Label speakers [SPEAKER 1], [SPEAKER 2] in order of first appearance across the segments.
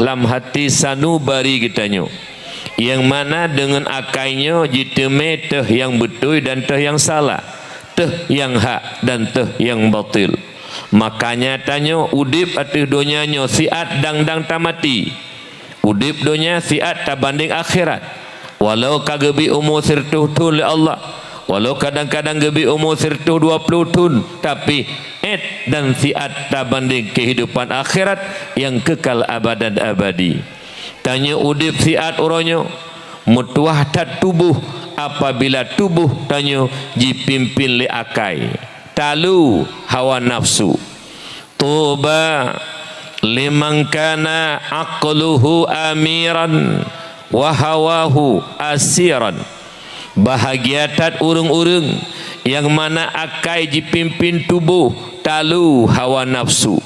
[SPEAKER 1] lam hati sanubari gitanyo, yang mana dengan akainya jiteme teh yang betul dan teh yang salah, teh yang hak dan teh yang batil. Makanya tanyo udip atih donyanya siat dang tamati, udip donya siat tabanding akhirat. Walau kagebi umur sirtuh tu le Allah, walau kadang-kadang gebi umur sirtuh 20 tahun, tapi dan siat tabanding kehidupan akhirat yang kekal abadan abadi. Tanya udip siat uronyo mutuah tat tubuh apabila tubuh tanyo dipimpin le akai talu hawa nafsu. Tuba liman kana aqluhu amiran wa hawahu asiran. Bahagia tat urung-urung yang mana akai dipimpin tubuh talu hawa nafsu.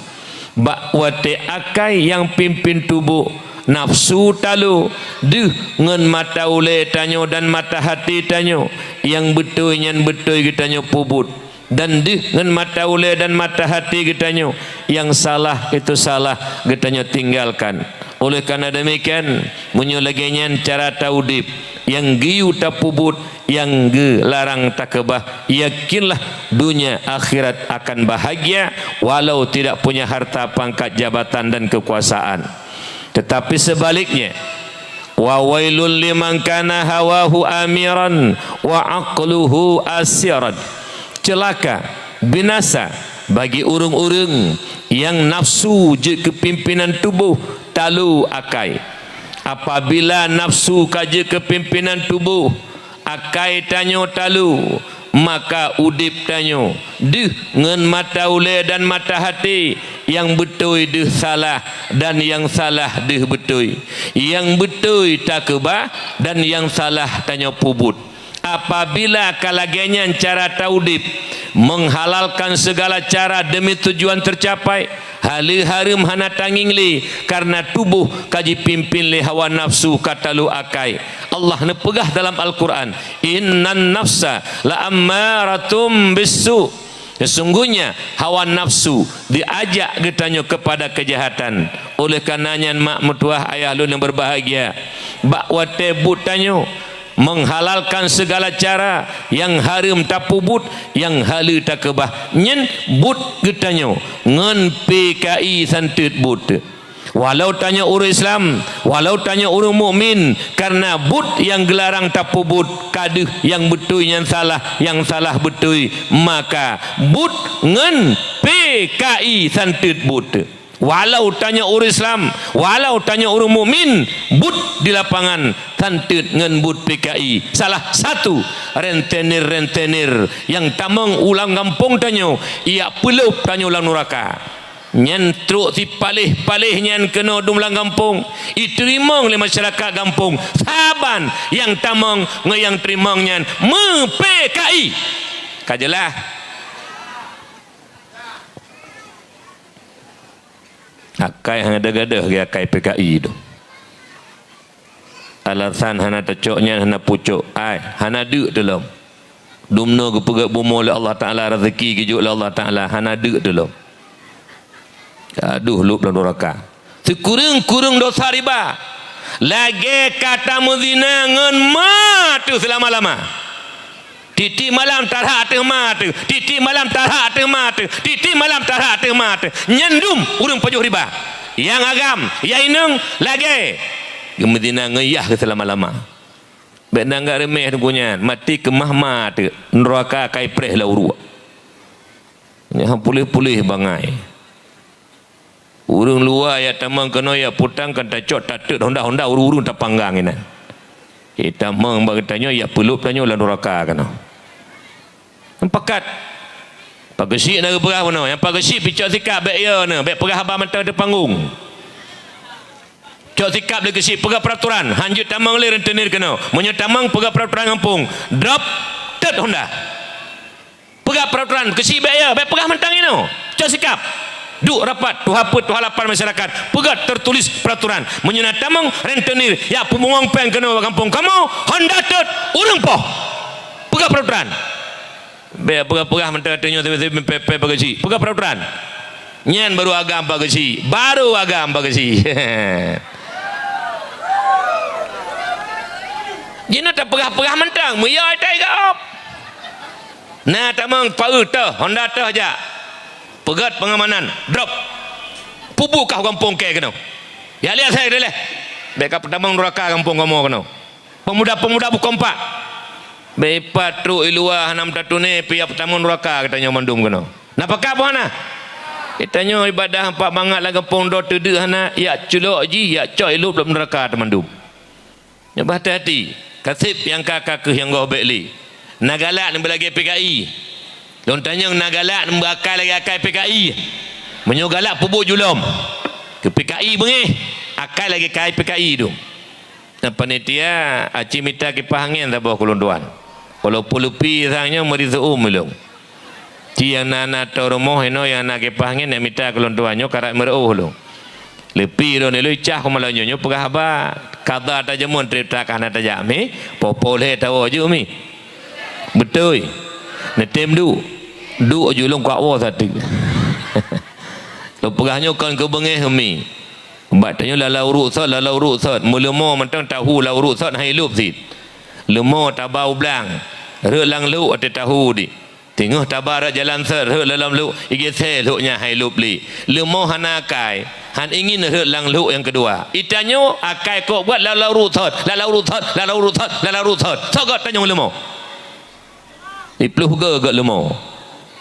[SPEAKER 1] Bakwate akai yang pimpin tubuh nafsu talu deh ngen mata ule tanyo dan mata hati tanyo yang betul nyan betul gitanyo pubut, dan deh ngen mata ule dan mata hati gitanyo yang salah itu salah gitanyo tinggalkan. Oleh karena demikian menyolagenyan cara taudip yang giu tak pubut, yang ge larang tak kebah, yakinlah dunia akhirat akan bahagia walau tidak punya harta pangkat jabatan dan kekuasaan. Tetapi sebaliknya, wa wailul liman kana hawahu amiran wa aqluhu asiran. Celaka, binasa bagi urung-urung yang nafsu je kepimpinan tubuh talu akai. Apabila nafsu kaje kepimpinan tubuh akai tanyo talu, maka udip tanyo deh ngen mata ule dan mata hati yang betul deh salah dan yang salah deh betul, yang betul tak kebah dan yang salah tanyo pubut. Apabila kalagenya cara taudip menghalalkan segala cara demi tujuan tercapai, hali harum hana tanging li karena tubuh kaji pimpin li hawa nafsu katalu akai. Allah nepegah dalam Al-Quran, innan nafsa la ammaratum bisu. Sesungguhnya hawa nafsu diajak getanyo kepada kejahatan. Oleh karenanya mak mutuah ayah lu yang berbahagia, bakwa tebut tanyo menghalalkan segala cara yang harum tak pubut, yang halu tak kebah nyen but getanyo ngen PKI santet but. Walau tanya urus Islam, walau tanya urus mukmin, karena but yang gelarang tak pubut kaduh yang betul yang salah betul, maka but ngen PKI santet but. Walau tanya urus Islam, walau tanya urus mukmin, but di lapangan tantut ngen but PKI. Salah satu rentenir yang tamang ulang kampung tanyo, ia pelup tanyo ulang neraka. Nyen truk si palih nyen kena dumlang kampung, iterimong oleh masyarakat kampung. Saban yang tamang ngeyang terimong nyen me PKI. Kajelah akai hang ada-gadah ke akai PKI tu. Alasan hana tecoknya hana pucuk ai hana deuk dalam dumno ke pegat bumo oleh Allah Taala, rezeki ke oleh Allah Taala, hana deuk dalam. Aduh lup dalam neraka. Sekurang-kurang dosa riba. Lagi kata muzina ngan matu selama-lama. Titi malam tarha teh mata, titi malam tarha teh mata, titi malam tarha teh mata. Nyendum urang pajuh riba. Yang agam, ya ineng lagi. Gemedina ngeyah ke selama-lama. Benda enggak remeh punya, mati ke mahmat, neraka kai preh lah urua. Nya pulih-pulih bangai. Urang luar ya tamang kena ya putang kan tacot tatut honda-honda urung-urung tak panggang ini. Kita meng bagitanya ya pelup tanya ulah neraka kana. Empakat. Pagesik nak perah mana? Yang pagesik picak sikap baik ya ne, baik perah abang mata de panggung. Cok sikap de gesik perah peraturan, hanjut tamang le rentenir kana. Munyo tamang perah peraturan kampung. Drop tet honda. Perah peraturan gesik baik ya, baik perah mentang ino. Cok sikap. Duk rapat tu haput tu halapan masyarakat, pegat tertulis peraturan menyena tamang rentenir ya pemungong peng kena kampung kamu honda tet urang poh pegat peraturan be pegah mentah tanya PP bagaji pegat peraturan nyen baru agam bagasi, baru agam bagasi. Jina tak perah-perah mentang, muyai tai gap. Nah tamang pau teh, Honda teh aja. Pegat pengamanan, drop. Pubu kah kampung ke kena. Ya lihat saya deh. Beka pertama neraka kampung kamu kena. Pemuda-pemuda bukompak. Bepat tru ilua hanam tatune pihak pertama neraka katanya mandum kena. Napakah apa hana? Katanya ibadah empat bangat lah kampung do tede hana ya culok ji ya coy lu belum neraka temandum. Ya hati-hati. Kasip yang kakak ke yang gau bekli. Nagalak ni belagi PKI. Don tanya nagalak ni berakal lagi akal PKI. Menyogalak pubuk julom. Ke PKI bengih. Akal lagi kai PKI tu. Dan panitia aci minta kipas angin tak bawa kulunduan. Kalau pulupi sangnya merizu melung. Ci yang nana toromoh eno yang nak kipas angin yang minta kulunduannya karak mereuh lu. Lepi do ne lu cah ko malanyo nyo pegah ba kada ta jamun trita kana ta jami popole tawo ju mi betul ne tem du julung kwa wo satu lo pegahnya kan ke bengeh mi batanya lalau rusat mulemo mentang tahu lau rusat hai lup sit lemo tabau blang re lang lu ate tahu di tengah tabar jalan ser re dalam lu igi se lu nya hai lup li lemo hanakai han ingin re lang lu yang kedua itanyo akai kok buat lalau rusat sogot tanya lemo ipluh ge lemo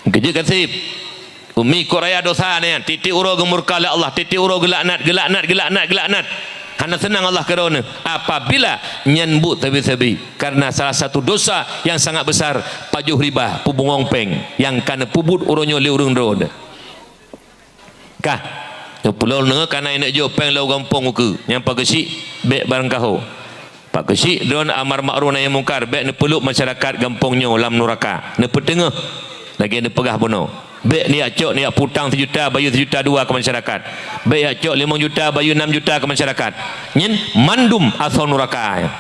[SPEAKER 1] keje kasip umi koraya dosa ni titik uro gemurka la Allah titik uro gelaknat hana senang Allah kerana apabila nyenbut sabi-sabi karena salah satu dosa yang sangat besar pajuh riba pubungong peng yang kana pubut uronyo li urung road kah pulau nenga kana inak jo peng lau gampong ke yang pagesi bek barang kaho pak kesi don amar ma'ruf nahi mungkar bek ne peluk masyarakat gampongnya lam neraka ne petengah lagi ne pegah bono bek ni acok ni putang 1 juta bayu 1 juta 2 ke masyarakat bek acok 5 juta bayu 6 juta ke masyarakat nyen mandum asal neraka.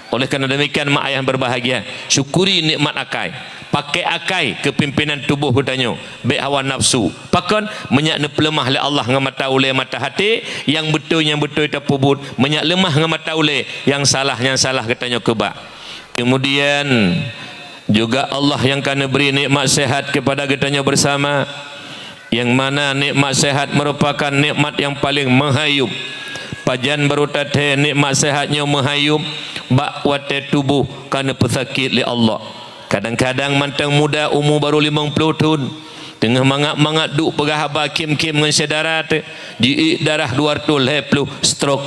[SPEAKER 1] Oleh kerana demikian mak ayah berbahagia syukuri nikmat akai pakai akai kepimpinan tubuh katanya bek hawa nafsu pakon menyak ne pelemah le Allah ngamata ule mata hati yang betul terpubut menyak lemah ngamata ule yang salah katanya kebak. Kemudian juga Allah yang kana beri nikmat sehat kepada katanya bersama yang mana nikmat sehat merupakan nikmat yang paling menghayup pajan baru tate nikmat sehatnya menghayup bak wate tubuh kana pesakit li Allah. Kadang-kadang mantang muda umur baru 50 tahun tengah mangat-mangat duk pegah haba kim-kim dengan sedara te ji darah 200 lepluh stroke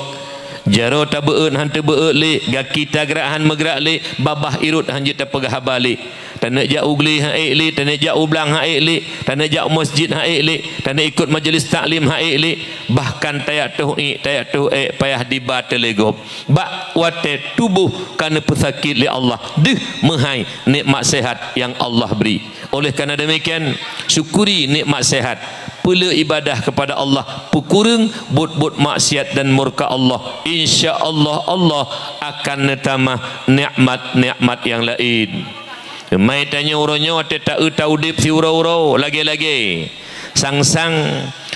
[SPEAKER 1] jaro ta beun han te beut le gaki ta gerahan megrak le babah irut han je ta pegah haba le tanah jak ugli ha le tanah jak ublang ha le tanah jak masjid ha le tanah ikut majlis taklim ha le bahkan tayak tu payah dibata legop bak wate tubuh kana pesakit li Allah deh menghai nikmat sehat yang Allah beri. Oleh kerana demikian syukuri nikmat sehat pula ibadah kepada Allah pukurung but maksiat dan murka Allah insya-Allah Allah akan netambah nikmat yang lain. Mai tanya uronyo ate tak taudip si uro-uro lagi-lagi sang-sang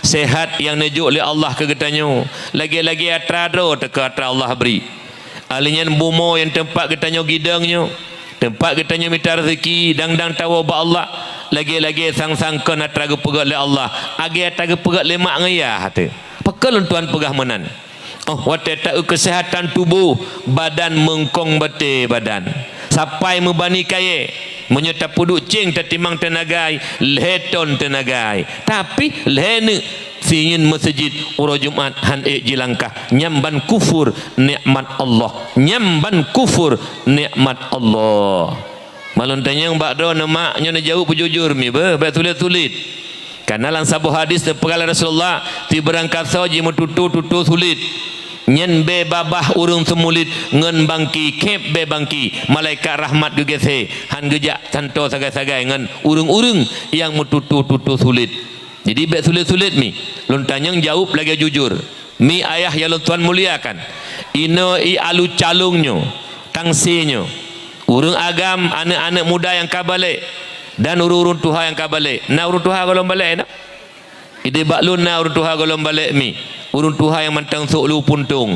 [SPEAKER 1] sehat yang nejuk oleh Allah ke getanyo lagi-lagi atrado teka atra Allah beri alinyan bumo yang tempat getanyo gidangnya tempat getanyo minta rezeki dang-dang tawa ba Allah lagi-lagi sang-sang kon atrago pegat oleh Allah agi atrago pegat lemak ngaya hati pekel tuan pegah menan oh wate tak kesehatan tubuh badan mengkong bete badan sampai membani kaya menyerta puduk cing tertimang tenagai leton tenagai tapi lene singin masjid uro Jumat han jilangkah nyamban kufur nikmat Allah nyamban kufur nikmat Allah malon tanyang bakdo nama nya jauh pujujur mi ba tulit-tulit karena lang sabu hadis terpegala Rasulullah ti berangkat saji metutu sulit nyen be babah urung semulit ngen bangki kep be bangki malaikat rahmat gegese han gejak santo sagai-sagai ngen urung-urung yang metutu sulit. Jadi be sulit-sulit mi luntanyang jawab lagi jujur mi ayah yang tuan muliakan ino i alu calungnya tangsinyo urung agam anak-anak muda yang kabalik dan urung-urung tuha yang kabalik na urung tuha kalau balik nak ide baklun na urun tuha golom balik mi urun tuha yang mantang sok lu puntung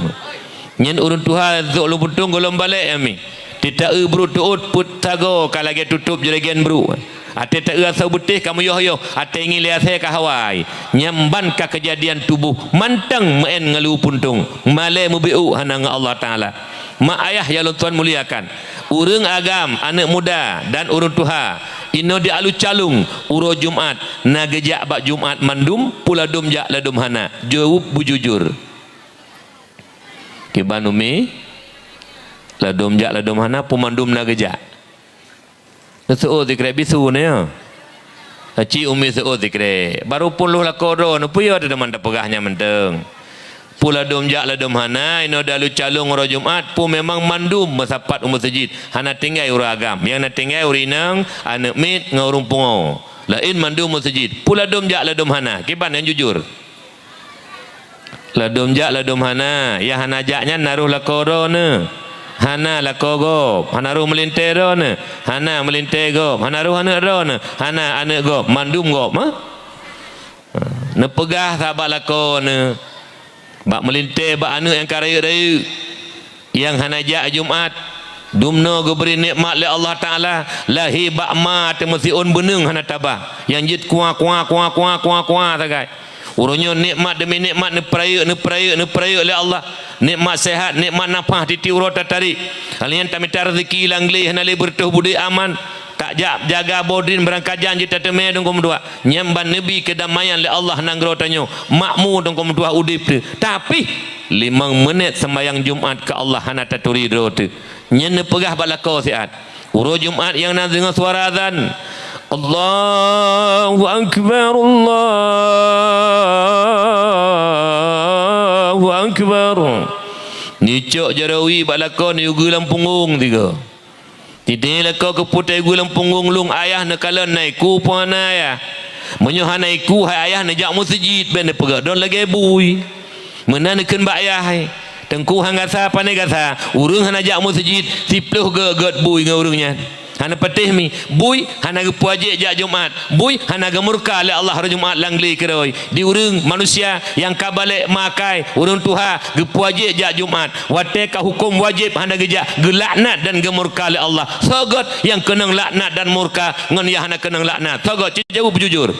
[SPEAKER 1] nyen urun tuha sok lu puntung golom balik mi tidak bru tuut put tago kalage tutup jeragian bru ate tak rasa betih kamu yoh ate ingin lihat saya ka hawai nyamban ka kejadian tubuh mantang men ngelu puntung male mubiu hanang Allah taala mak ayah ya tuan muliakan urang agam anak muda dan urun tuha ino di alu calung uro Jumat nagejak bak Jumat mandum pula dum jak ladum hana jawab bujujur kibanumi ladum jak ladum hana pumandum nagejak seo zikre bisu ne ya ci umi seo zikre baru pun lu lakoro no puyo ada man pegahnya menteng pula dum jak ladum hana ino di alu calung uro Jumat pu memang mandum masapat masjid hana tinggai uro agam yang na tinggai urinang anak mit ngurung pungo lain mandum masjid pula dum jak ladum hana kiban yang jujur ladum jak ladum hana ya hana jaknya naruh lakoro ne hana lakogo hana ruh melintero ne hana melintego hana ruh anak ro ne hana anak go mandum go ma ne pegah sabar lako ne bak melintir bak anak yang karaya-raya yang hana jak Jumat dumno go beri nikmat le Allah taala lahi bak ma te mesiun beneng hana tabah yang jit kuah sagai urunyo nikmat demi nikmat ne peraya le Allah nikmat sehat nikmat nafah titi uro tatari kalian tamita rezeki langli hana le bertuh budi aman tak jaga bodin berangkajan jita teme dong kom dua nyamban nabi kedamaian le Allah nanggro tanyo makmu dong kom dua udip tu tapi 5 menit sembahyang Jumat ke Allah hana taturi ro tu nyen pegah balako siat uro Jumat yang nak dengar suara azan Allahu akbar Allahu akbar nicok jarawi balako ni ugulam punggung tiga tidak kau keputai gulang punggung lung ayah nak kalau naiku pun ayah menyohan naiku hai ayah nak jak masjid ben pegak don lagi bui mana nak ken bak ayah tengku hang gasa pandai gasa urang hana jak masjid sipluh geget bui ngau urangnya hana patih mi bui hana ge puaje jak Jumat bui hana ge murka le Allah hari Jumat langli keroi di urang manusia yang kabalik makai urang tuha ge puaje jak Jumat wate ka hukum wajib hana ge jak ge laknat dan ge murka le Allah sogot yang kenang laknat dan murka ngan ya hana kenang laknat sogot jauh bujur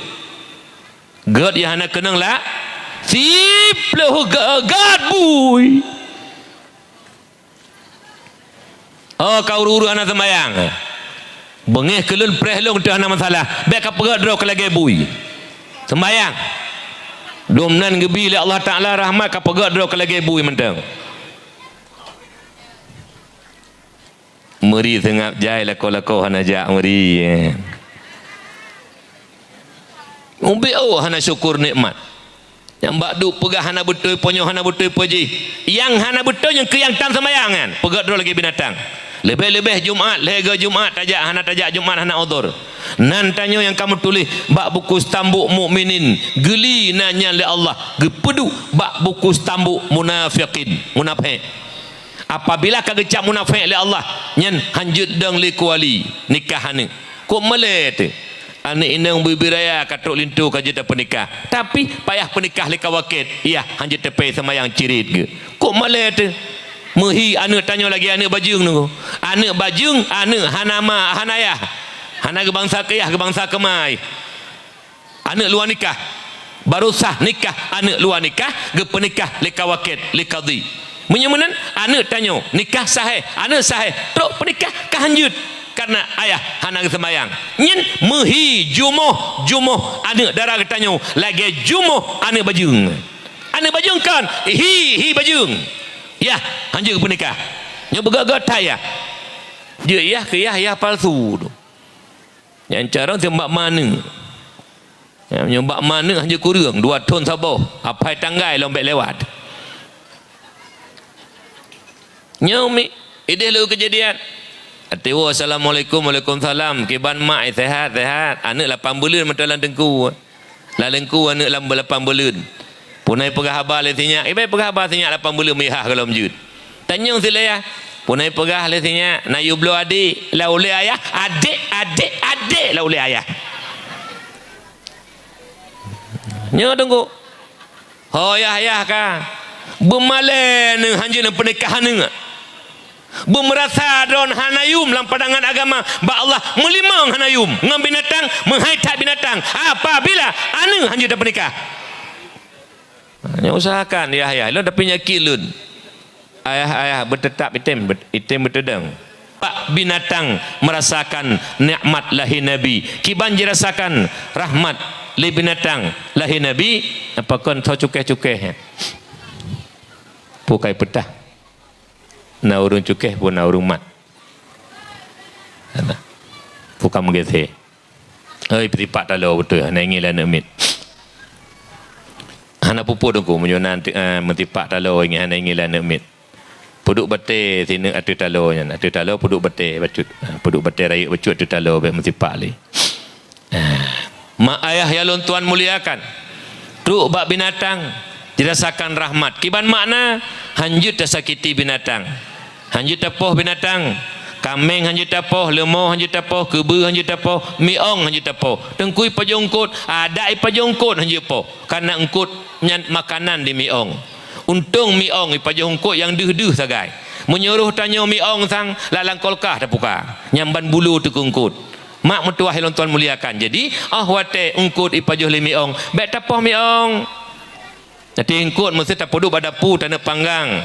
[SPEAKER 1] god ya hana kenang lak sipluh geget bui oh kau uru anak sembayang bengih kelun prehlong tu ana masalah baik ka pegat dro ke lagi bui sembayang domnan gebi le Allah taala rahmat ka pegat dro ke lagi bui mentang meri sengap jai lako hana jak meri umbi hana syukur nikmat yang bak duk pegah hana betul ponyo hana betul puji yang hana betul yang ke yang tam sembayangan pegat dro lagi binatang lebih-lebih Jumat lega Jumat tajak hana tajak Jumat hana udzur nan tanyo yang kamu tulis bak buku stambuk mukminin geli nanya le Allah gepedu bak buku stambuk munafiqin munafik apabila kagecap munafik le Allah nyen hanjut dang le kuali nikah hana kok mele tu ane inang bibiraya katok lintu kajita penikah tapi payah penikah le kawakit iya hanjut tepe semayang cirit ke kok mele tu mehi anak tanya lagi anak bajung tu anak bajung anak hanama hanayah hana ke bangsa kayah ke bangsa kemai anak luar nikah baru sah nikah anak luar nikah ke penikah leka wakil leka qadhi menyamanan anak tanya nikah sahih anak sahih teruk penikah kehanjut karena ayah hana ke sembayang nyen mehi jumuh anak darah ketanya lagi jumuh anak bajung kan hi bajung ya hanjur ke penikah yang bergagat ya dia ya ke ya palsu tu yang cara tembak mana yang nyembak mana hanjur kurang 2 ton sabah apai tanggai lombek lewat nyomi ide lu kejadian atiwa assalamualaikum waalaikumsalam kiban mak sehat anak 8 bulan mentalan dengku lalengku anak 8 bulan punai pegah habar le sinyak ibai pegah habar sinyak 8 bulan mihah kalau menjud tanyung sila ya punai pegah le sinyak nayu blo adik la oleh ayah adik la oleh ayah nya tunggu hoyah ka bermalen nang hanjeun pernikahan nang bermerasa don hanayum dalam pandangan agama ba Allah melimang hanayum ngam binatang menghaitat binatang apabila anu hanjeun pernikah nya usahakan ya lo dah penyakit lun ayah bertetap item bertedang pak binatang merasakan nikmat lahir nabi kiban dirasakan rahmat li binatang lahir nabi apa kon tho cukai pukai petah na urung cukai pun na urung mat ana puka menggethe oi petipak talo betul ana ingilah nak mit ana pupu dengku menyonan mentipak talo ingin ana ingilah nak mit puduk bate sini atu talo nya atu talo puduk bate bacut puduk bate raya bacut atu talo be mentipak li mak ayah ya lon tuan muliakan truk bak binatang dirasakan rahmat kiban makna hanjut tersakiti binatang hanjut tapoh binatang kambing hanjut tapoh lemah hanjut tapoh kebe hanjut tapoh miong hanjut tapoh tengkui pajongkot ada pajongkot hanjut poh karena engkut makanan di miong untung miong pajongkot yang deh sagai menyuruh tanya miong sang lalang kolkah tapuka nyamban bulu tu kungkut mak mertua hilon tuan muliakan jadi wate engkut ipajuh li miong bet tapoh miong nanti engkut mesti tapoduk badapu tanah panggang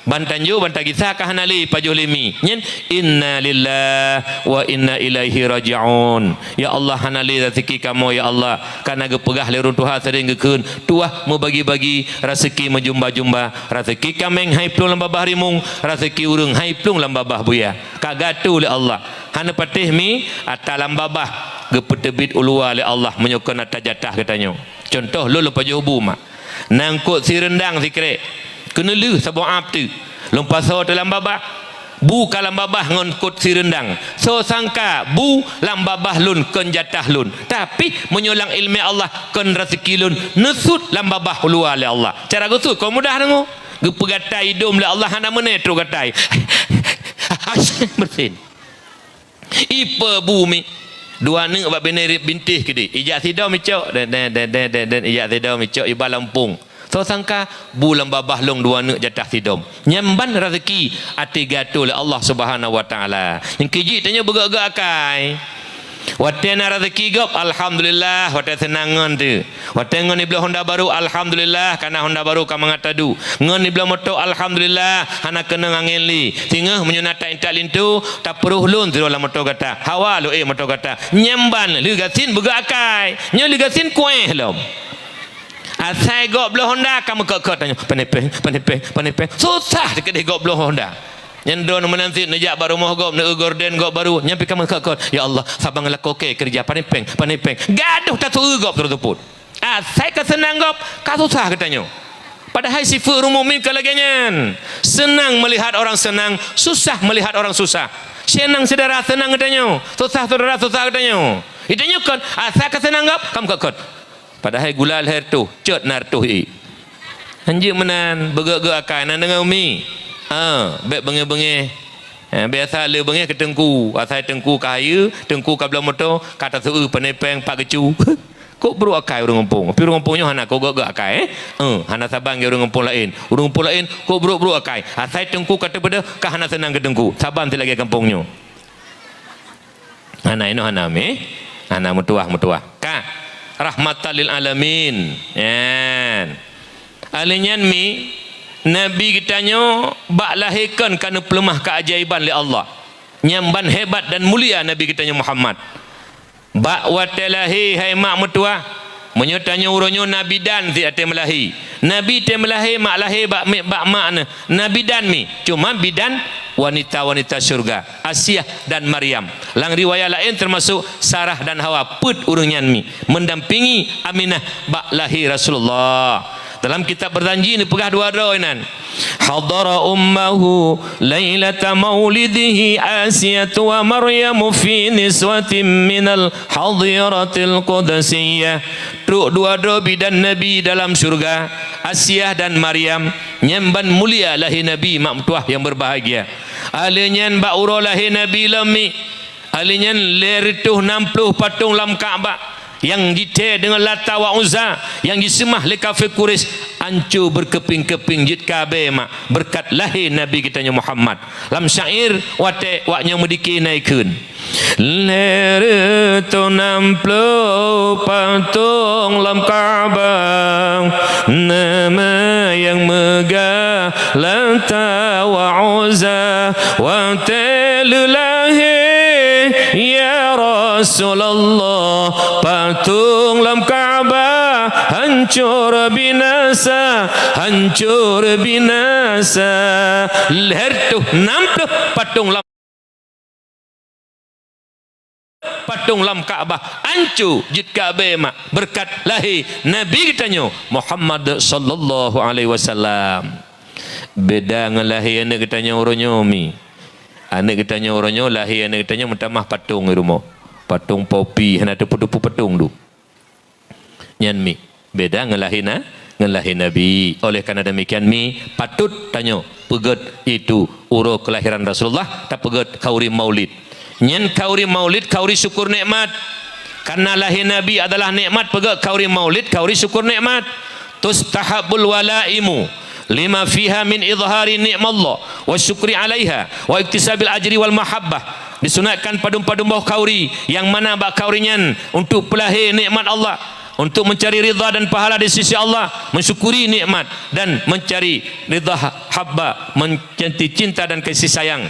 [SPEAKER 1] bantanju bantagisa kahanali pajuh limi nyen inna lillahi wa inna ilaihi raji'un ya Allah hanali rezeki kamu ya Allah karena gepegah lerun Tuhan sering gekeun tuah mau bagi-bagi rezeki menjumba-jumba rezeki kameng haiplung lambah harimung rezeki urang haiplung lambah buya kagatu oleh Allah hana patih mi atalam babah gepetebit ulua oleh Allah menyokon atas jatah katanya contoh lu pajuh bu mak nangkut si rendang si krek kena lu sabu'ab tu lompat so dalam babah bu kalam babah ngangkut si rendang so sangka bu lam babah lun kon jatah lun tapi menyulang ilmu Allah kon rezeki lun nesut lam babah luar oleh Allah cara gusut kau mudah dengu gepegatai hidung oleh Allah hana menetru gatai bersin ipa bumi dua ni bab benerip bintih kedi ijak sidau micok dan ijak sidau micok iba Lampung so sangka bulan babah long dua nak jatah sidom nyamban rezeki ati gatul Allah Subhanahu wa taala yang kiji tanya begak-gak akai watena rezeki gop alhamdulillah wate senangan tu wate ngon ibla Honda baru alhamdulillah kana Honda baru ka mangatadu ngon ibla moto alhamdulillah hana kena ngangin li singa menyunata intak lintu tak peruh lun zero la moto kata hawa lo moto kata nyamban ligasin begak akai nya ligasin kueh lom asai gop belah Honda kamu kekot tanya penepeh susah dekat gop belah Honda yang don menanti nejak baru moh gop ne gorden gop baru nyampi kamu kekot ya Allah sabang lakoke kerja penepeng gaduh tak tu gop tertuput asai kesenang gop ka susah katanya padahal sifat umumin kalaganyan senang melihat orang senang susah melihat orang susah senang saudara senang katanya susah saudara susah katanya itanya kan asai kesenang gop kamu kekot padahal gulal her tu cet nar tu i anjing menan begak-gak akan nan dengan umi bet benge-benge biasa le benge ke tengku asal tengku kaya tengku ka belah motor kata su penepeng pak gecu kok bro akai urang kampung tapi urang kampungnya hana kok gak akai hana sabang ge urang kampung lain kok bro akai asal tengku kata beda ka hana senang ke tengku sabang ti lagi kampungnya hana ino hana me hana mutuah ka rahmatan lil alamin yan alinyan mi nabi kitanya bak lahirkan kana pelemah keajaiban li Allah nyamban hebat dan mulia nabi kitanya Muhammad bak watalahi hai mak mutua menyutanya uronyo nabi dan ti ate melahi nabi te melahi mak lahir bak makna nabi dan mi cuma bidan wanita-wanita syurga Asyah dan Maryam lang riwayat lain termasuk Sarah dan Hawa put urungan mi mendampingi Aminah bak lahir Rasulullah dalam kitab berjanji ni pegah dua roinan hadara ummahu lailata maulidihi Asiyatu wa Maryam fi niswatin minal hadiratil qudasiyah truk dua bidan nabi dalam syurga Asyah dan Maryam nyamban mulia lahir nabi mak mertua yang berbahagia alinyan bak urah lahir nabi lami alinyan lerituh 60 patung lam Kaabah yang dite dengan Lata wa Uzza yang disemah oleh kafir Quraisy hancur berkeping-keping jid kabe mak berkat lahir Nabi kita Muhammad. Lam syair wate waknya mediki naikun lere to namplo patung lam Ka'bah nama yang megah Lata wa Uzza wa lahir ya Rasulullah patung lam Ka'bah hancur binasa leher tu namplo patung lam Ka'bah hancur jid Ka'bah mak berkat lahir Nabi kita Muhammad sallallahu alaihi wasallam. Beda dengan lahir anak kita orangnya mi. Anak kita orangnya lahir anak kita mentamah patung di rumah. Patung popi hana tepu-tepu patung tu. Nyan mi. Beda dengan lahir Nabi. Oleh kerana demikian mi patut tanya pegat itu urus kelahiran Rasulullah tak pegat kauri maulid. Nyen kauri maulid kauri syukur nikmat. Karena lahir Nabi adalah nikmat pegat kauri maulid kauri syukur nikmat. Tustahabul walaimu lima fiha min izhari ni'mallah wa syukri alaiha wa iktisabil ajri wal mahabbah. Disunatkan padum-padum bau kauri yang mana bak kaurinyan untuk pelahir nikmat Allah, untuk mencari ridha dan pahala di sisi Allah, mensyukuri nikmat dan mencari ridha habba, mencintai cinta dan kasih sayang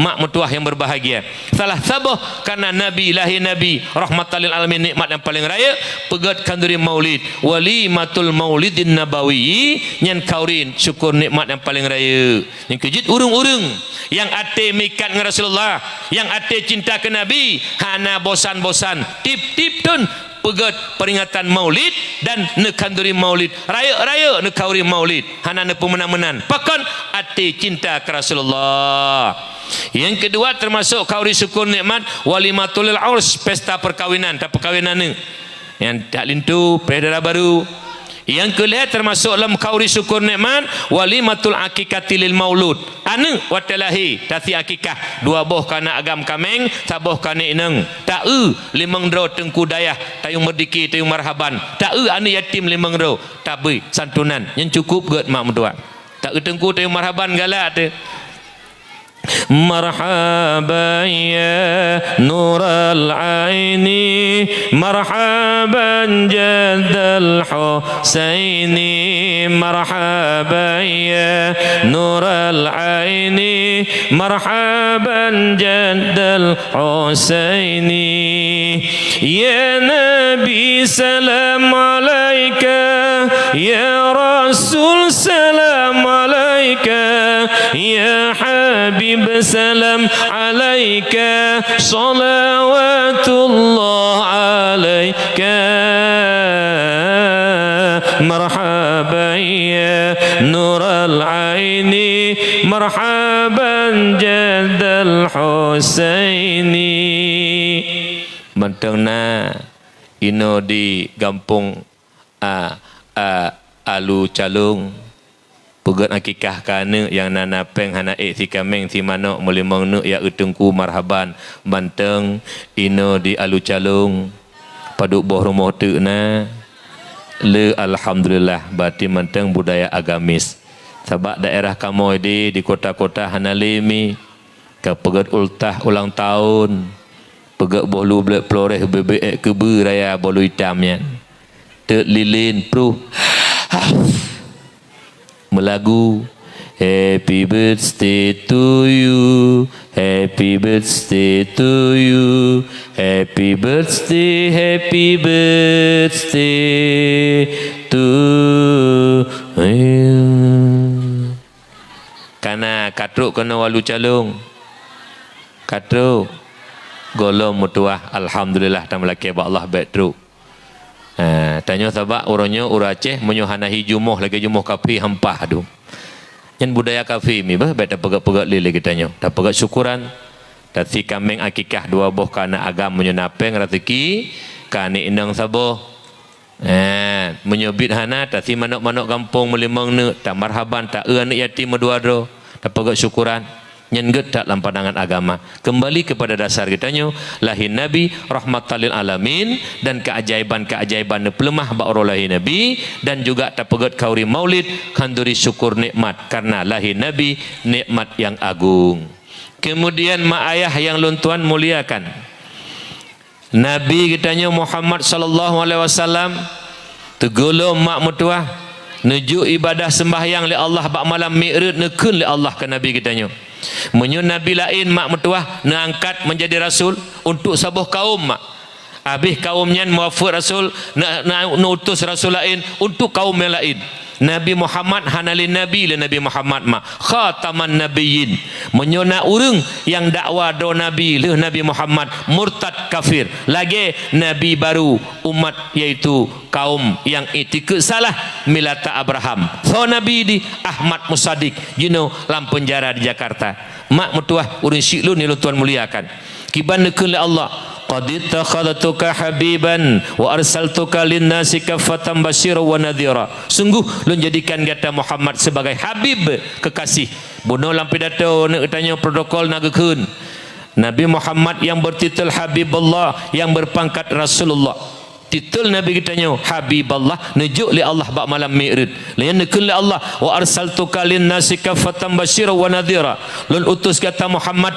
[SPEAKER 1] mak mertua yang berbahagia. Salah sabah karena Nabi lahir Nabi rahmatan lil alamin nikmat yang paling raya pegat kanduri maulid walimatul maulidin nabawi nyan kaurin syukur nikmat yang paling raya yang kejut urung-urung yang ate mikat dengan Rasulullah yang ate cinta ke Nabi hana bosan-bosan tip-tip tun pegat peringatan maulid dan nekanduri maulid raya-raya nekauri maulid hana ne pemenang-menang pakan ate cinta ke Rasulullah. Yang kedua termasuk kauri syukur nikmat walimatul urs pesta perkawinan tak perkawinan ni yang tak lintu perdana baru. Yang kelima termasuk dalam kauri syukur nikmat walimatul akikati lil maulud anu watalahi tati akikah dua boh kana agam kameng saboh kana ineng tak limang dro tengku dayah tayung merdiki tayung marhaban tak anu yatim limang dro tabi santunan yang cukup get mak mertua tak tengku tayung marhaban galak tu. Marhaban ya nural aini marhaban jaddal Husaini marhaban ya nural aini marhaban jaddal Husaini ya Nabi salam alaika ya Rasul salam alaika ya Habib salam alaika salawatullah alaika marhaban ya nural aini marhaban jaddal Husaini. Mentengna ino di Gampung Alu Calung pegat akikah kana yang nana peng hana si kameng si manok melimang nu ya utengku marhaban banteng ino di Alu Calung paduk boh rumah tu na le alhamdulillah bati manteng budaya agamis sebab daerah kamoy di kota-kota hana lemi ke pegat ultah ulang tahun pegat boh lu blek ploreh bebek kebe raya bolu hitamnya te lilin pru melagu happy birthday to you, happy birthday to you, happy birthday to you. Kana katruk kena Walu Calung katruk golong mutuah alhamdulillah tam laki Allah baik truk. Tanya sabak orangnya orang Aceh menyohana hijumuh lagi jumuh kafi hampah tu. Yang budaya kafi mi bah baik tak pegat-pegat lele kitanya. Tak pegat syukuran. Tapi kambing akikah dua boh kana agam menyonapeng rezeki kani indang saboh. Menyobit hana tapi manok-manok kampung melimang ne tak marhaban tak anak yatim dua dro. Tak pegat syukuran. Nyenget tak dalam pandangan agama. Kembali kepada dasar kitanya, lahir Nabi rahmatan lil alamin, dan keajaiban-keajaiban pelemah ba'ro lahir Nabi, dan juga tapegat kauri maulid kanduri syukur nikmat karena lahir Nabi nikmat yang agung. Kemudian mak ayah yang luntuan muliakan Nabi kitanya Muhammad sallallahu alaihi wasallam tegolo mak mutuah nuju ibadah sembahyang li Allah bak malam Mi'raj nekun li Allah ke Nabi kitanya. Menyu Nabi lain mak mutuah neangkat menjadi rasul untuk sabuh kaum mak. Habis kaumnya muafir rasul nak utus rasul lain untuk kaum yang lain. Nabi Muhammad hanali Nabi le Nabi Muhammad mak khataman nabiyyin. Menyona urang yang dakwa do Nabi le Nabi Muhammad murtad kafir. Lagi Nabi baru umat yaitu kaum yang itikad salah milata Abraham. So Nabi di Ahmad Musadik lam penjara di Jakarta. Mak mutuah urang syiklu ni Tuan muliakan. Kiban nekun Allah qad ittakhadtuka habiban wa arsaltuka linnasi kaffatan basyira wa nadhira. Sungguh lu jadikan kata Muhammad sebagai habib kekasih. Bunuh lam pidato nak tanya protokol nagakeun. Nabi Muhammad yang bertitel Habibullah, yang berpangkat Rasulullah. Titel Nabi kitanya Habibullah nujuk li Allah bak malam Mi'raj. Lain nekun li Allah wa arsaltuka linnasi kaffatan basyira wa nadhira. Lun utus kata Muhammad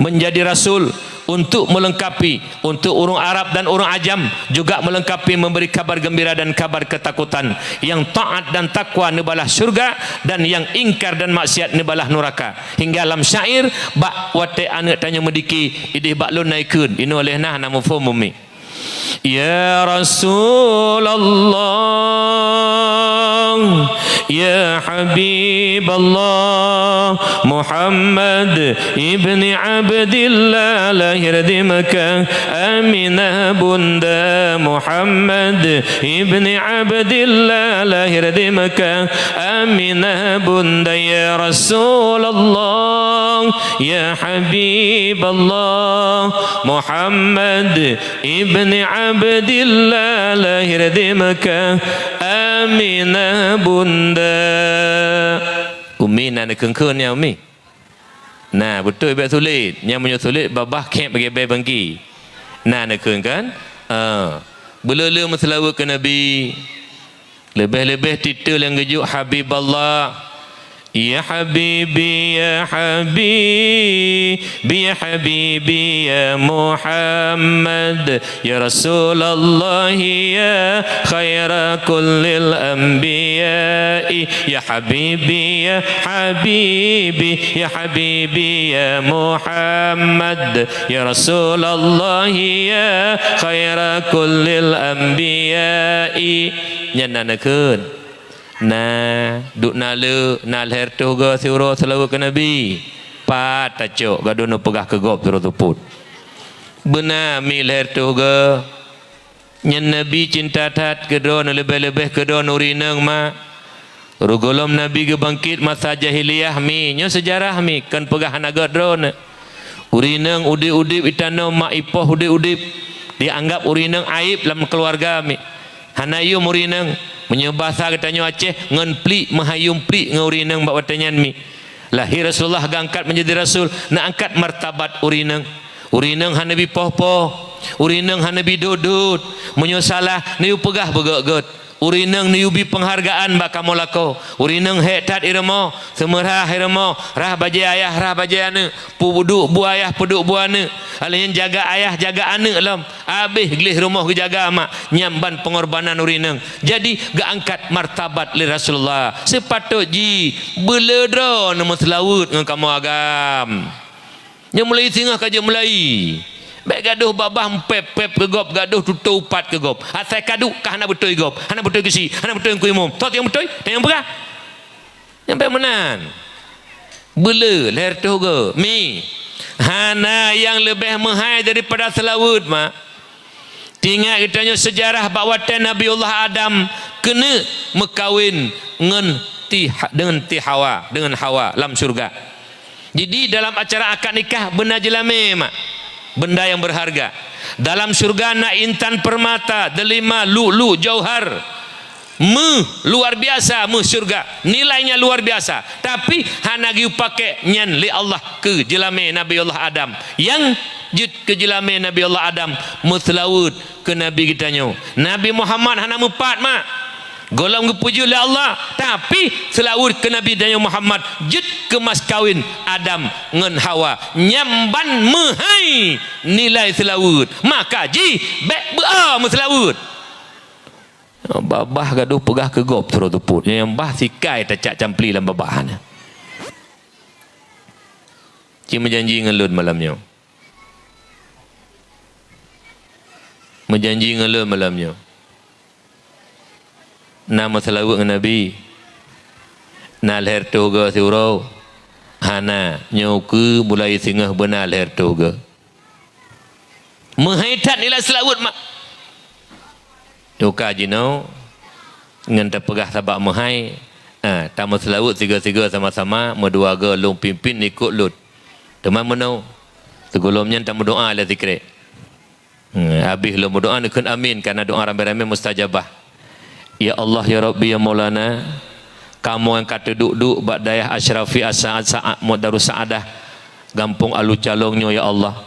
[SPEAKER 1] menjadi rasul untuk melengkapi untuk orang Arab dan orang Ajam, juga melengkapi memberi kabar gembira dan kabar ketakutan. Yang taat dan takwa nebalah syurga, dan yang ingkar dan maksiat nebalah neraka. Hingga dalam syair bak wate anak tanya mediki idih bak lun naikun ini oleh nah nama fumumi. Ya Rasulullah, Ya Habiballah, Muhammad ibni Abdillah lahir di Makkah, Aminah bunda Muhammad ibni Abdillah lahir di Makkah, Aminah bunda. Ya Rasulullah, Ya Habiballah, Muhammad ibni Abdillah lahir di Makkah, Aminah bunda. Umi nak kengkun ya Umi. Nah betul ibu tulis. Yang menyulit babah kek bagi bayi bangki. Nah nak kan? Belum masalah ke Nabi. Lebih-lebih titel yang gejuk Habibullah. Ya Habibi, Ya Habibi, Ya Habibi, Ya Muhammad, Ya Rasulullah, Ya khaira kullil anbiya. Ya Habibi, Ya Habibi, Ya Habibi, Ya Muhammad, Ya Rasulullah, Ya khaira kullil anbiya. Nyananakeun. Nah, duk nala nalher tu ga siro selalu ke Nabi. Pat tacok ga dono pegah ke gop siro tuput. Benar milher tu ga nyen Nabi cinta tat ke don lebih-lebih ke don urineng ma. Rugolom Nabi ke bangkit masa jahiliyah mi, nyo sejarah mi kan pegah naga drone. Urineng udip-udip itano mak ipoh udip-udip dianggap urineng aib dalam keluarga mi. Hanayu murineng menyebasa katanya Aceh ngan plik mahayum plik ngaurineng bak watanyan mi. Lahir Rasulullah gangkat menjadi rasul nak angkat martabat urineng. Urineng hanabi poh-poh, urineng hanabi dudut, menyosalah niu pegah begot-got. Urineng niubi penghargaan bak kamu lako. Urineng hetat iramo, semerah iramo, rah bajai ayah rah bajai ane, puduk bu ayah puduk bu ane. Alien jaga ayah jaga ane lam. Habis gelih rumah ke jaga mak, nyamban pengorbanan urineng. Jadi gak angkat martabat li Rasulullah. Sepatut ji beledra nama selawut dengan kamu agam. Yang mulai singgah kaja mulai. Baik gaduh babah pep ke gop, gaduh tutup upat ke gop. Asal kaduk kah hana betul gop, hana betul kesi, hana betul yang kuimum. Tot yang betul, yang berah. Yang menan. Bela leher tu ke mi. Hana yang lebih mahal daripada selawut mak. Tinggal kitanya sejarah bawatan Nabiullah Adam kena mekawin dengan Hawa, dengan Hawa dalam surga. Jadi dalam acara akad nikah benda jelame mak. Benda yang berharga dalam surga nak intan permata, delima, lu'lu, jauhar, luar biasa, syurga nilainya luar biasa, tapi hanagi pakai nyan li Allah ke jelame Nabi Allah Adam, yang jut ke jelame Nabi Allah Adam mutlawud ke Nabi kita nyo Nabi Muhammad hana mepat mak golong kepuji oleh Allah, tapi selawud ke Nabi dan Muhammad jut ke mas kawin Adam ngen Hawa nyamban mehai nilai selawud, maka ji bek bea selawud babah gaduh pegah ke gop terus tuput yang bah sikai tacak campli dalam babahan ci menjanji ngelun malamnya, menjanji ngelun malamnya nama selawut dengan Nabi na leher toga siurau hana nyoku mulai singah benar leher toga menghaitat nilai selawut mak yoka jinau dengan terpegah sabak menghai tamu selawut tiga-tiga sama-sama medua ga long pimpin ikut lut teman menau segolomnya tamu doa ala zikri habis lo doa nikun amin karena doa ramai-ramai mustajabah. Ya Allah ya Rabbi ya Maulana, kamu yang kata duduk bak dayah asyrafi as-sa'ad sa'ad mudarus sa'adah gampung alu calongnya ya Allah,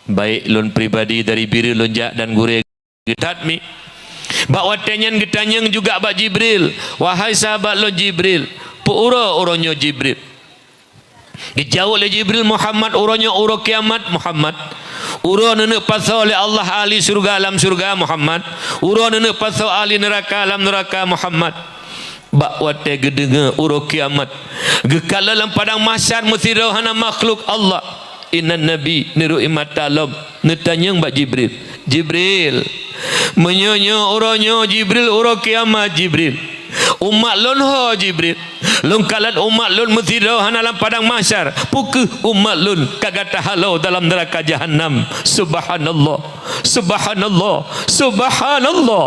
[SPEAKER 1] baik lun pribadi dari biri lonjak dan gure getatmi bak watenyan getanyang juga bak Jibril, wahai sahabat lun Jibril puura uronyo Jibril dijawab oleh Jibril Muhammad uronyo uro kiamat Muhammad uro nenek pasal oleh Allah ahli surga alam surga Muhammad uro nenek pasal ahli neraka alam neraka Muhammad bak wate gedenga uro kiamat gekala dalam padang mahsyar mesti rohana makhluk Allah inna nabi niru imatalab netanyang bak Jibril Jibril menyonyo uronyo Jibril uro kiamat Jibril umat lun ho Jibril lun kalat umat lun mesti rohana dalam padang mahsyar pukuh umat lun kagata halau dalam neraka jahanam. Subhanallah subhanallah subhanallah,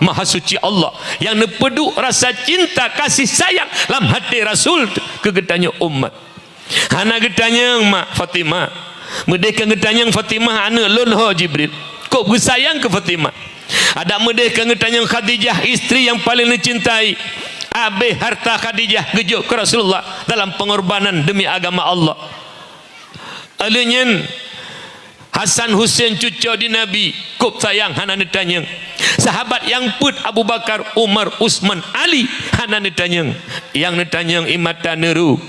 [SPEAKER 1] maha suci Allah yang nepedu rasa cinta kasih sayang dalam hati Rasul ke getanya umat hana getanya mak Fatimah merdeka getanya Fatimah anak lun ho Jibril kok bersayang ke Fatimah ada merdeka getanya Khadijah istri yang paling dicintai abe harta Khadijah gejuk ke Rasulullah dalam pengorbanan demi agama Allah. Alinyen Hasan Hussein cucu di Nabi kop sayang hana ditanyang sahabat yang put Abu Bakar Umar Usman Ali hana ditanyang yang ditanyang imata neru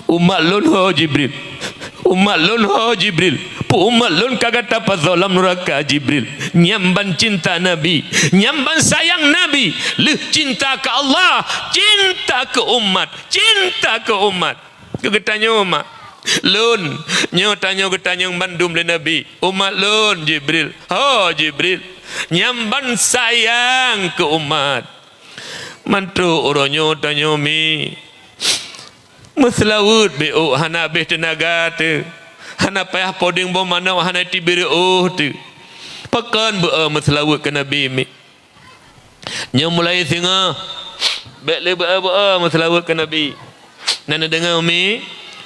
[SPEAKER 1] umat lun ho Jibril umat lun ho Jibril pu umat lun kagata pazolam neraka Jibril nyamban cinta Nabi nyamban sayang Nabi leh cinta ke Allah cinta ke umat kegetanya umat lun nyo tanyo getanyang bandum le Nabi umat lun Jibril ho Jibril nyamban sayang ke umat mantu oronyo tanyo mi muslawud beu hana beh tenaga tu hana payah poding bom mana hana tibir tu pakan beu muslawud ke Nabi mi nyo mulai singa bek le beu muslawud ke Nabi nana dengar mi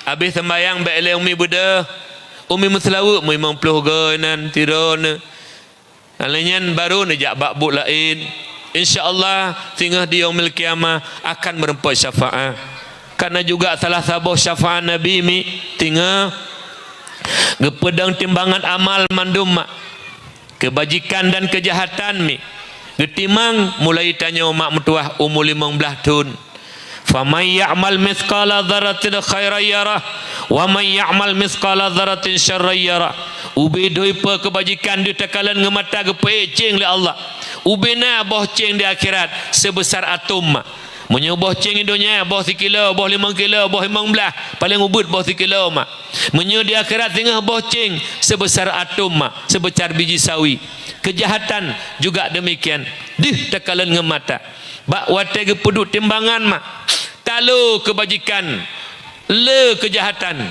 [SPEAKER 1] habis sembayang bek le umi buda umi muslawud mu 50 ganan tiron alenyan baru nejak bak buk lain insyaallah singa di yaumil kiamah akan merempat syafaat. Karena juga salah satu syafaat Nabi mi tinggal gepedang timbangan amal mandum mak kebajikan dan kejahatan mi getimang mulai tanya mak mutuah umur 15 tahun famay ya'mal mithqala dzarratin khairan yarah wa may ya'mal mithqala dzarratin syarran yarah ubi doi pe kebajikan di tekalan ngemata gepecing le Allah ubina boh ceng di akhirat sebesar atom mak munyo boh ceng idonya boh 1 kilo boh 5 kilo boh 15 paling ubud boh 1 kilo mak munyo di akhirat tengah boh ceng sebesar atom mak sebesar biji sawi. Kejahatan juga demikian dih tekalan ngemata bak wate gepeduk timbangan mak talu kebajikan le kejahatan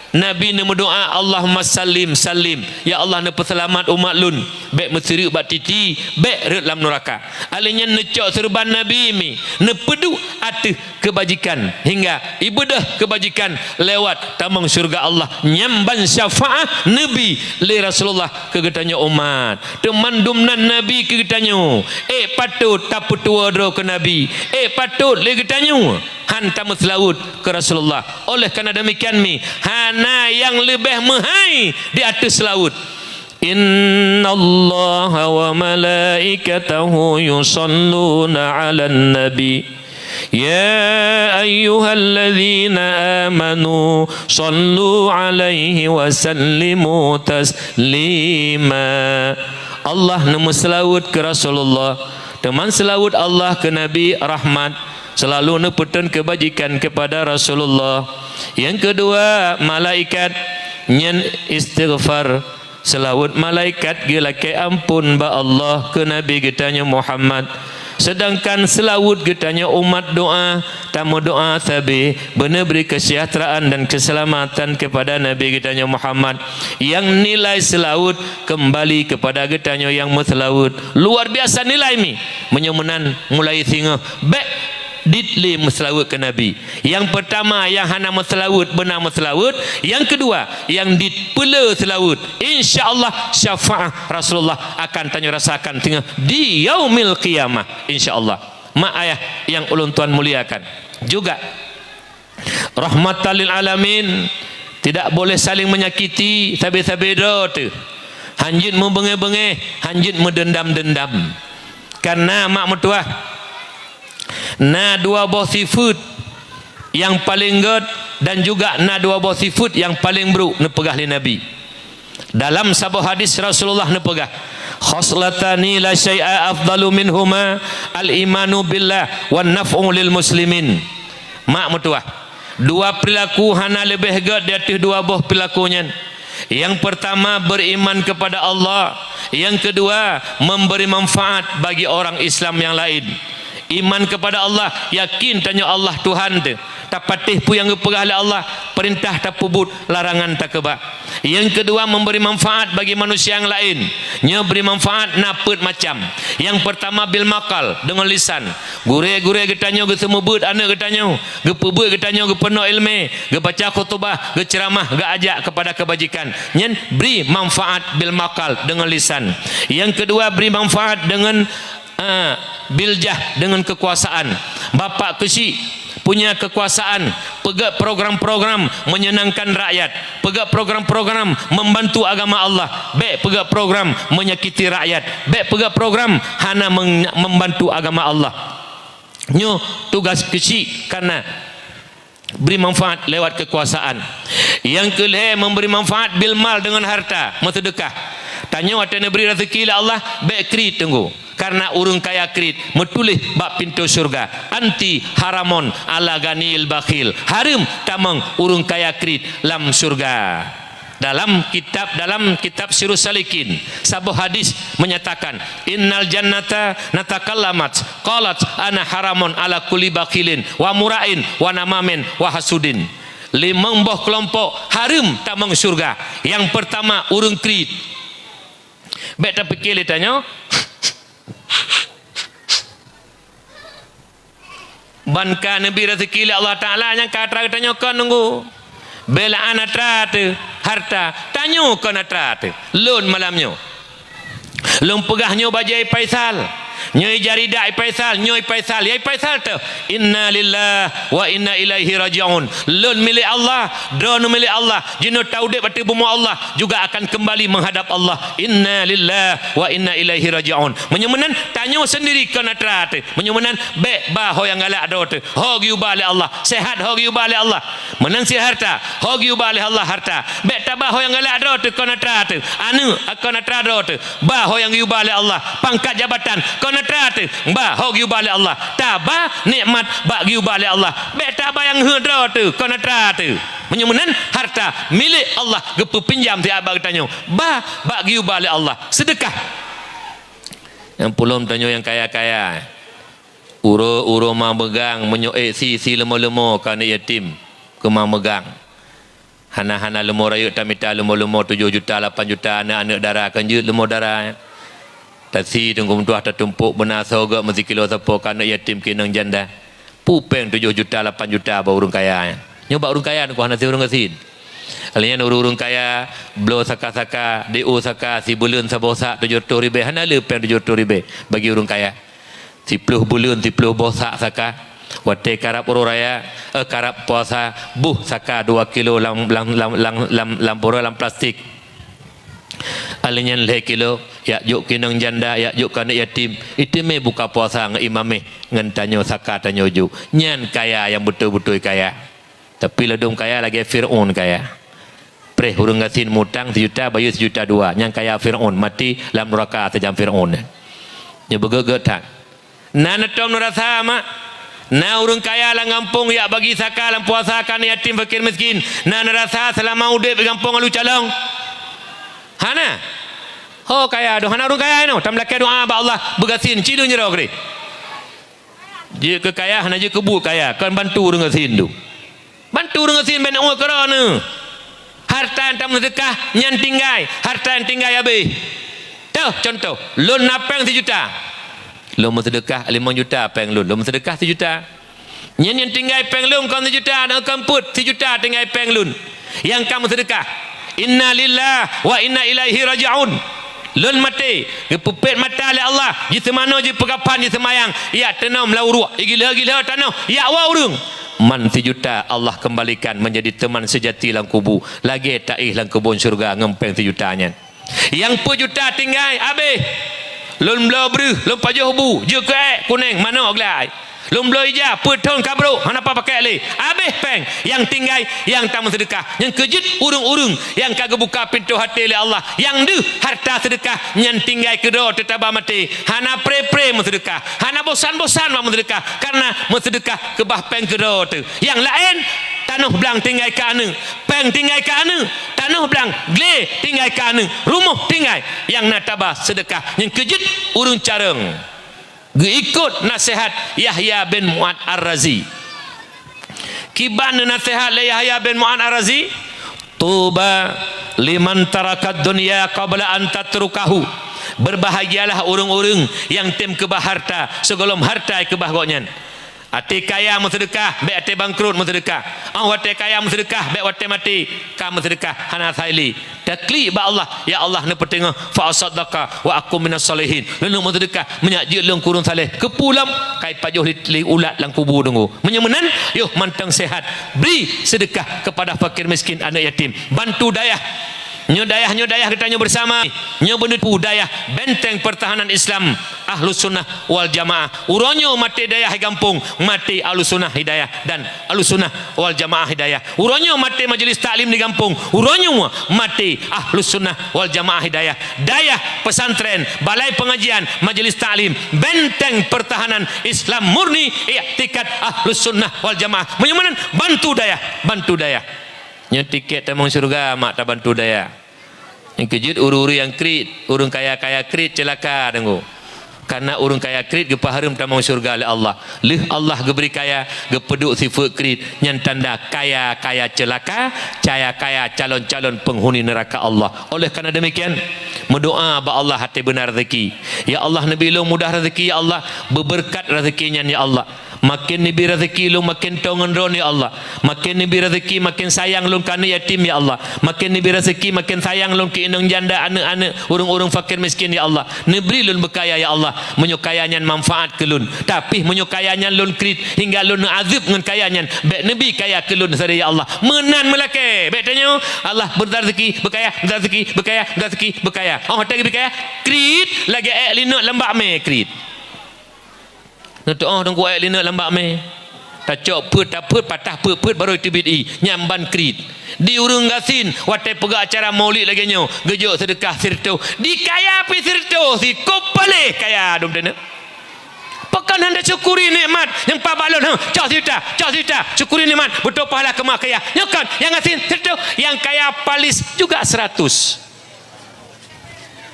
[SPEAKER 1] Nabi ni berdoa Allahumma salim salim, ya Allah ne perselamat umat lun baik mesiri bat titi baik ret lam neraka. Alanya necok serban Nabi mi ne pedu atih kebajikan hingga ibadah kebajikan lewat tamang syurga Allah nyamban syafaat Nabi li Rasulullah kegetanya umat teman dumnan Nabi kegetanya patut taput tua do ke Nabi patut li getanyo hantam selawut ke Rasulullah. Oleh kerana demikian mi hana yang lebih mahai di atas selawut. Inna Allah wa malaikatahu yusalluna ala nabi ya ayyuhalladzina amanu sallu alaihi wa sallimu taslima. Allah nama selawut ke Rasulullah, teman selawut Allah ke Nabi rahmat selalu neputun kebajikan kepada Rasulullah. Yang kedua, malaikat nyen istighfar selawut malaikat gila ke ampun ba Allah ke Nabi getanya Muhammad. Sedangkan selawut getanya umat doa tamu doa tabi benar beri kesejahteraan dan keselamatan kepada Nabi getanya Muhammad. Yang nilai selawut kembali kepada getanya yang selawut luar biasa nilai mi menyemenan mulai singa baik ditli selawut ke Nabi. Yang pertama yang hana selawut benar selawut, yang kedua yang ditpela selawut insya-Allah syafaat Rasulullah akan tanya rasakan tengah di yaumil qiyamah insya-Allah. Mak ayah yang ulun tuan muliakan juga rahmatan lil alamin, tidak boleh saling menyakiti sabe-sabe tu hanjit membengeh-bengeh hanjit mendendam-dendam karena mak mertua na dua buah sifat yang paling god dan juga na dua buah sifat yang paling buruk ne pegah li Nabi. Dalam sebuah hadis Rasulullah ne pegah khoslatani la syai'a afdalu minhuma al-imanu billah wan naf'u lil muslimin. Mak mertua, dua perilaku hana lebih god di atas dua buah perilakunya. Yang pertama beriman kepada Allah, yang kedua memberi manfaat bagi orang Islam yang lain. Iman kepada Allah, yakin tanya Allah Tuhan tu tak patih pu yang gepegah oleh Allah, perintah tak pubut, larangan tak kebak. Yang kedua memberi manfaat bagi manusia yang lain. Nya beri manfaat napet macam. Yang pertama bil makal dengan lisan. Gure-gure getanyo ge semubut anak getanyo, ge pebut getanyo ge penuh ilmu, ge baca khutbah, ge ceramah, ge ajak kepada kebajikan. Nyen beri manfaat bil makal dengan lisan. Yang kedua beri manfaat dengan biljah dengan kekuasaan. Bapak kecil punya kekuasaan, pegak program-program menyenangkan rakyat, pegak program-program membantu agama Allah, baik pegak program menyakiti rakyat, baik pegak program hana membantu agama Allah. Nyo tugas kecil karena beri manfaat lewat kekuasaan. Yang kedua memberi manfaat bil mal dengan harta, sedekah. Tanya waktu beri rezeki Allah baik krit tunggu. Karena urung kaya krit metulih bak pintu surga anti haramon ala ganil bakhil, haram tamang urung kaya krit lam surga. Dalam kitab Sirus Salikin sebuah hadis menyatakan innal jannata natakallamat qalat ana haramon ala kulli bakhilin wa murain wa namamin wa hasudin. 5 buah kelompok haram tamang surga. Yang pertama urung krit. Baik tak fikir tanya banka Nabi rezeki Allah Ta'ala yang kata tanya kan nunggu belaan atrat harta tanya kan atrat lun malamnya lun pegahnya bajai paisal nyoi jarida Faisal, nyoi Faisal, yai Faisal tu. Inna lillah wa inna ilaihi raji'un. Lun milik Allah, drone milik Allah. Jino taudek batu bumu Allah juga akan kembali menghadap Allah. Inna lillah wa inna ilaihi raji'un. Menyemenan tanya sendiri kena terat. Menyemenan baik bah ho yang galak do tu. Ho giu balik Allah. Sehat ho giu balik Allah. Menang si harta, ho giu balik Allah harta. Baik tabah ho yang galak do tu kena terat. Anu kena terat do tu. Bah ho yang giu balik Allah. Pangkat jabatan kena terat bah ho giu balik Allah tabah nikmat bak giu balik Allah bet tabah yang hedra tu kena terat menyemenan harta milik Allah gepu pinjam ti abang tanya bah bak giu balik Allah sedekah yang pulum tanya yang kaya-kaya uro ma megang menyo si lemo-lemo kana yatim ke ma megang Hana-hana lemur rayut tamita lemur-lemur 7 juta 8 juta anak-anak darah kanjut lemur darah. Tasi tunggu tuah tertumpuk benar soga mesti kilo sapo kanak yatim kinang janda. Pupeng 7 juta 8 juta ba urang kaya. Nyoba urang kaya ku hana si urang kasin. Alanya urang kaya blo saka-saka DO saka si bulan sabosak 700 ribu hana le peng 700 ribu bagi urang kaya. 10 bulan 10 bosak saka wate karap uraya karap puasa buh saka 2 kilo lam plastik. Alinyan le kilo ya juk kinang janda ya juk kanak yatim itu me buka puasa ngan imameh ngan tanyo saka tanyo ju nyan kaya yang betul-betul kaya tapi ledung kaya lagi Fir'aun kaya preh urang gasin mutang 1 juta bayu 1 juta 2 nyan kaya Fir'aun mati dalam neraka sejam Fir'aun nya begeget tak na netom nerasa mak na urang kaya lah ngampung ya bagi saka dalam puasa kan yatim fakir miskin na nerasa selama udip di kampung alu calong hana ho kaya doh hana urang kaya no tam laki doa ba Allah begasin cidu nyero kri je ke kaya hana je kebu kaya kan bantu urang gasin tu bantu urang gasin ben oi kerana harta tam sedekah nyan tinggai harta yang tinggai habis tuh contoh lun napang 1 juta lun sedekah 5 juta peng lun sedekah 1 juta nyan tinggai peng lun kan 1 juta dan kamput 1 juta tinggai peng lun yang kamu sedekah inna lillah wa inna ilaihi raji'un lun mati gepupet mata oleh Allah di semana je pegapan di semayang ya tenam lauru gila-gila tanah ya wa urung man 1 juta Allah kembalikan menjadi teman sejati dalam kubu lagi taih dalam kebun syurga ngempeng 1 jutanya yang 1 juta tinggal habis lun blau beru lun pajuh bu je ke kuning mana gelai lum belo ija putun kabro hana apa pakai le habis peng yang tinggal yang tamu sedekah yang kejut urung-urung yang kagak buka pintu hati oleh Allah yang de harta sedekah yang tinggal kedua tetaba mati hana pre-pre sedekah hana bosan-bosan mak sedekah karena sedekah ke bah peng kedua tu yang lain tanah belang tinggal ke anu peng tinggal ke anu tanah belang gle tinggal ke anu rumah tinggal yang nataba sedekah yang kejut urung careng ikut nasihat Yahya bin Mu'ad Ar-Razi kiban nasihat Yahya bin Mu'ad Ar-Razi tuba liman tarakat dunia qabla an tatrukahu berbahagialah orang-orang yang tim kebah harta sebelum harta kebah goknyan ati kaya sedekah be ati bangkrut sedekah wate kaya sedekah be wate mati ka sedekah hana saili takli ba Allah ya Allah ne petengah fa saddaqa wa aku minas salihin lenu sedekah menyajil leng kurun saleh kepulam kai pajuh li ulat lang kubu tunggu menyemenan yo mantang sehat beri sedekah kepada fakir miskin anak yatim bantu dayah nyodayah kita bersama nyobenut budaya benteng pertahanan Islam Ahlus Sunnah wal Jamaah uronyo mati dayah kampung mati Ahlus Sunnah Hidayah dan Ahlus Sunnah wal Jamaah Hidayah uronyo mati majelis taklim di kampung uronyo mati Ahlus Sunnah wal Jamaah Hidayah dayah pesantren balai pengajian majelis taklim benteng pertahanan Islam murni i'tikad Ahlus Sunnah wal Jamaah menyamanan bantu dayah nya tiket tamang surga mak tak bantu daya yang kejut uru-uru yang krit urung kaya-kaya krit celaka tengok karena urung kaya krit gepaharum tamang surga oleh Allah lih Allah geberi kaya gepeduk sifat krit yang tanda kaya-kaya celaka kaya calon-calon penghuni neraka Allah oleh karena demikian mendoa ba Allah hati benar rezeki ya Allah nabi lu mudah rezeki ya Allah berberkat rezekinya ya Allah makin nibi rezeki lu makin tongan ron ya Allah makin nibi rezeki makin sayang lu kana yatim ya Allah makin nibi rezeki makin sayang lu ke indung janda anak-anak urung-urung fakir miskin ya Allah nibri lun berkaya ya Allah menyukayanya manfaat ke lun tapi menyukayanya lun krit hingga lun azib dengan kayanya baik nabi kaya ke lun sada ya Allah menan melake baik tanya Allah berzeki berkaya oh tak berkaya krit lagi lina lembak me krit oh tunggu ayat lina lambak me tak cok put patah put baru itu bid'i nyamban krit di urung gasin watai pegak acara maulid lagi nyo gejok sedekah sirto di kaya pi sirto si kopale kaya dom tena pekan anda syukuri nikmat yang pak balon cok sita syukuri nikmat betul pahala kemak kaya nyokan yang gasin sirto yang kaya palis juga 100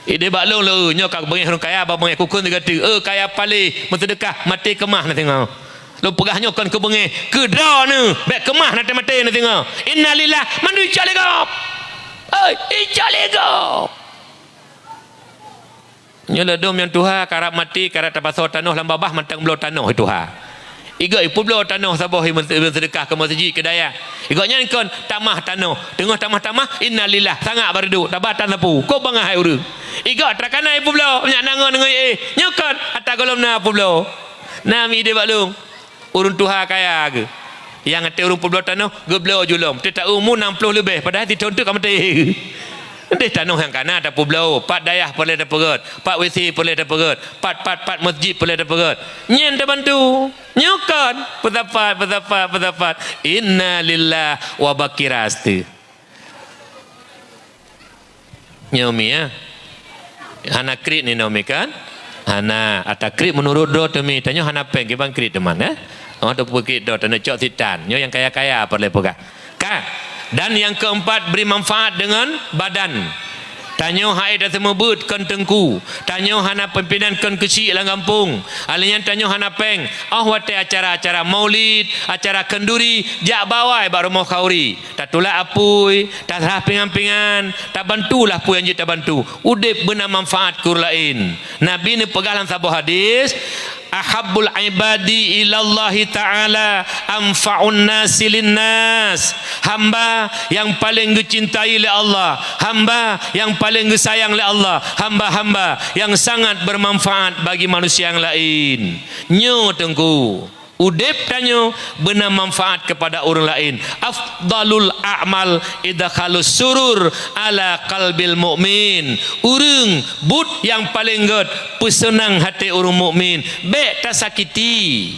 [SPEAKER 1] ide balong lo nyok kak bengih orang kaya abang bengih kukun tiga kaya pali mentedekah mati kemah nak tengok lu pegahnya kan ke bengih ke dra ni baik kemah nak mati ni tengok innalillah mandu icak legap icak legap nyala dom yang Tuhan karap mati karap tapasau tanah lambabah mantang belau tanah Tuhan iga ipu belau tanah sabah sedekah ke masjid ke daya iga nyankon tamah tanah tengah tamah innalillah sangat berduk tabatan sapu kau bangah hai uru iga trakana ipu belau nyak nangon dengan nyokon atas golom na ipu belau nami dia baklung urun Tuhan kaya ke yang ate urun belau tanah ge belau julom tak umur 60 lebih padahal dicontoh kamu mati nanti tanah yang kanan ada pulau, pat dayah boleh ada perut, pat WC boleh ada perut, pat masjid boleh ada perut. Nyen dah bantu, nyokon, pedapat. Inna lillah wa bakirasti. Nyomi ya, hana krit ni nomi kan? Hana, ata krit menurut do temi, tanya hana peng kibang krit teman ya? Oh, tu krit do, tanya cok sitan, nyo yang kaya boleh pegah. Kan? Dan yang keempat beri manfaat dengan badan. Tanyo hai dah semebut kan tengku. Tanyo hana pimpinan kan kecil lang kampung. Alian tanyo hana peng. Wate acara-acara maulid, acara kenduri, jak bawai baru mau kauri. Tak tulak apui, tak sah pingan-pingan, tak bantulah pu yang tak bantu. Udip benar manfaat kur lain. Nabi ni pegalan sabah hadis. Ahabbul ibadi ilallahi ta'ala anfa'un nasi linnas. Hamba yang paling dicintai oleh Allah, hamba yang paling disayang oleh Allah, hamba-hamba yang sangat bermanfaat bagi manusia yang lain. Nyo tengku udip tanyo benar manfaat kepada orang lain. Afdalul a'mal idkhalus surur ala qalbil mu'min. Urang but yang paling good pesenang hati orang mukmin, baik tak sakiti.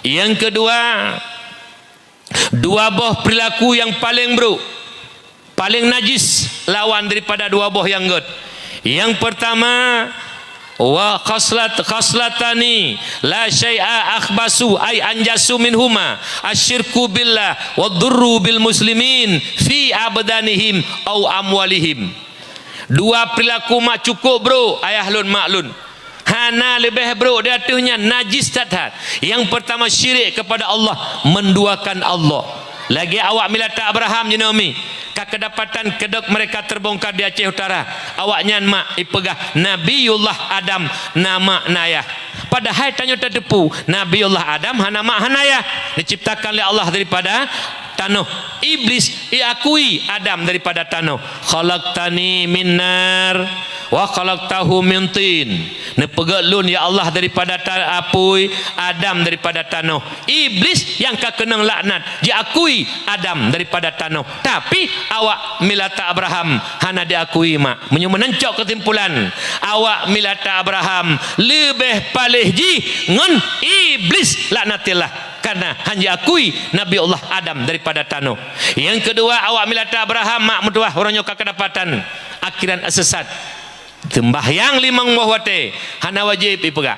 [SPEAKER 1] Yang kedua, dua buah perilaku yang paling buruk, paling najis lawan daripada dua buah yang good. Yang pertama, wa khaslatani la syai'a akhbasu ay anjasu minhuma asyirku billah wa dhurru bil muslimin fi abdanihim au amwalihim. Dua perilaku mak cukup bro, ayah lun mak lun. Hana lebih bro, dia tuhnya najis tatat. Yang pertama syirik kepada Allah, menduakan Allah. Lagi awak milat Abraham jenami kedapatan kedok mereka terbongkar di Aceh Utara. Awaknya mak ipegah Nabiullah Adam nama nayah. Padahal tanya terdepu Nabiullah Adam hana mak hanayah diciptakan oleh Allah daripada tanah. Iblis diakui Adam daripada tanah. Khalaqtani min nar wa khalaqtahu min tin. Nepegalun ya Allah daripada api, Adam daripada tanah. Iblis yang kakenang laknat diakui Adam daripada tanah. Tapi awak milata Abraham hana diakui mak. Menencok kesimpulan awak milata Abraham lebih palih ji ngan iblis laknatillah karena hanya akui Nabi Allah Adam daripada tanah. Yang kedua, awak milata Abraham mak mutuah orangnya kedapatan akhiran sesat. Sembahyang limang wahwate hana wajib ipegah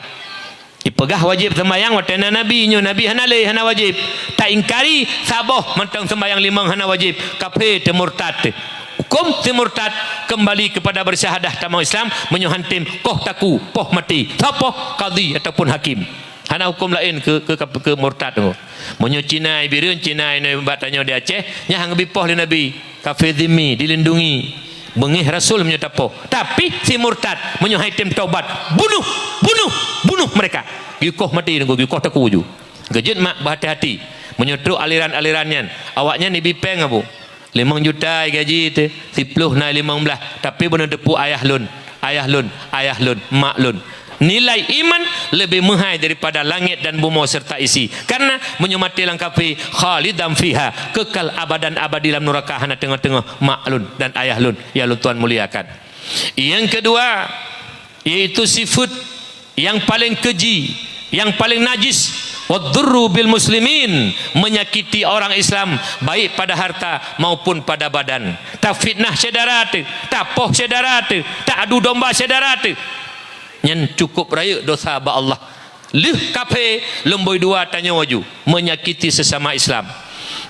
[SPEAKER 1] wajib sembahyang watena nabi nyo nabi hana le hana wajib tak ingkari saboh mentang sembahyang limang hana wajib kafir te murtad hukum te murtad kembali kepada bersyahadah tamau Islam menyuhantim koh taku poh mati siapa qadi ataupun hakim hana hukum lain ke murtad tu menyo Cina bireun Cina ini batanya di Aceh nya hang bipoh li nabi kafir zimmi dilindungi bengih Rasul menyatapo. Tapi si murtad menyuhai tim taubat, bunuh mereka. Gikoh mati nunggu gikoh takuju. Gejut mak berhati-hati menyutruk aliran-alirannya. Awaknya ni bipeng abu. 5 juta gaji tu, 10 na 15. Tapi benar depu ayah lun, mak lun. Nilai iman lebih mahal daripada langit dan bumi serta isi. Karena menyemati langkapi khalidan fiha, kekal abadan abadi dalam neraka hana tengah-tengah maklun dan ayah lun ya lun Tuhan muliakan. Yang kedua yaitu sifat yang paling keji, yang paling najis, wadurru bil muslimin, menyakiti orang Islam baik pada harta maupun pada badan. Tak fitnah saudara tu, tak poh saudara tu, tak adu domba saudara tu. Yang cukup raya dosa ba Allah. Leh kafe lemboi dua tanya waju menyakiti sesama Islam.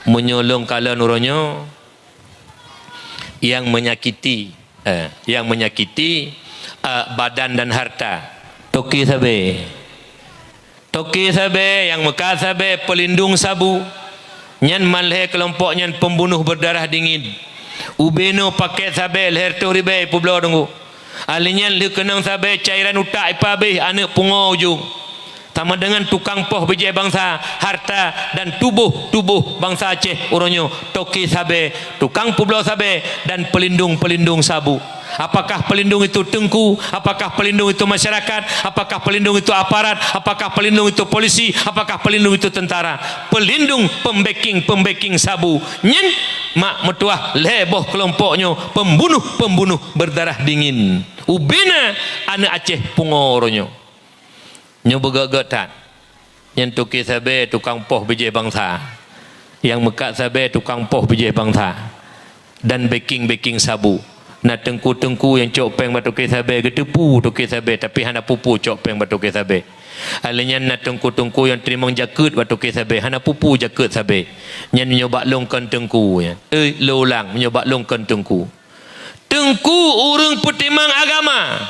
[SPEAKER 1] Menyolong kala nuronyo yang menyakiti badan dan harta. Toki sabe. Toki sabe yang Mekah sabe pelindung sabu. Nyan malhe kelompok nyan pembunuh berdarah dingin. Ubeno paket sabe leher tu ribe publo tunggu. Alinyan le kenang sabe cairan utak ipabe anak pungo ujung. Sama dengan tukang poh bejai bangsa harta dan tubuh bangsa Aceh uronyo. Toki sabe, tukang publo sabe dan pelindung sabu. Apakah pelindung itu tengku? Apakah pelindung itu masyarakat? Apakah pelindung itu aparat? Apakah pelindung itu polisi? Apakah pelindung itu tentara? Pelindung pembacking sabu. Nyen mak metuah leboh kelompoknya pembunuh berdarah dingin. Ubena anak Aceh pungoronyo. Nyo begagatan. Yang tuki sabe tukang poh bejai bangsa. Yang mekat sabe tukang poh bejai bangsa. Dan backing sabu. Na tengku yang copeng batu ke sabe getepu tu ke sabe tapi hana pupu copeng batu ke sabe. Alanya na tengku yang terima jakut batu ke sabe hana pupu jakut sabe. Nyan nyoba longkan tengku ya. Lolang nyoba longkan tengku. Tengku urang petimang agama.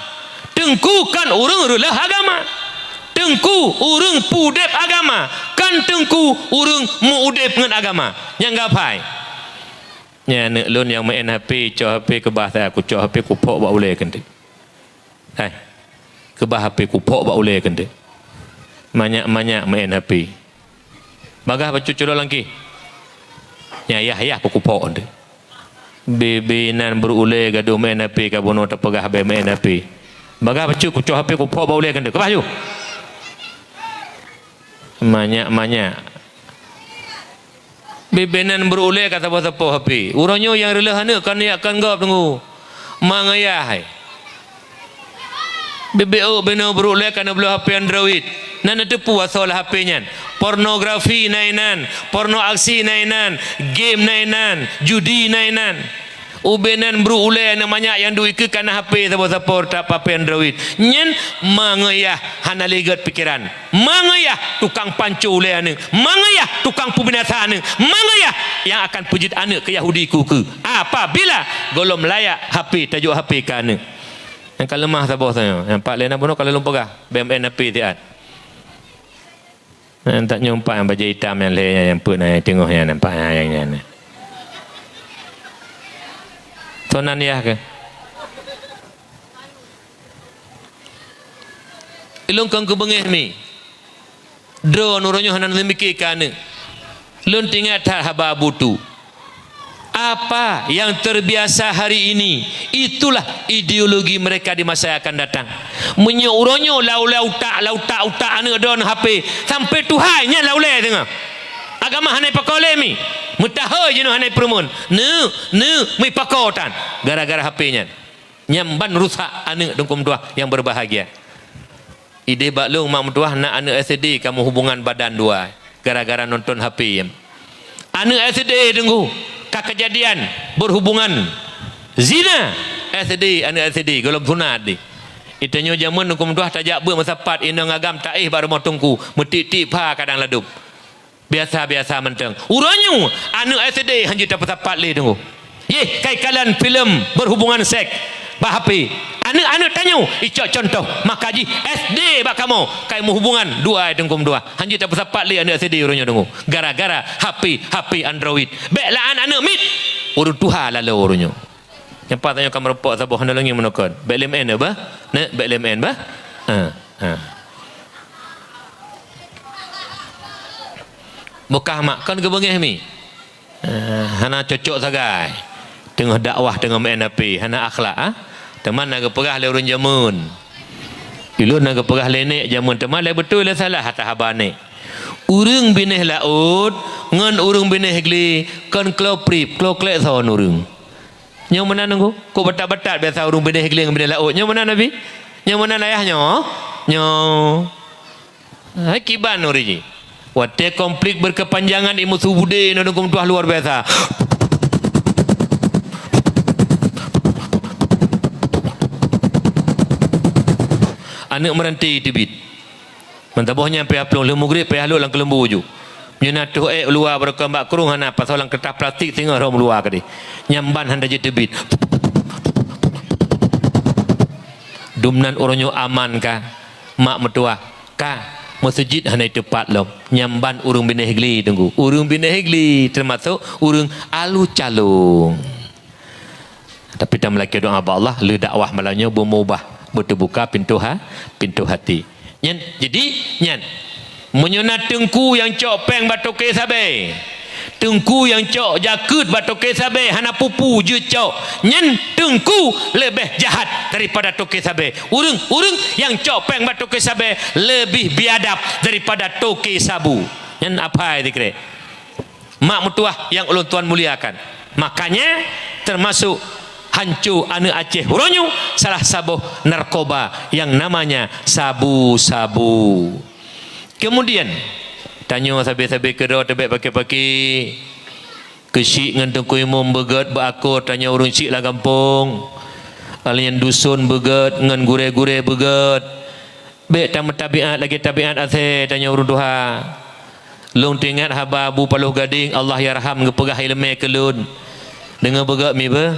[SPEAKER 1] Tengku kan urang relah agama. Tengku urang pudep agama. Kan tengku urang muudep ngan agama. Yang gapai. Ya anak lun yang main HP, cok HP ke bahasa aku, cok HP ku pok bak ulai kente. Hai. Ke bah HP ku pok bak ulai kente. Banyak main HP. Bagah bacu colok lagi. Ya ku pok kente. Bebenan berulai gaduh main HP ka bono terpegah be main HP. Bagah bacu ku cok HP ku pok bak ulai kente. Ke bah ju. Banyak. Bebenan berulai kata apa HP. Uranyo yang rela hana kan dia akan gap tunggu. Mangayah hai. BBO beno berulai kan belah HP Android. Nana tepu asal HP nya. Pornografi nainan, porno aksi nainan, game nainan, judi nainan. Ubenan berulai namanya yang duit ke kana HP siapa tak HP Android. Nyen mangayah hana legat pikiran. Mangayah tukang pancu ulai ane. Mangayah tukang pembinasa ane. Mangayah yang akan pujit ane ke Yahudi kuku. Apabila golom layak HP tajuk HP ke ane. Yang kalau lemah siapa saya. Yang pak lena bono kalau lumpagah BMN HP tiat. Yang tak nyumpak yang baju hitam yang leher yang pun yang tengok yang nampak yang ni. Tonan ya ke? Ilung kang kebengeh mi. Drone uronyo hanan lemiki kana. Lun tingat haba butu. Apa yang terbiasa hari ini, itulah ideologi mereka di masa yang akan datang. Menyuronyo lau tak ane don HP sampai tuhainya laulai tengah. Agama hanai pakole mi. Mutaha je no hanai perumun. Nu mi pakotan gara-gara HP-nya. Nyamban rusak ane dengkum tuah yang berbahagia. Ide baklung mak mutuah nak ane SD kamu hubungan badan dua gara-gara nonton HP. Ane SD tunggu. Kejadian berhubungan zina SD ane SD golom sunat di. Itanyo zaman dengkum tuah tajak ber masa pat ina ngagam taih baru motongku metik-tik pa kadang ladup. Biasa menteng. Uranyu anu SD hanya dapat tepat le tunggu. Ye kai kalian filem berhubungan seks bah HP. Anu tanya icok contoh makaji SD bak kamu kai hubungan dua tengkum dua. Hanya dapat tepat le anu SD uranyu tunggu. Gara-gara HP Android. Beklaan anu mit urun tuha lalu uranyu. Yang pat tanya kamu repot sabah hana langi menokon. Beklem N ba? Ne beklem N ba? Bokah mak kan kebengeh mi. Hana cocok sagai. Tengah dakwah tengah main api, hana akhlak Teman nak perah le urun jamun. Ilu nak perah lenek jamun teman le betul le salah hata habane. Urang bineh laut ngan urang bineh gli kan kloprip, kloklek sawan urang. Nyong mana nunggu? Ko betat-betat biasa urang bineh gli ngan bineh laut. Nyong mana nabi? Nyong mana ayahnya? Nyong. Hai kiban uriji. Wate konflik berkepanjangan imu subude no dengkum tuah luar biasa. Anak meranti tibit. Mentabahnya pe aplong le mugrib pe haluk lang kelembu ju. Nyana tu luar berkembak kurung hana pasal lang kertas plastik tengah rom luar kadi. Nyamban handa je tibit. Dumnan oronyo aman ka mak metua ka masjid hanai tepat lom nyamban urung bina hegli tunggu urung bina hegli termasuk urung alu calung tapi dah melaki doa Allah le dakwah malangnya bermubah berterbuka pintu hati nyan jadi nyan menyunat tengku yang cok peng batoke sabe tengku yang cok jakut batoke sabe hana pupu je cok nyen tengku lebih jahat daripada toke sabe urung yang cok peng batoke sabe lebih biadab daripada toke sabu nyen apa itu kira mak mutuah yang ulun tuan muliakan makanya termasuk hancur anak Aceh Huronyo salah sabuh narkoba yang namanya sabu-sabu. Kemudian tanya sabi-sabi kedua tebek pakai-pakai kesik ngan tengku imam begat berakur tanya urung cik lah kampung alian dusun begat ngan gure-gure begat bek tamat tabiat lagi tabiat asih tanya urung Tuhan long tingat haba abu paluh gading Allah yarham ngepegah ilmu kelun dengan begat mi be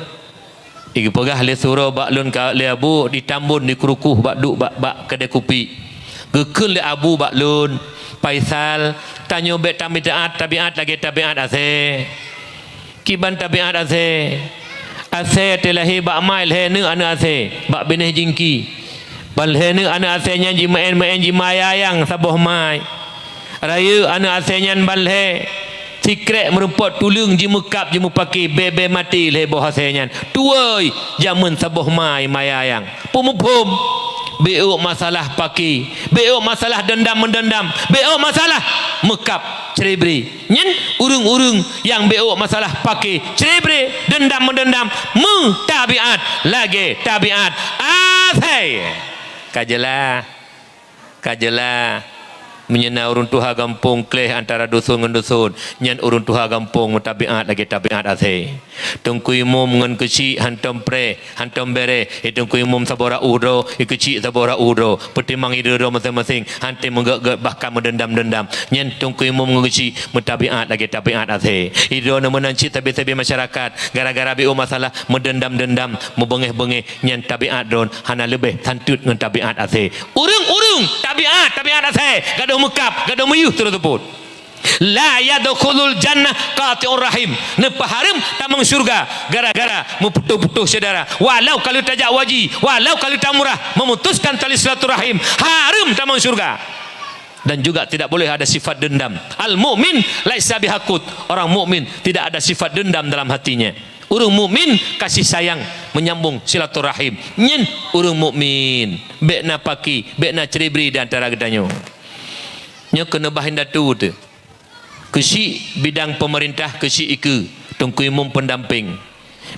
[SPEAKER 1] iki pegah le surau bak lun ka le abu ditambun di kerukuh bak duk bak kedai kopi gekel le abu bak lun Faisal tanya bet tabiat lagi tabiat ase kiban tabiat ase telahi bak mail he ne ana ase bak benih jingki bal he ne ana ase nyan ji maen ji mayayang saboh mai raya ana ase nyan bal he Sikrek merumput tulung ji mekap ji mupaki bebe mati le boh hasenyan. Tuoi jamun saboh mai mayayang. Pum beo masalah paki, beo masalah dendam mendendam, beo masalah mekap cerebri. Nyen urung-urung yang beo masalah paki, cerebri, dendam mendendam, tabiat lagi tabiat. Asai. Kajelah menyena urun tuha gampung kleh antara dusun dengan dusun nyan urun tuha gampung tabiat lagi tabiat ase tungkui mum ngan kecik hantam pre hantam bere tungkui mum sabora udro kecik sabora udro pertimang idro masing-masing hanti menggak bahkan mendendam-dendam nyan tungkui mum ngan kecik mentabiat lagi tabiat ase idro menancik tabi-tabi masyarakat gara-gara biu masalah mendendam-dendam membengeh-bengeh nyan tabiat don hana lebih santut ngan tabiat ase urung tabiat ase gaduh mekap gaduh meyuh terus pun la yadkhulul jannah qati'ur rahim nepaharim tamang surga gara-gara meputuh-putuh saudara walau kalau tajak waji walau kalau tamurah memutuskan tali silaturahim haram tamang surga dan juga tidak boleh ada sifat dendam. Al mukmin laisa bihaqut, orang mukmin tidak ada sifat dendam dalam hatinya. Urang mukmin kasih sayang menyambung silaturahim nyen urang mukmin bekna paki bekna ceribri dan antara gedanyo nya kena bahin datu tu kesi bidang pemerintah kesi iku tungku imam pendamping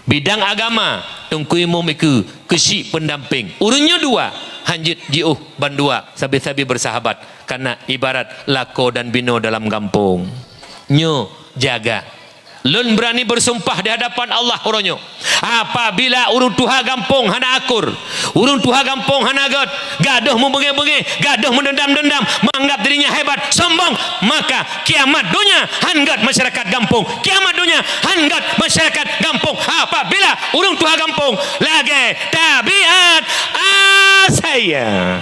[SPEAKER 1] bidang agama tungku imam iku kesi pendamping urangnya dua hanjit jiuh bandua sabi-sabi bersahabat karena ibarat lako dan bino dalam kampung nyo jaga lun berani bersumpah di hadapan Allah uronyo apabila urung tuha gampung hana akur urung tuha gampung hana gaduh membengeh-bengeh gaduh mendendam-dendam menganggap dirinya hebat sombong maka kiamat dunia hanggat masyarakat kampung kiamat dunia hanggat masyarakat kampung apabila urung tuha gampung lagi tabiat saya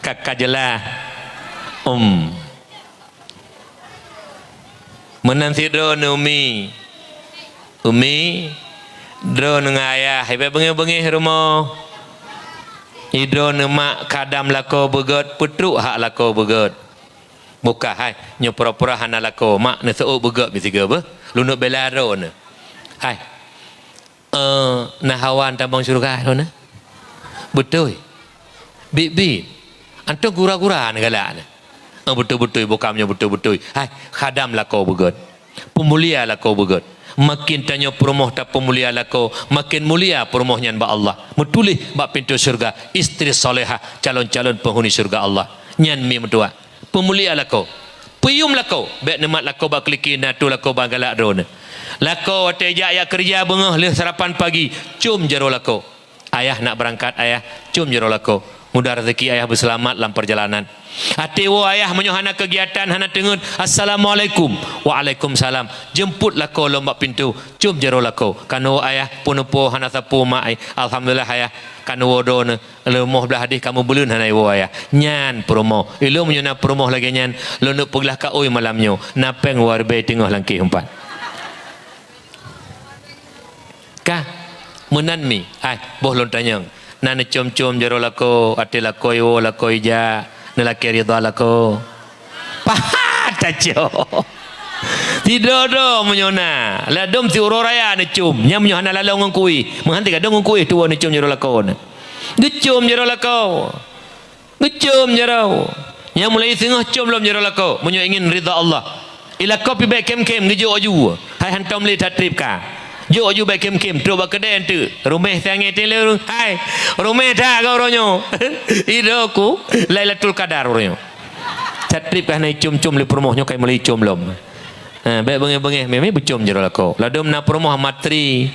[SPEAKER 1] kakajelah menanti drone umi drone ngayah hebe bengi-bengi rumah drone mak kadam lako begot putruk hak lako begot buka hai nyo pura-pura hana lako mak ne seu begot bisiga be lunuk bela drone hai nahawan tabang surga drone betul bibi antu gura-gura galak betul-betul bukamnya betul-betul hai khadam lah kau begot pemulia lah kau begot makin tanya perumoh tak pemulia lah kau makin mulia perumohnya ba Allah metulih bak pintu surga istri solehah calon-calon penghuni surga Allah nyan mi mentua pemulia lah kau peyum lah kau bek nemat lah kau bak klikin tu lah kau bang galak drone lah kau tejak ya kerja bengah leh sarapan pagi cum jero lah kau ayah nak berangkat ayah cum jero lah kau mudah rezeki ayah berselamat dalam perjalanan. Hati wo ayah menyohana kegiatan hana tengut assalamualaikum, waalaikumsalam, jemputlah kau lombak pintu, cum jerolah kau kanu ayah punupo hana sapu mak alhamdulillah ayah kanu wodo lemoh belah hadis kamu belun hana wo ayah nyan promo ilu menyona promo lagi nyan lo nuk peglah ka oi malamnyo napeng warbe tengah langkih empat kah menan mi ai boh lon tanyang nan cum-cum jero lako ate lako yo lako ija nelaki ridha lako pahat tajo tidak do menyona la dom si uroraya ne cum nya menyohana lalong ngkui menghanti ka dong ngkui tuwa ne cum jero lako ne gecum jero lako gecum jero nya mulai sengah cum lom jero lako menyo ingin ridha Allah ila kopi baik kem-kem gejo aju hai hantom le tatrip ka jo aju baik kem-kem tu ba kedai tu rumah sange tele hai rumah dah kau ronyo idoku Lailatul Qadar ronyo tatrip kan cum-cum le promohnya kai mulai cum lom baik bengeh-bengeh memang bercum jero lako ladom na promo matri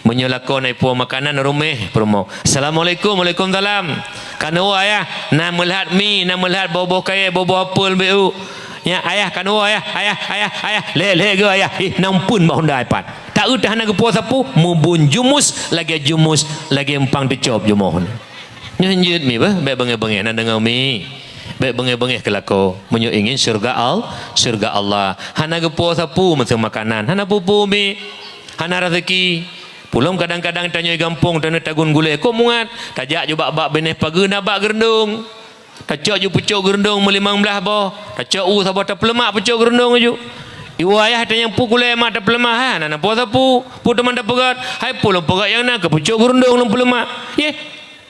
[SPEAKER 1] menyolako naik puan makanan rumah promo assalamualaikum waalaikumsalam kanu ayah na melihat mi na melihat bobo kaya bobo apel bu ya ayah kanu ayah le go ayah nampun bah Honda iPad tak utah nak ke puasa pu mubun jumus lagi empang dicop jumohon nyanjut mi bah baik bengeh-bengeh na dengar mi baik bengeh-bengeh kelako menyo ingin surga Allah hana ke puasa pu macam makanan hana pupu mi hana rezeki pulung kadang-kadang tanya gampung tanya tagun gulai kok muat tajak ju bak benih pagi nak bak gerendung tajak ju pucuk gerendung melimang belah boh tajak sabah tak pelemak pucuk gerendung ju ibu ayah tanya pu gulai mak tak pelemak ha nana puasa pu teman tak pegat hai pulung pegat yang nak ke pucuk gerendung lum pelemak ye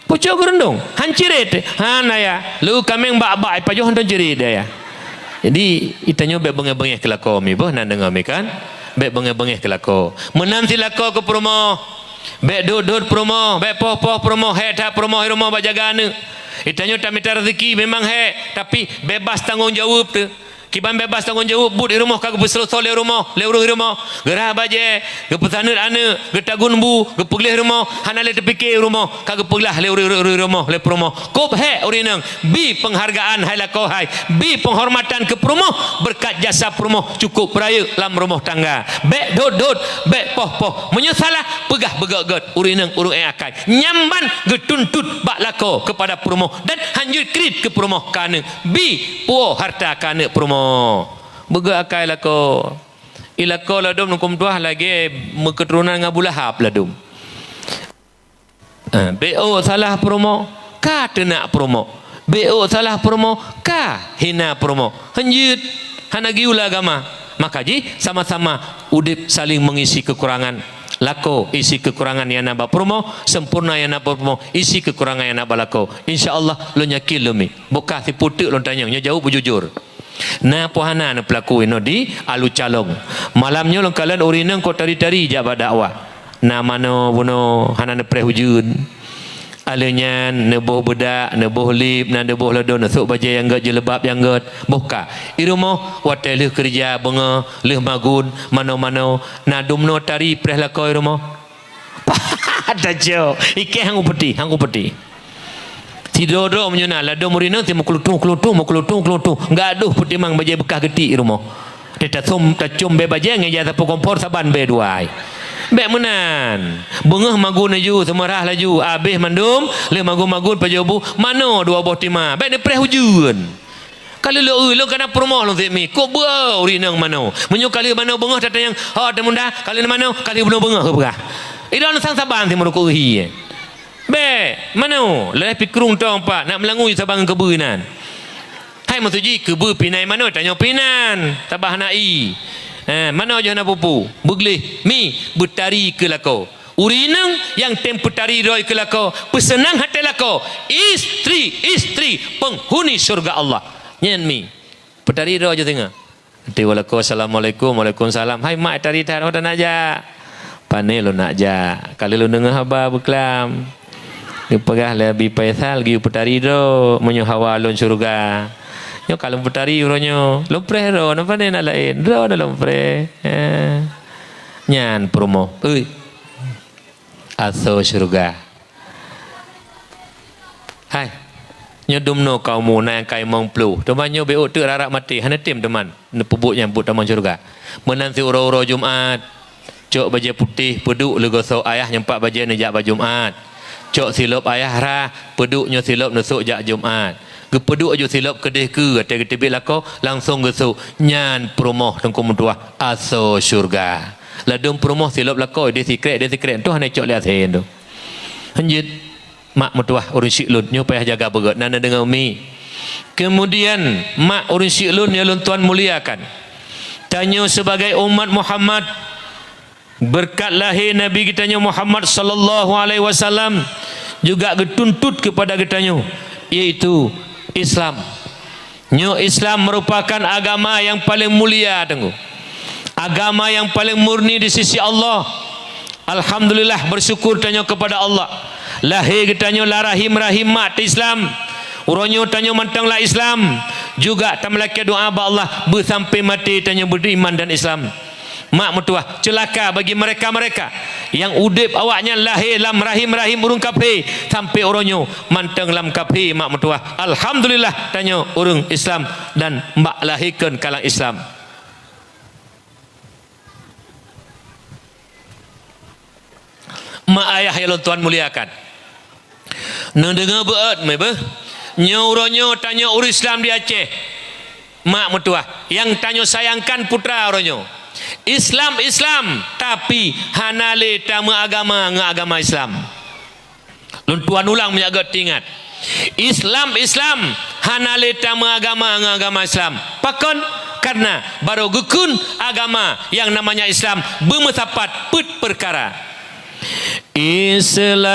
[SPEAKER 1] pucuk gerendung hancirit hana ya lu kameng bak pajoh hantar jerit ya jadi itanya baik bengeh-bengeh kelako mi boh nan dengar mi kan baik bengeh-bengeh kelako menanti lako ke promo baik dud promo baik poh promo he tak promo he rumah bajagana itanya tak minta rezeki memang he tapi bebas tanggungjawab tu kiban bebas tanggungjawab but di rumah kagak berselesai le rumah gerah baje ke pesanut ane ke tagun bu ke peglih rumah hana le terfikir rumah kagak peglah le rumah le promo kop he urinang bi penghargaan hai lako hai bi penghormatan ke promo berkat jasa promo cukup raya dalam rumah tangga bek dod bek poh menyesalah pegah begak urinang urung akai nyamban getuntut bak lako kepada promo dan hanjur krit ke promo kana bi puo harta kana promo bega akai lako ilako ladum nukum tuah lagi keturunan ngabulahap ladum BO salah promo ka tenak promo BO salah promo ka hina promo hanjut hanagi ula agama maka ji sama-sama udip saling mengisi kekurangan lako isi kekurangan yang naba promo sempurna yang naba promo isi kekurangan yang naba lako insyaallah lo nyakil lumi buka si putuk lo tanya nya jauh bujujur na pohana na pelaku ino di alu calong malamnya lo kalian urinang ko tari-tari jaba dakwah na mano buno hana na prehujun alenya neboh bedak neboh lip na neboh ladon nasuk baja yang gat jelebab yang gat buka irumo watel kerja benga leh magun mano-mano na dumno tari preh lako irumo ada jo ike hanggu peti tidodo menyuna lado murina ti muklutung enggak aduh putih mang baje bekah geti rumah teta som tacum be baje ngeja sapu kompor saban be duai be menan bengah magun aju semarah laju abih mandum le magun pajobu mano dua boh tima be ne preh hujun kalau lo kena promo lo mi ko bau rinang mano menyu kali mano bengah tata yang ha temunda kali mano kali bunuh bengah ke bekah idon sang saban ti muruku hi be mano le pikrung tong pak nak melangui sabang kebunan hai masuji kebu pinai mano tanya pinan tabah nai mano jo na pupu buglih mi butari ke lako urinang yang tempu tari roi ke lako pesenang hati lako istri penghuni surga Allah nyen mi petari roi jo tengah nanti walako assalamualaikum waalaikumsalam hai mak tari tar oda nak ja pane lo nak ja kali lo dengar haba beklam dia pegah lebih paisal gi putari do menyo hawa lon surga nyo kalau putari ronyo lompre ro napa ne nak lain ro na lompre nyan promo aso surga hai nyedumno kaumu na yang kai mongplu temannya beut tu rarak mati hana tim teman nepubuknya but taman syurga menanti uro-uro Jumat cok baju putih peduk legoso ayah nyempak baju nejak baju Jumat cok silop ayah ra peduknya silop nusuk jak Jumat gepeduk aju silop kedeh ke ate ketibik lako langsung gesuk nyan promoh tengku mentua aso syurga ladum promoh silop lako dia secret tu hana cok lihat hen tu hanjit mak mentua urun syiklun nyo payah jaga begot nana dengan umi kemudian mak urun syiklun ya lun tuan muliakan tanya sebagai umat Muhammad berkat lahir Nabi kita Muhammad sallallahu alaihi wasallam juga getuntut kepada kita yaitu Islam. Nyo Islam merupakan agama yang paling mulia tenggu. Agama yang paling murni di sisi Allah. Alhamdulillah bersyukur tanya kepada Allah. Lahir kita larahim rahim mat Islam. Uronyo tanya mantanglah Islam. Juga tamlaki doa ba Allah bersampai mati tanya beriman dan Islam. Mak mentua celaka bagi mereka-mereka yang udip awaknya lahir lam rahim urung kafir sampai oronyo manteng lam kafir mak mentua alhamdulillah tanya urung Islam dan mak lahirkan kalang Islam. Mak ayah yang tuan muliakan nak dengar beut me be nyoronyo tanya urus Islam di Aceh mak mentua yang tanya sayangkan putra oronyo Islam tapi hanale tama agama Islam. Lun tuan ulang menjaga tingat. Islam hanale tama agama Islam. Pakon karena baru gukun agama yang namanya Islam bermetapat put perkara. Islam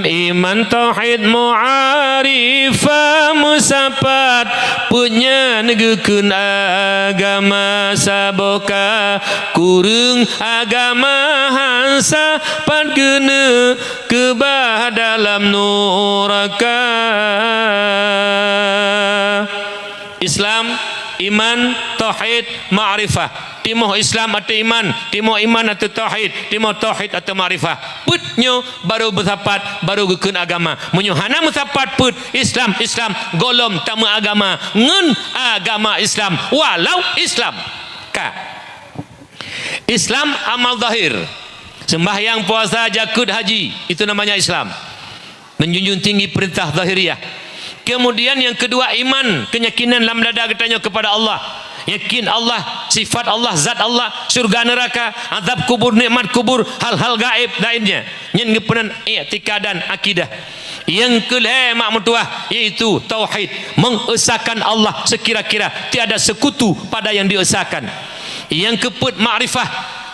[SPEAKER 1] iman tauhid mu'arifah musapat punya negekun agama saboka kurung agama hansa pan kena kebah dalam nuraka. Islam iman tauhid ma'rifah timoh Islam atau iman, timoh iman atau tauhid, timoh tauhid atau ma'rifah. Putnyo baru bersapat, baru gukun agama. Munyo hana bersapat put Islam golom tama agama ngen agama Islam walau Islam ka. Islam amal zahir. Sembahyang, puasa, zakat, haji, itu namanya Islam. Menjunjung tinggi perintah zahiriah. Kemudian yang kedua iman, keyakinan dalam dada katanya kepada Allah. Yakin Allah, sifat Allah, zat Allah, surga neraka, azab kubur, nikmat kubur, hal-hal gaib lainnya. Yang kepenan i'tikadan akidah. Yang kelima mentua yaitu tauhid, mengesahkan Allah sekira-kira tiada sekutu pada yang diesahkan. Yang keempat ma'rifah,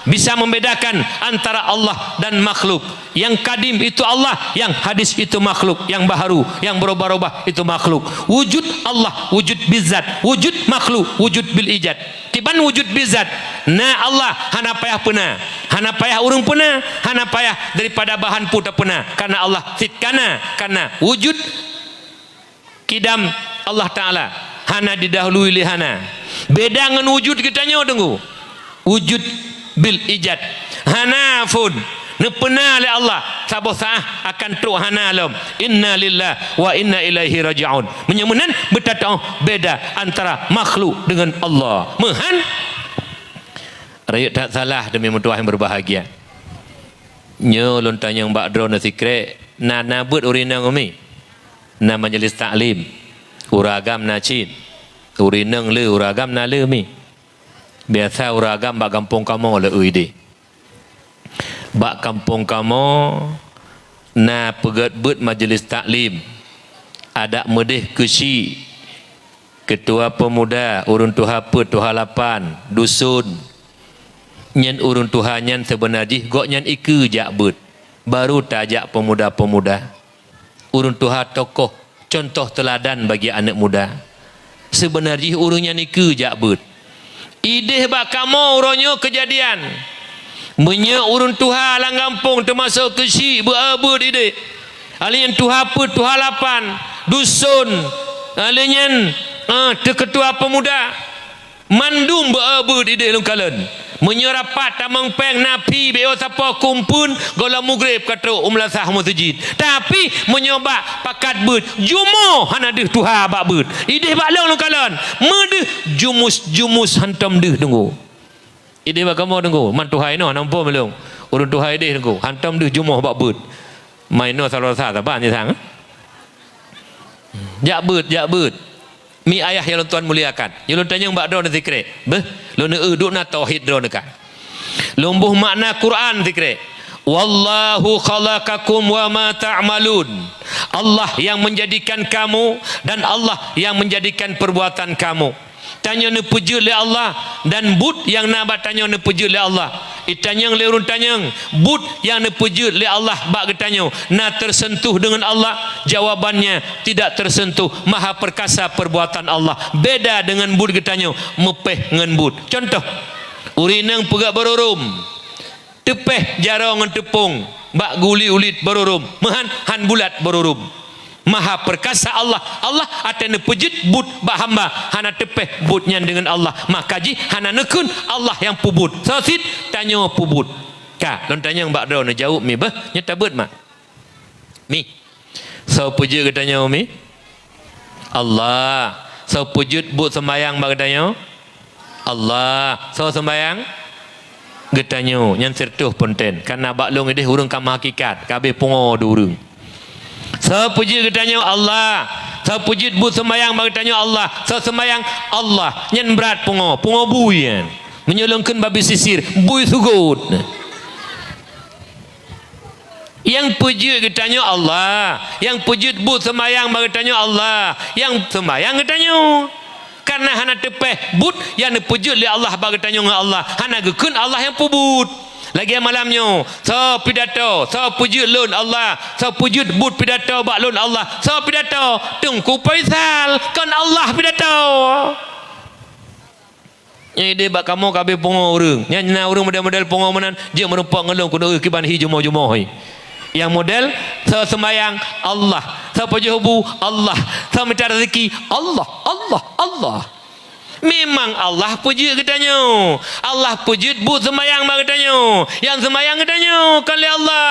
[SPEAKER 1] bisa membedakan antara Allah dan makhluk. Yang kadim itu Allah, yang hadis itu makhluk, yang baharu, yang berubah-ubah itu makhluk. Wujud Allah, wujud bizat, wujud makhluk, wujud bil ijad. Tiban wujud bizat, na Allah hana payah pena, hana payah urung pena, hana payah daripada bahan puta pena, karena Allah sitkana, karena wujud kidam Allah Ta'ala hana didahului lihana. Beda dengan wujud kitanya tunggu. Wujud bil ijad hanafun nepena oleh Allah sabuh sah akan truk hanalum inna lillah wa inna ilaihi raji'un menyemunan bertatau beda antara makhluk dengan Allah mehan rakyat tak salah demi mentua yang berbahagia nyo lontang yang bak drone sikre na nabut urinang umi na majelis taklim uragam na cin urinang le uragam na le mi biasa uragam bak kampung kamu le uide bak kampung kamu na pegat but majlis taklim ada medeh kesi ketua pemuda urun tuha put tuha lapan dusun nyen urun tuha nyen sebenarnya gok nyen iku jak but baru tajak pemuda-pemuda urun tuha tokoh contoh teladan bagi anak muda sebenarnya urunnya iku jak but ideh bak kamu uronyo kejadian menye urun tuha lang kampung termasuk kesi berabud ideh alien tuha put tuha lapan dusun alien ketua pemuda mandum berabud ideh lungkalan menyerapat tamang peng napi beo siapa kumpun gola mugrib kata umlasah masjid tapi menyoba pakat ber jumo hana deh tuha bak ber ideh bak long kalan medeh jumus hantam deh tunggu ideh bak kamu tunggu man tuhai no nampo melong urun tuhai deh tunggu hantam deh jumo bak ber main no salasa apa ni sang jak ber mi ayah yang tuan muliakan yang tanya mbak do zikre beh lo ne duk na tauhid do dekat lumbuh makna Quran zikre wallahu khalaqakum wa ma ta'malun Allah yang menjadikan kamu dan Allah yang menjadikan perbuatan kamu tanya ne puji le Allah dan but yang na bat tanya ne puji le Allah itanyang le urun tanyang but yang ne puji le Allah bak getanya na tersentuh dengan Allah jawabannya tidak tersentuh maha perkasa perbuatan Allah beda dengan but getanya mepeh ngan but contoh urinang pegak berurum tepeh jarang ngan tepung bak guli ulit berurum mahan han bulat berurum maha perkasa Allah atene pejit but bak hamba hana tepeh butnya dengan Allah makaji hana nekun Allah yang pubut sasit tanya pubut ka lon tanya mbak do ne jawab mi bah nya tabut mak mi so pejit katanya mi Allah so pejit but sembayang bak katanya Allah so sembayang getanyo nyan sertuh ponten karena bak long ideh urang kam hakikat kabe pongo durung sepuji ketanya Allah sepuji but sembayang bagi tanya Allah sembayang Allah nyen berat pungo buyan menyolongkan babi sisir buy sugut yang puji ketanya Allah yang puji but sembayang bagi tanya Allah yang sembayang ketanya karena hana tepeh but yang dipuji oleh Allah bagi tanya Allah hana gekun Allah yang pubut lagi malamnya so pidato so puji lun Allah so puji but pidato bak lun Allah so pidato tungku paisal kan Allah pidato ini dia bak kamu kabeh pongo urang nya urang model-model pongo menan je merempak ngelong kudu kiban hi jumo-jumo yang model so sembayang Allah so puji hubu Allah so minta rezeki Allah memang Allah puji katanya Allah puji but sembayang katanya yang sembayang katanya kali Allah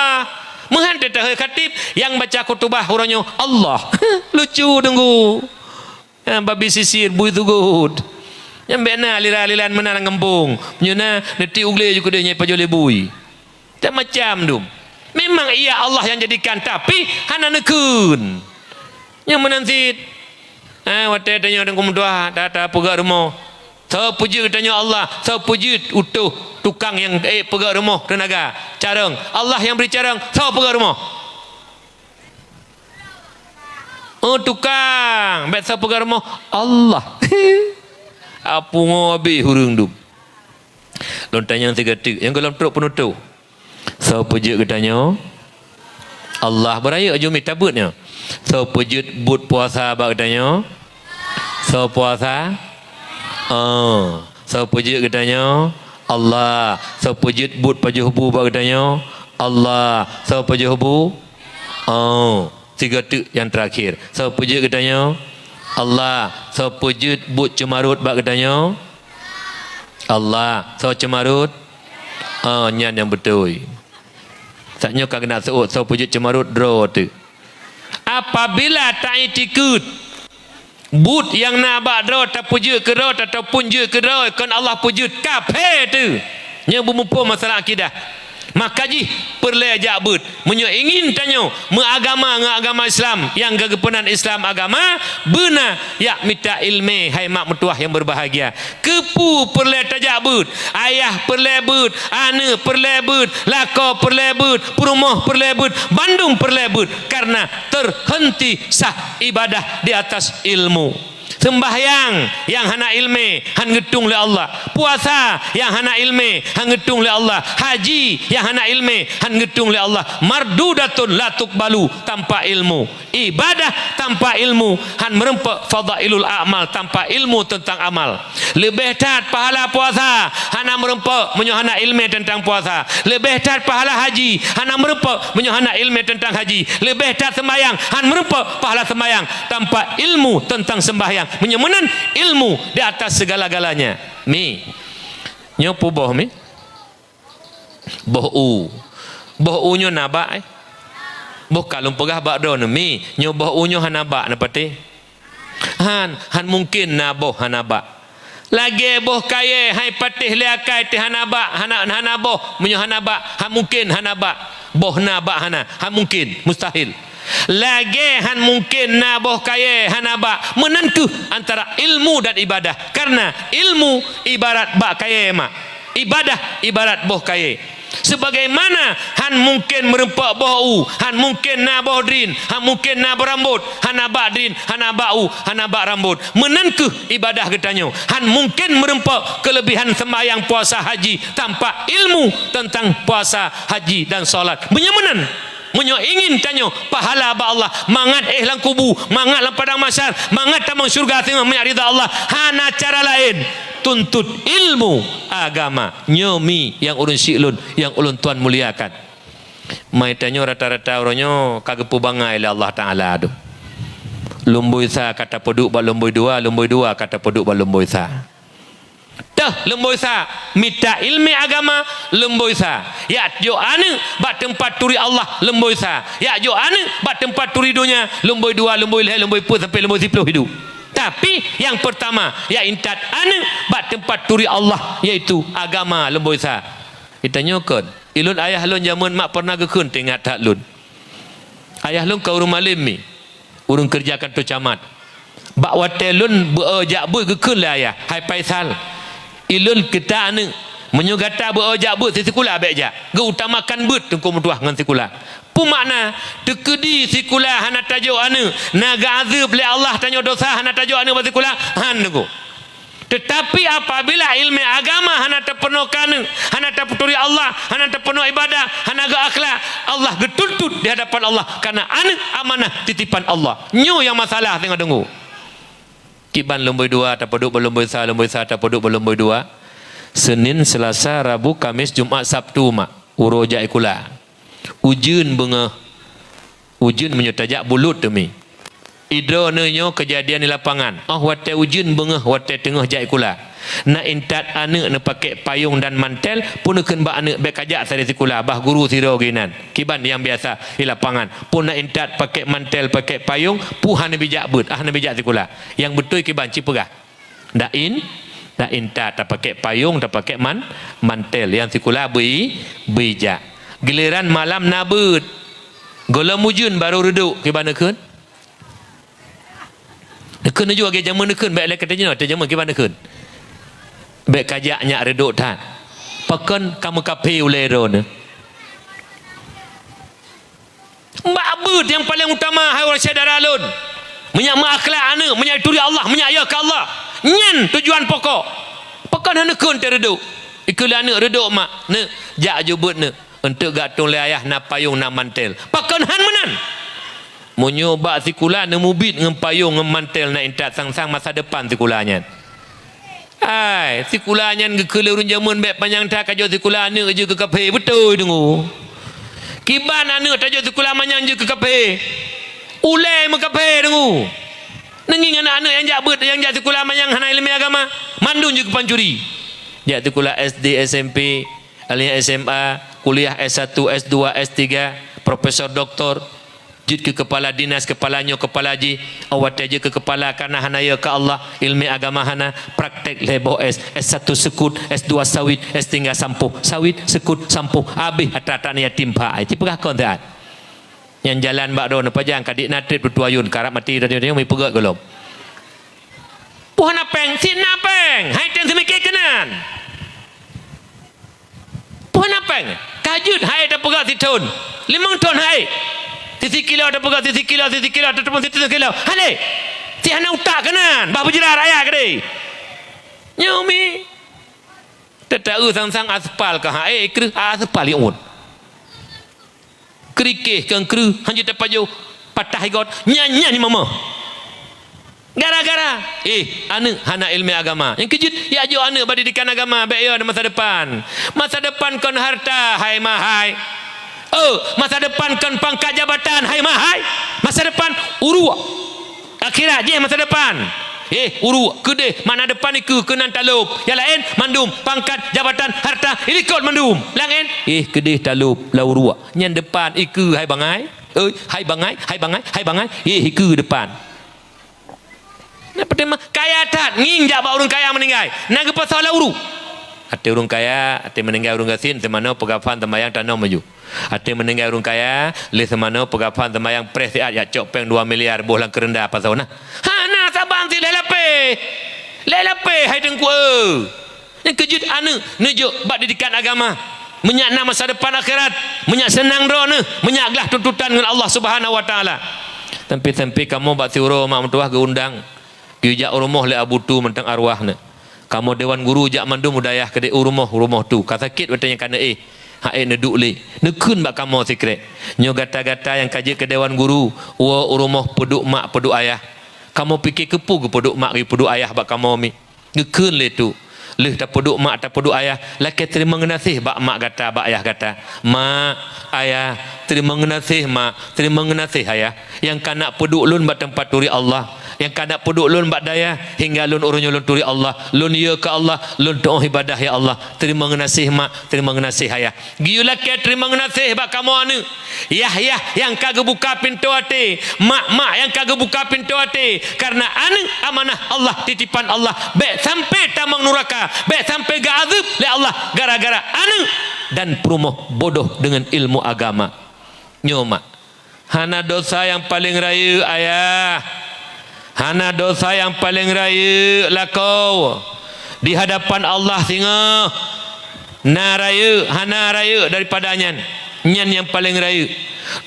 [SPEAKER 1] menghantar khatib yang baca khutbah orangnya Allah lucu tunggu babi sisir bui tugut yang bena aliran menang ngembung nyuna neti ugle juga dia pajole bui tak macam tu memang ia Allah yang jadikan tapi hana nekun yang menansit wate tanya dengan kumdoa data pegak rumah so puji tanya Allah so puji utuh tukang yang pegak rumah tenaga carang Allah yang beri carang so pegak rumah tukang bet so pegak rumah Allah apa ngobi hurung dum lon tanya tiga tik yang dalam truk penutup so puji tanya Allah beraya jumi tabutnya so pujud but puasa bak katanya so puasa so pujud katanya Allah so pujud but pajuh hubu bak katanya Allah so pajuh hubu tiga tu yang terakhir so pujud katanya Allah so pujud but cemarut bak katanya Allah so cemarut nyan yang betul saknya kena seut so pujud cemarut draw tu apabila tak ikut but yang nak bakdro tak puji kerot ataupun je kerot kan Allah puji kafir tu nya bumpu masalah akidah maka ji perlu ajak but menyo ingin tanya agama Islam yang kegepenan Islam agama benar ya minta ilmu hai mak mertua yang berbahagia kepu perlu tajak but ayah perlu but ane perlu but lako perlu but perumah perlu but Bandung perlu but karena terhenti sah ibadah di atas ilmu sembahyang yang hana ilmu han ngetung le Allah puasa yang hana ilmu han ngetung le Allah haji yang hana ilmu han ngetung le Allah mardudatun la tuqbalu tanpa ilmu ibadah tanpa ilmu han merempak fadailul a'mal tanpa ilmu tentang amal lebih tat pahala puasa hana merempak menyohana ilmu tentang puasa lebih tat pahala haji hana merempak menyohana ilmu tentang haji lebih tat sembahyang han merempak pahala sembahyang tanpa ilmu tentang sembahyang menyemenan ilmu di atas segala-galanya mi Nyo pu boh mi. Boh u. Boh u nyo nabak boh kalung pegah bak do mi. Nyo boh u nyo hanabak na pati. Han mungkin na boh hanabak. Lagi boh kaya hai patih liakai ti hanabak hanaboh menyo hanabak han mungkin hanabak boh nabak hana han mungkin mustahil. Lagi han mungkin na boh kaya hanabak menentu antara ilmu dan ibadah, karena ilmu ibarat bak kaya mak, ibadah ibarat boh kaya. Sebagaimana han mungkin merempak boh u, han mungkin na boh drin, han mungkin na berambut, han abak drin, han abak u, han abak rambut. Menengkuh ibadah getanyo. Han mungkin merempak kelebihan sembahyang puasa haji tanpa ilmu tentang puasa haji dan solat. Menyamanan. Menyo ingin tanyo pahala ba Allah, mangat lang kubu, mangat lang padang masyar, mangat tamang syurga tengah menyarida Allah. Hana cara lain tuntut ilmu agama nyomi yang ulun syilun, yang ulun tuan muliakan. Mai tanyo rata-rata oronyo kagepu bangai le Allah Taala adu. Lumbui sa kata poduk ba lumbui dua kata poduk ba lumbui sa. Dah lumbui sa mita ilmi agama lumbui sa. Ya jo ane ba tempat turi Allah lumbui sa. Ya jo ane ba tempat turi dunia lumbui dua, lumbui leh, lumbui pu sampai lumbui 10 hidup. Tapi yang pertama ya intat ane ba tempat turi Allah yaitu agama lumbui sa. Kita nyokon ilun ayah lun zaman mak pernah gekun tingat tak lun. Ayah lun kau rumah limi urung kerjakan tu camat. Bak watelun beojak bu gekun lah ayah. Hai Faisal. Ilun kita ane menyugata beojak bu sikula beja. Geutamakan but tengku mutuah ngan sikula. Pu makna tekedi sikula hana tajuk ane naga azab le Allah tanyo dosa hana tajuk ane sikula han negu. Tetapi apabila ilmu agama hana terpenuh kana, hana terputuri Allah, hana terpenuh ibadah, hana ga akhlak, Allah getuntut di hadapan Allah karena ane amanah titipan Allah. Nyu yang masalah tengok dengu. Kiban lomboi dua tapoduk lomboi sa tapoduk lomboi dua. Senin, Selasa, Rabu, Kamis, Jumat, Sabtu mak uro jai kula. Ujun bunga. Ujun menyotajak bulut demi. Idro nenyo kejadian di lapangan. Wate ujun bunga wate tengah jai kula. Na intat ane ne pakai payung dan mantel pun ken ba ane be kajak sari sikula bah guru siro ginan. Kiban yang biasa di lapangan. Pun na intat pakai mantel pakai payung puhan bijak but ne bijak sikula. Yang betul kiban cipegah. Dak intat tak pakai payung tak pakai mantel yang sikula bijak. Giliran malam nabut. Golam ujun baru reduk kiban nekeun. Nekeun juga ke jaman nekeun baik lek katanya te jaman kiban nekeun. Baik kajaknya reduk tan. Pakon kamu kape ulero ne. Mbak abud yang paling utama hai orang saudara lun. Menyak akhlak ane, menyak turi Allah, menyak ya ke Allah. Nyen tujuan pokok. Pakon hana kun te reduk. Ikulah ane reduk mak. Ne jak jubut ne. Untuk gatung le ayah na payung na mantel. Pakon han menan. Menyoba sikula ne mubit ngem payung ngem mantel na intat sang-sang masa depan sikulanya. Ai, sikulanya gekelurun jamun baik panjang tak kajo sikula ane je ke kafe betul dengu. Kiban ane tajo sikula manyang je ke kafe. Ulai me kafe dengu. Nenging anak-anak yang jabut yang jak sikula manyang hana ilmu agama, mandun je ke pancuri. Jak sikula SD, SMP, alih SMA, kuliah S1, S2, S3, profesor doktor. Jid ke kepala dinas, kepala nyo, kepala haji, awat aja ke kepala karena hanaya ke Allah, ilmu agama hana, praktek lebo S1 sekut, S2 sawit, S3 sampuh, sawit, sekut, sampuh, habis hata-hata ni yatim pak. Itu pegah kau tak? Yang jalan bak do napa jang kadik natrit bertuayun karap mati dah dia mai pegat golom. Puhan apeng, sin apeng, hai ten semikir kenan. Puhan apeng, kajut hai dah pegat titun. 5 ton hai. Sisi kilo ada pegang sisi kilo ada tepung sisi kilo. Hale. Si hana utak kanan. Bah berjerar ayah ke Nyomi. Tetau sang-sang aspal ke kru aspal yang un. Kerikih ke kru hanya dapat jauh patah ikut nyanyi ni mama. Gara-gara ane hana ilmu agama. Yang kejut ya jo ane pendidikan agama baik ya masa depan. Masa depan kon harta hai mahai. Masa depan kan pangkat jabatan hai mahai. Masa depan urua akhirat je masa depan uru kedeh mana depan iku kenan talup yang lain mandum pangkat jabatan harta ikut mandum lain kedeh talup la uru nyan depan iku hai bangai hai bangai iku depan nak pertama kaya tak nging jak orang kaya meninggal nak pasal la uru hati orang kaya hati meninggal orang gasin semana pegafan temayang tanam maju hati meninggal orang kaya le semana pegafan temayang pres ya cok peng 2 miliar boh lang kerendah pasal nah hana saban si lelape hai tengku yang kejut anu nujuk bab didikan agama menyakna masa depan akhirat menyak senang drone menyak gelah tuntutan dengan Allah Subhanahu wa taala tempi kamu bak tiuro mak mentuah ke undang kijak rumah le abutu mentang arwahna kamu dewan guru jak mandum budayah ke rumah tu kata sakit betanya kana neduk le nekun bak kamu sikret nyo gata-gata yang kaji ke dewan guru wa rumah peduk mak peduk ayah kamu fikir kepu ke peduk mak ke peduk ayah bak kamu mi nekun le tu leh tak peduk mak tak peduk ayah laki terima ngenasih bak mak kata bak ayah kata mak ayah terima ngenasih mak terima ngenasih ayah yang kanak peduk lun bak tempat turi Allah yang kanak peduk lun bak daya hingga lun urunyo lun turi Allah lun ya ke Allah lun doa ibadah ya Allah terima ngenasih mak terima ngenasih ayah giulah ke terima ngenasih bak kamu anu yah yang kagak buka pintu hati mak yang kagak buka pintu hati karena anu amanah Allah titipan Allah baik sampai tamang nuraka baik sampai ga azab le Allah gara-gara anu dan perumoh bodoh dengan ilmu agama nyoma hana dosa yang paling raya ayah hana dosa yang paling raya lakau di hadapan Allah singa hana raya daripadanya nyan yang paling raya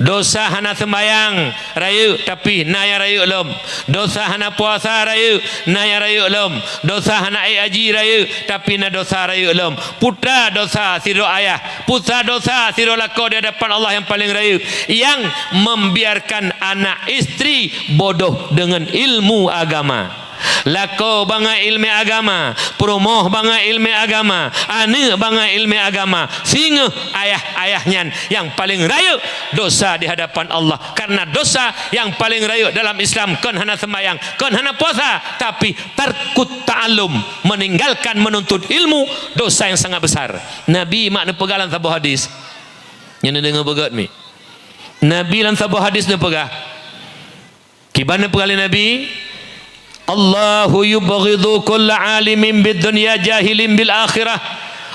[SPEAKER 1] dosa hana sembayang raya tapi naya raya lom dosa hana puasa raya naya raya lom dosa hana haji raya tapi na dosa raya lom putra dosa siro ayah putra dosa siro lakau di hadapan Allah yang paling raya yang membiarkan anak istri bodoh dengan ilmu agama lako banga ilmu agama promoh banga ilmu agama ane banga ilmu agama singa ayahnya yang paling raya dosa di hadapan Allah karena dosa yang paling raya dalam Islam kan hana sembahyang kan hana puasa tapi tarkut ta'allum meninggalkan menuntut ilmu dosa yang sangat besar Nabi makna pegalan sabuh hadis yang dengar begat mi Nabi lan sabuh hadis ne pegah kibana pegalan Nabi Allahu yubghidhu kulla alimin bid dunya jahilin bil akhirah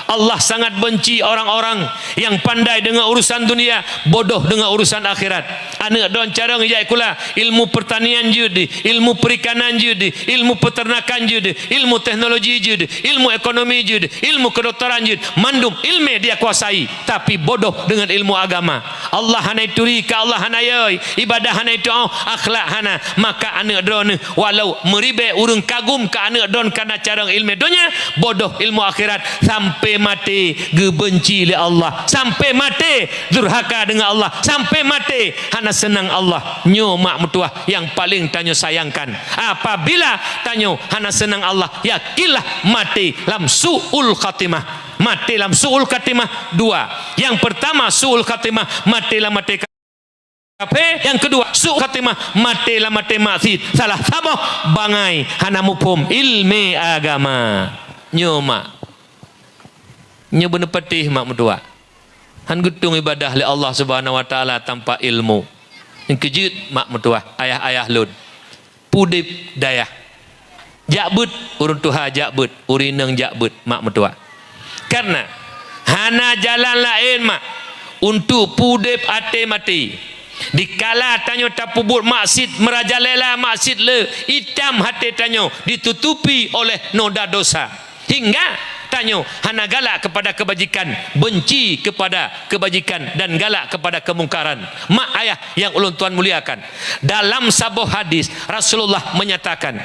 [SPEAKER 1] Allah sangat benci orang-orang yang pandai dengan urusan dunia, bodoh dengan urusan akhirat. Anak don cara ngejai kula ilmu pertanian judi, ilmu perikanan judi, ilmu peternakan judi, ilmu teknologi judi, ilmu ekonomi judi, ilmu kedokteran judi. Mandum ilmu dia kuasai, tapi bodoh dengan ilmu agama. Allah hanai turi ka Allah hanai ibadah hanai doa akhlak hana, maka anak don walau meribe urang kagum ka anak don karena cara ilmu dunia, bodoh ilmu akhirat sampai mati gebenci oleh Allah, sampai mati durhaka dengan Allah, sampai mati hana senang Allah. Nyo mak mertua yang paling tanyo sayangkan apabila tanyo hana senang Allah, yakinlah mati lam su'ul khatimah. Mati lam su'ul khatimah dua. Yang pertama su'ul khatimah, mati lam mati yang kedua su'ul khatimah, mati lam mati maksiat. Salah satu bangai hana mupum ilmi agama. Nyo mak nya bener petih mak mertua han gutung ibadah li Allah Subhanahu wa taala tanpa ilmu. Yang kejut mak mertua ayah-ayah lun pudip dayah jakbut urun tuha jakbut urineng jakbut mak mertua karena hana jalan lain mak untuk pudip ate mati dikala tanyo tapubut maksud merajalela maksud le hitam hati tanyo ditutupi oleh noda dosa hingga tanyo hana galak kepada kebajikan, benci kepada kebajikan dan galak kepada kemungkaran. Mak ayah yang ulun tuan muliakan, dalam sebuah hadis Rasulullah menyatakan,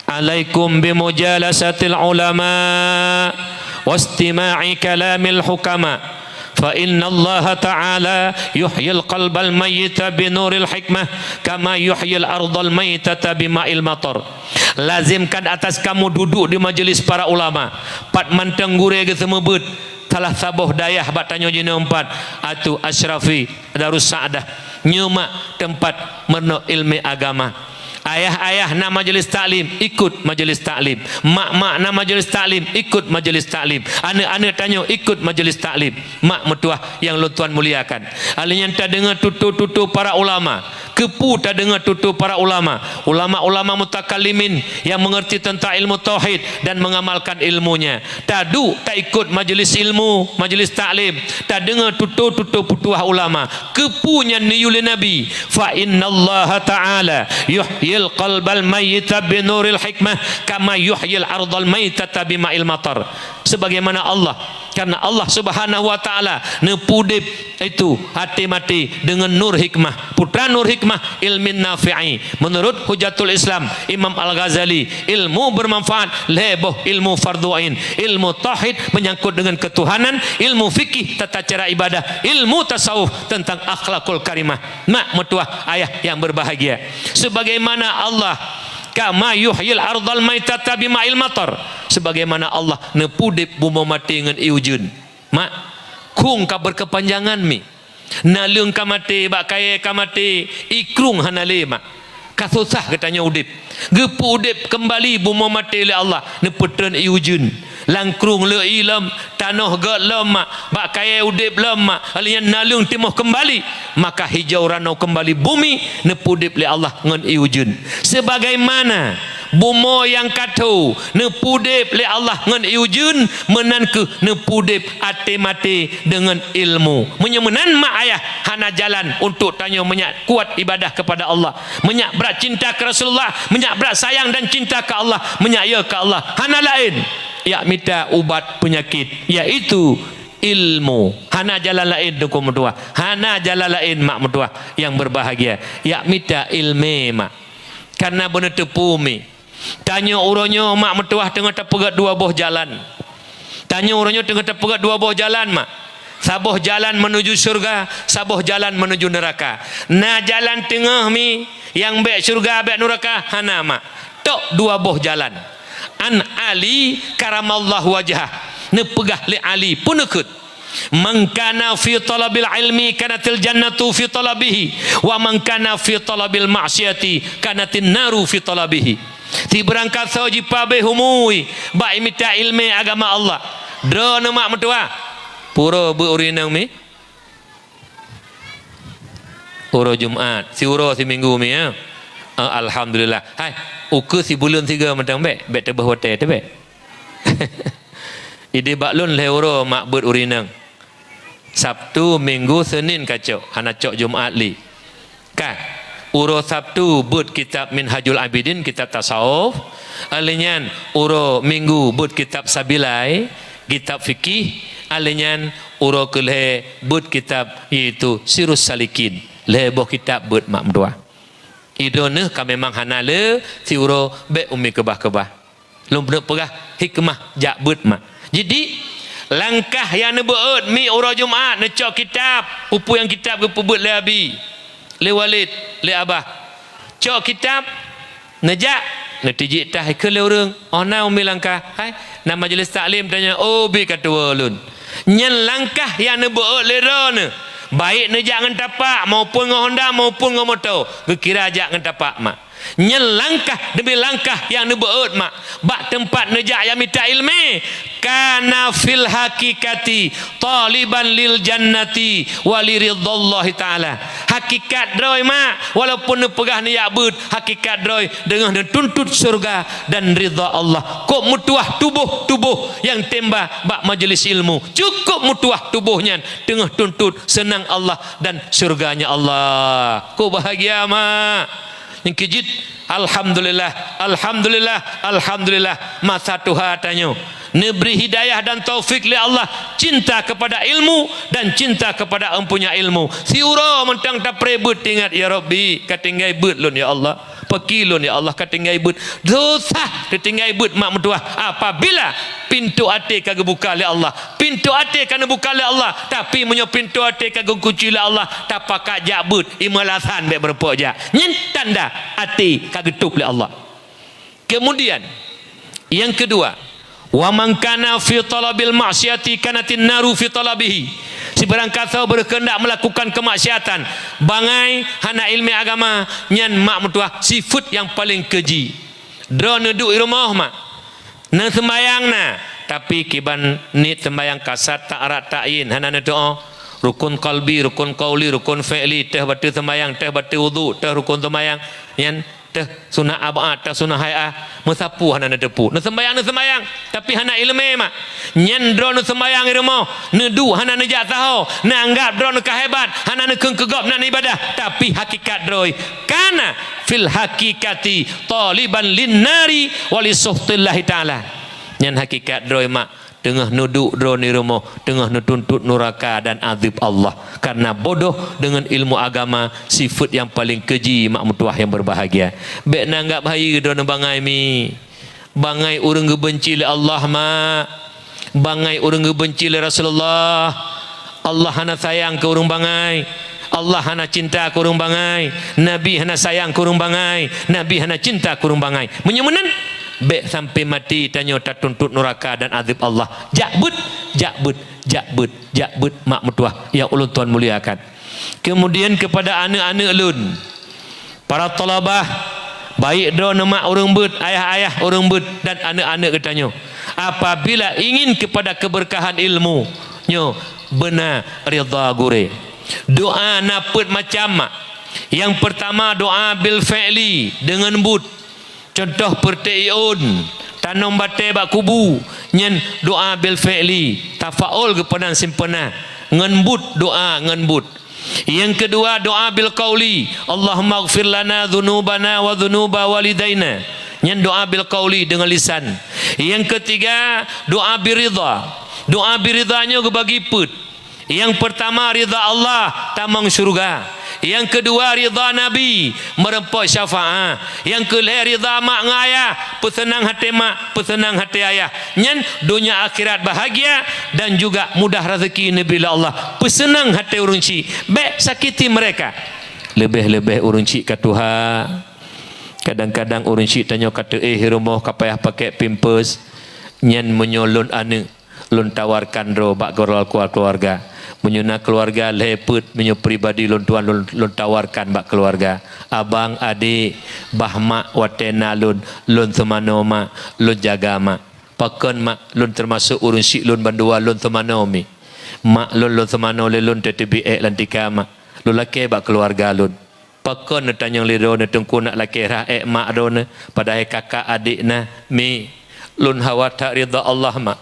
[SPEAKER 1] alaikum bimujalasatil ulama wastima'i kalamil hukama fa inna Allah ta'ala yuhyil qalbal mayyita binuril hikmah kama yuhyil ardal mayyitata bima'il matar. Lazimkan atas kamu duduk di majlis para ulama pat manteng gure ke semebut salah sabuh dayah bat tanyo jina empat atu Asyrafi Darus Saadah nyuma tempat meno ilmu agama. Ayah-ayah na majlis taklim, ikut majlis taklim. Mak-mak na majlis taklim, ikut majlis taklim. Anak-anak tanya, ikut majlis taklim. Mak mertua yang tuan muliakan. Alih yang tak dengar tutur-tutur para ulama, kepu tak dengar tutur para ulama, ulama-ulama mutakallimin yang mengerti tentang ilmu tauhid dan mengamalkan ilmunya. Tadu tak ikut majlis ilmu, majlis taklim, tak dengar tutur-tutur petuah ulama, kepunya niyul nabi. Fa innallaha ta'ala yuhyil qalbal mayyita binuril hikmah kama yuhyil ardal mayyitata bima'il matar. Sebagaimana Allah, karena Allah Subhanahu wa taala nepudip itu hati mati dengan nur hikmah, putra nur hikmah ilmin nafi'i. Menurut Hujatul Islam Imam Al-Ghazali, ilmu bermanfaat leboh ilmu fardu ain, ilmu tauhid menyangkut dengan ketuhanan, ilmu fikih tata cara ibadah, ilmu tasawuf tentang akhlakul karimah. Mak mertua ayah yang berbahagia, sebagaimana Allah kama yuhyil ardal maitata bima'il matar, sebagaimana Allah nepudip bumi mati dengan iujun. Mak kung ka berkepanjangan mi nalung ka mati bak kaya ka mati ikrung hanale mak kasusah katanya udip gepu udip kembali bumi mati oleh Allah neputren iujun langkrung le ilam tanah gak lemak bak kaya udip lemak alian nalung timuh kembali maka hijau ranau kembali bumi nepudip oleh Allah ngan iujun. Sebagaimana bumo yang katu nepudip oleh Allah ngan iujun menanku nepudip ate mati dengan ilmu. Menyemenan mak ayah hana jalan untuk tanya menyak kuat ibadah kepada Allah, menyak berat cinta ke Rasulullah, menyak berat sayang dan cinta ke Allah, menyak ya ke Allah. Hana lain ya minta ubat penyakit, yaitu ilmu. Hana jalan lain duku mertua, hana jalan lain mak mertua yang berbahagia, ya minta ilmu mak. Karena benar tepu mi tanya uronyo mak mertua tengah terpegat dua buah jalan. Tanya uronyo tengah terpegat dua buah jalan mak. Sabuh jalan menuju surga, sabuh jalan menuju neraka. Nah jalan tengah mi yang baik surga baik neraka hana mak. Tok dua buah jalan. An Ali karamallahu wajhah, nepegah li Ali pun ikut. Man kana fi talabil ilmi kanatil jannatu fi talabihi wa man kana fi talabil ma'siyati kanatin naru fi talabihi. Ti berangkat soji pabe humui ba imita ilmi agama Allah. Dro nama mertua pura berurinang mi uro Jumat si uro si minggu mi ya. Alhamdulillah. Hai uku si bulan 3 mentang bek tebah hotel tu bek. Ide baklun le uro mak ber urinang. Sabtu, Minggu, Senin kacau. Hana cok Jumat li. Kan uro Sabtu but kitab Minhajul Abidin, kitab tasawuf. Alinyan uro Minggu but kitab Sabilai, kitab fikih. Alinyan uro kelhe but kitab iaitu Sirus Salikin. Leboh kitab but mak mdua. Idone ka memang hana le si uro be umi kebah-kebah. Lum bener pegah hikmah jak but mak. Jadi langkah yang nebeut mi uro Jumat necok kitab, pupu yang kitab ke pubut le abi, le walid, le abah. Cok kitab nejak netiji tah ke le urang. Ona umi langkah. Hai na majlis taklim tanya, "Oh bi kata ulun." Nyen langkah yang nebeut le rone. Baik nejak ngan tapak maupun ngan Honda maupun ngan motor, gekira ajak ngan tapak mak. Nyen langkah demi langkah yang nebeut mak. Bak tempat nejak yang minta ilmi kana fil hakikati taliban lil jannati waliridhallahi taala. Hakikat droi mak walaupun nepegah niat beut, hakikat droi dengan tuntut surga dan ridha Allah. Kok mutuah tubuh yang tembak bak majlis ilmu, cukup mutuah tubuhnya tengah tuntut senang Allah dan surganya Allah. Kok bahagia mak. Yang kejit alhamdulillah, alhamdulillah, alhamdulillah. Masa Tuhan tanya neberi hidayah dan taufik li Allah, cinta kepada ilmu dan cinta kepada empunya ilmu. Si uro mentang tak prebut ingat ya Rabbi katinggai but lun ya Allah, pekilun ya Allah katinggai but dosa katinggai but mak mertua. Apabila pintu hati kagak buka oleh Allah, pintu hati kena buka oleh Allah, tapi menyo pintu hati kagak kunci oleh Allah, tapak jak but imalasan be berpok jak nyen tanda hati kagak tutup oleh Allah. Kemudian yang kedua, wa man kana fi talabil ma'siyati kanatin naru fi talabihi. si barang kata berkehendak melakukan kemaksiatan bangai hana ilmu agama nyan mak mutuah sifat yang paling keji drone duduk di rumah mak nang sembayang na tapi kiban ni sembayang kasat tak arat ta'yin hana doa rukun qalbi rukun qauli rukun fi'li teh batu sembayang teh batu wudu teh rukun sembayang nyan teh sunah abad teh sunah hayah mesapu hana depu nu sembayang tapi hana ilmu mak nyen drone sembayang di rumah nedu hana nejak tahu nanggap drone kehebat hana nekeng kegop nan ibadah tapi hakikat droi kana fil hakikati taliban linnari walisuhtillahi ta'ala nyen hakikat droi mak tengah nuduk drone di rumah tengah nutuntut neraka dan azab Allah karena bodoh dengan ilmu agama sifat yang paling keji mak mutuah yang berbahagia bek nanggap bahaya drone bangai mi bangai urang gebenci le Allah mak bangai urang gebenci le Rasulullah Allah hana sayang ke urang bangai Allah hana cinta ke urang bangai Nabi hana sayang ke urang bangai Nabi hana cinta ke urang bangai menyumunan bek sampai mati tanya tak tuntut neraka dan azab Allah jakbut mak mutuah yang ulun tuan muliakan kemudian kepada anak-anak ulun para talabah baik drone mak urang bet ayah-ayah urang bet dan anak-anak ketanya apabila ingin kepada keberkahan ilmu nyo benar ridha gure doa naput macam mak yang pertama doa bil fi'li dengan but contoh perteun tanam bate bak kubu nyen doa bil fi'li tafaul kepada simpena ngenbut doa ngenbut yang kedua doa bil qauli Allahumma ighfir lana dzunubana wa dzunuba walidaina nyen doa bil qauli dengan lisan yang ketiga doa biridhanya bagi put yang pertama ridha Allah tamang syurga yang kedua ridha Nabi merempok syafaat yang kelima ridha mak ngayah pesenang hati mak pesenang hati ayah nyen dunia akhirat bahagia dan juga mudah rezeki Nabi Allah pesenang hati urunci bek sakiti mereka lebih-lebih urunci ke Tuhan kadang-kadang urunci tanya kata rumah kapayah pakai pimpers nyen menyolon ane lun tawarkan ro bak keluarga menyuna keluarga leput menyu pribadi lun tuan lun tawarkan bak keluarga abang adik bah mak watena lun semano mak lun jaga mak pakon mak lun termasuk urun syik lun bandua lun semano mi mak lun semano le lun tetibi lantika mak lun laki bak keluarga lun pakon tanyang lido ne tengku nak laki rah mak dona padahal kakak adik na mi lun hawa tak ridha Allah mak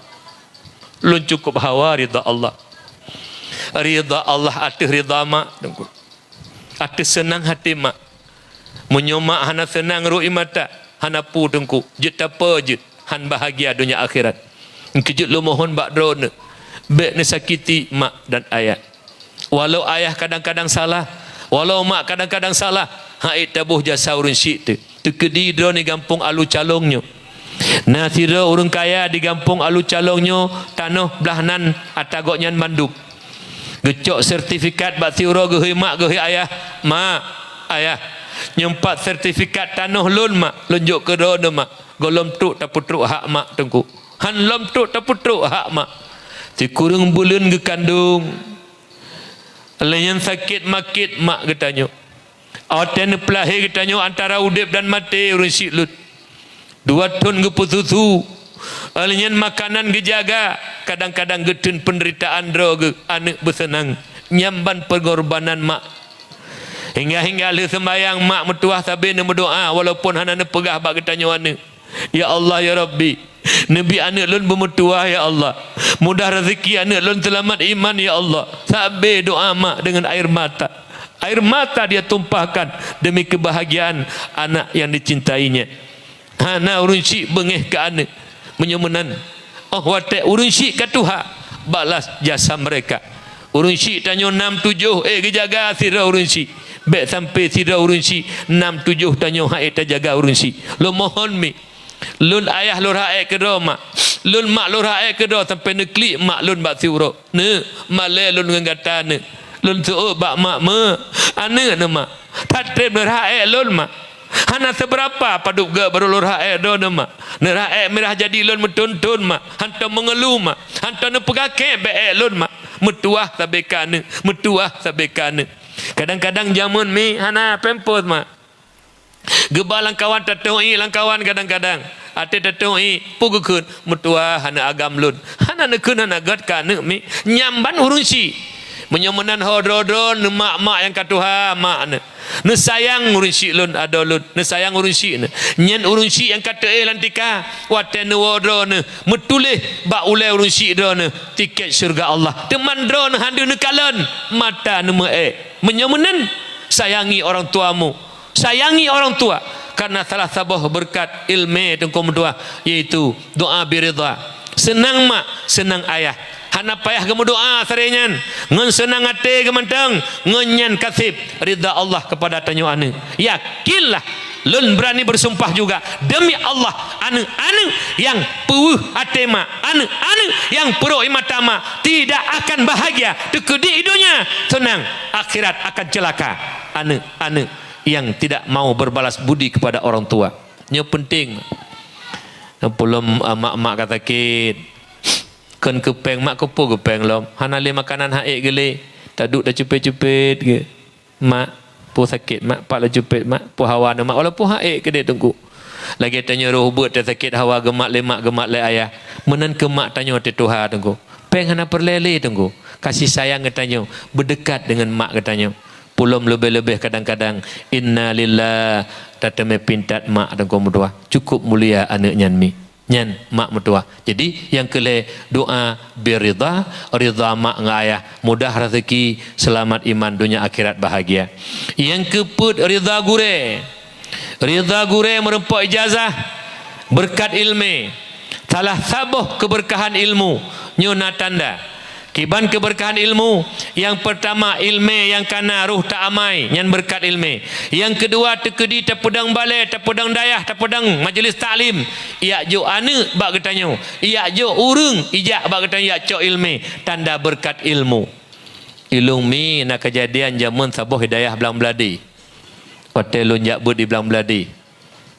[SPEAKER 1] lun cukup hawa ridha Allah atas ridha mak atas senang hati mak menyomak hana senang ru'i mata hana pu tengku jet apa jet han bahagia dunia akhirat kejut lu mohon bak drone bek ni sakiti mak dan ayah walau ayah kadang-kadang salah walau mak kadang-kadang salah haid tabuh jasa urun syik tu kedi drone ni gampung alu calongnya nah tira urun kaya di gampung alu calongnya tanah belahnan atagoknya manduk gecok sertifikat bak tiura gehi mak gehi ayah mak ayah nyempat sertifikat tanah lun mak lunjuk ke drone mak golom truk taputruk hak mak tengku han lom truk taputruk hak mak si kurang bulan ke kandung yang sakit makit mak ketanya aten pelahir ketanya antara udip dan mati urun syik lut 2 ton ke pususu alien makanan gejaga kadang-kadang getun penderitaan droga anak bersenang nyamban pengorbanan mak hingga le sembayang mak metuah sabi ne berdoa walaupun hana ne pegah bak ketanya anak ya Allah ya Rabbi nabi anak lun bermetuah ya Allah mudah rezeki anak lun selamat iman ya Allah sabi doa mak dengan air mata dia tumpahkan demi kebahagiaan anak yang dicintainya hana urun syik bengeh ke anak menyumunan watek urun syik ke Tuhan balas jasa mereka urun syik tanya 6-7 kejaga sira urun syik bek sampai sira urun syik 6-7 tanya hak eta jaga urun syik lo mohon mi lun ayah lur haek ke do mak lun mak lur haek ke do sampai neklik mak lun bak siuro ne male lun ngata ne lun suo bak mak me ane ne mak tatrep lur haek lun mak Hana seberapa paduk ge baru lur hae do mak. Ne hae merah jadi lun metuntun mak. Hantar mengeluh mak. Hantar ne pegake be lun mak. Metuah sabekane, metuah sabekane. Kadang-kadang jamun mi hana pempos mak. Gebal langkawan tatoi langkawan kadang-kadang. Ate tatoi pugukun metuah hana agam lun. Hana nekun hana gat kane mi nyamban urunsi. Menyemenan hodrodron mak-mak yang katuha mak ne sayang urunsi lun ada lun ne sayang urunsi ne nyen urunsi yang kata lantika waten wodro ne metulih ba ule urunsi do ne tiket syurga Allah teman dron handu ne kalon mata ne menyemenan sayangi orang tuamu sayangi orang tua karena salah sabah berkat ilmu tengkom doa yaitu doa biridha senang mak senang ayah hana payah kamu doa sarenyan ngan senang hati kementang ngenyan kasib ridha Allah kepada tanyo ane yakinlah lun berani bersumpah juga demi Allah ane yang puuh hati mak ane yang peruk mata mak tidak akan bahagia tekedi hidunya senang akhirat akan celaka ane yang tidak mau berbalas budi kepada orang tua nya penting belum mak-mak kata kit kan kepeng mak kepo kepeng lom hana le makanan haik gele taduk dah cepet-cepet ke mak po sakit mak pak la cepet mak po hawa mak walaupun haik ke dia tunggu lagi tanya roh buat dia sakit hawa gemak le mak gemak le ayah menan ke mak tanya te Tuhan tunggu peng hana perlele tunggu kasih sayang katanya berdekat dengan mak katanya pulum lebih-lebih kadang-kadang inna lillah tatame pintat mak tunggu mudua cukup mulia anak nyan mi nyan mak mertua. Jadi yang kele doa biridha, ridha mak dengan ayah, mudah rezeki, selamat iman dunia akhirat bahagia. Yang keput ridha gure. Ridha gure merempak ijazah berkat ilmu. Salah sabuh keberkahan ilmu nyuna tanda. Kiban keberkahan ilmu yang pertama ilmu yang kana ruh tak amai yang berkat ilmu yang kedua tekedi tapedang balai tapedang dayah tapedang majlis taklim ia jo ane bak getanyo ia jo urung ijak bak getanyo ia cok ilmu tanda berkat ilmu ilumi nak kejadian zaman sabuh hidayah belang beladi hotel lunjak bud di belang beladi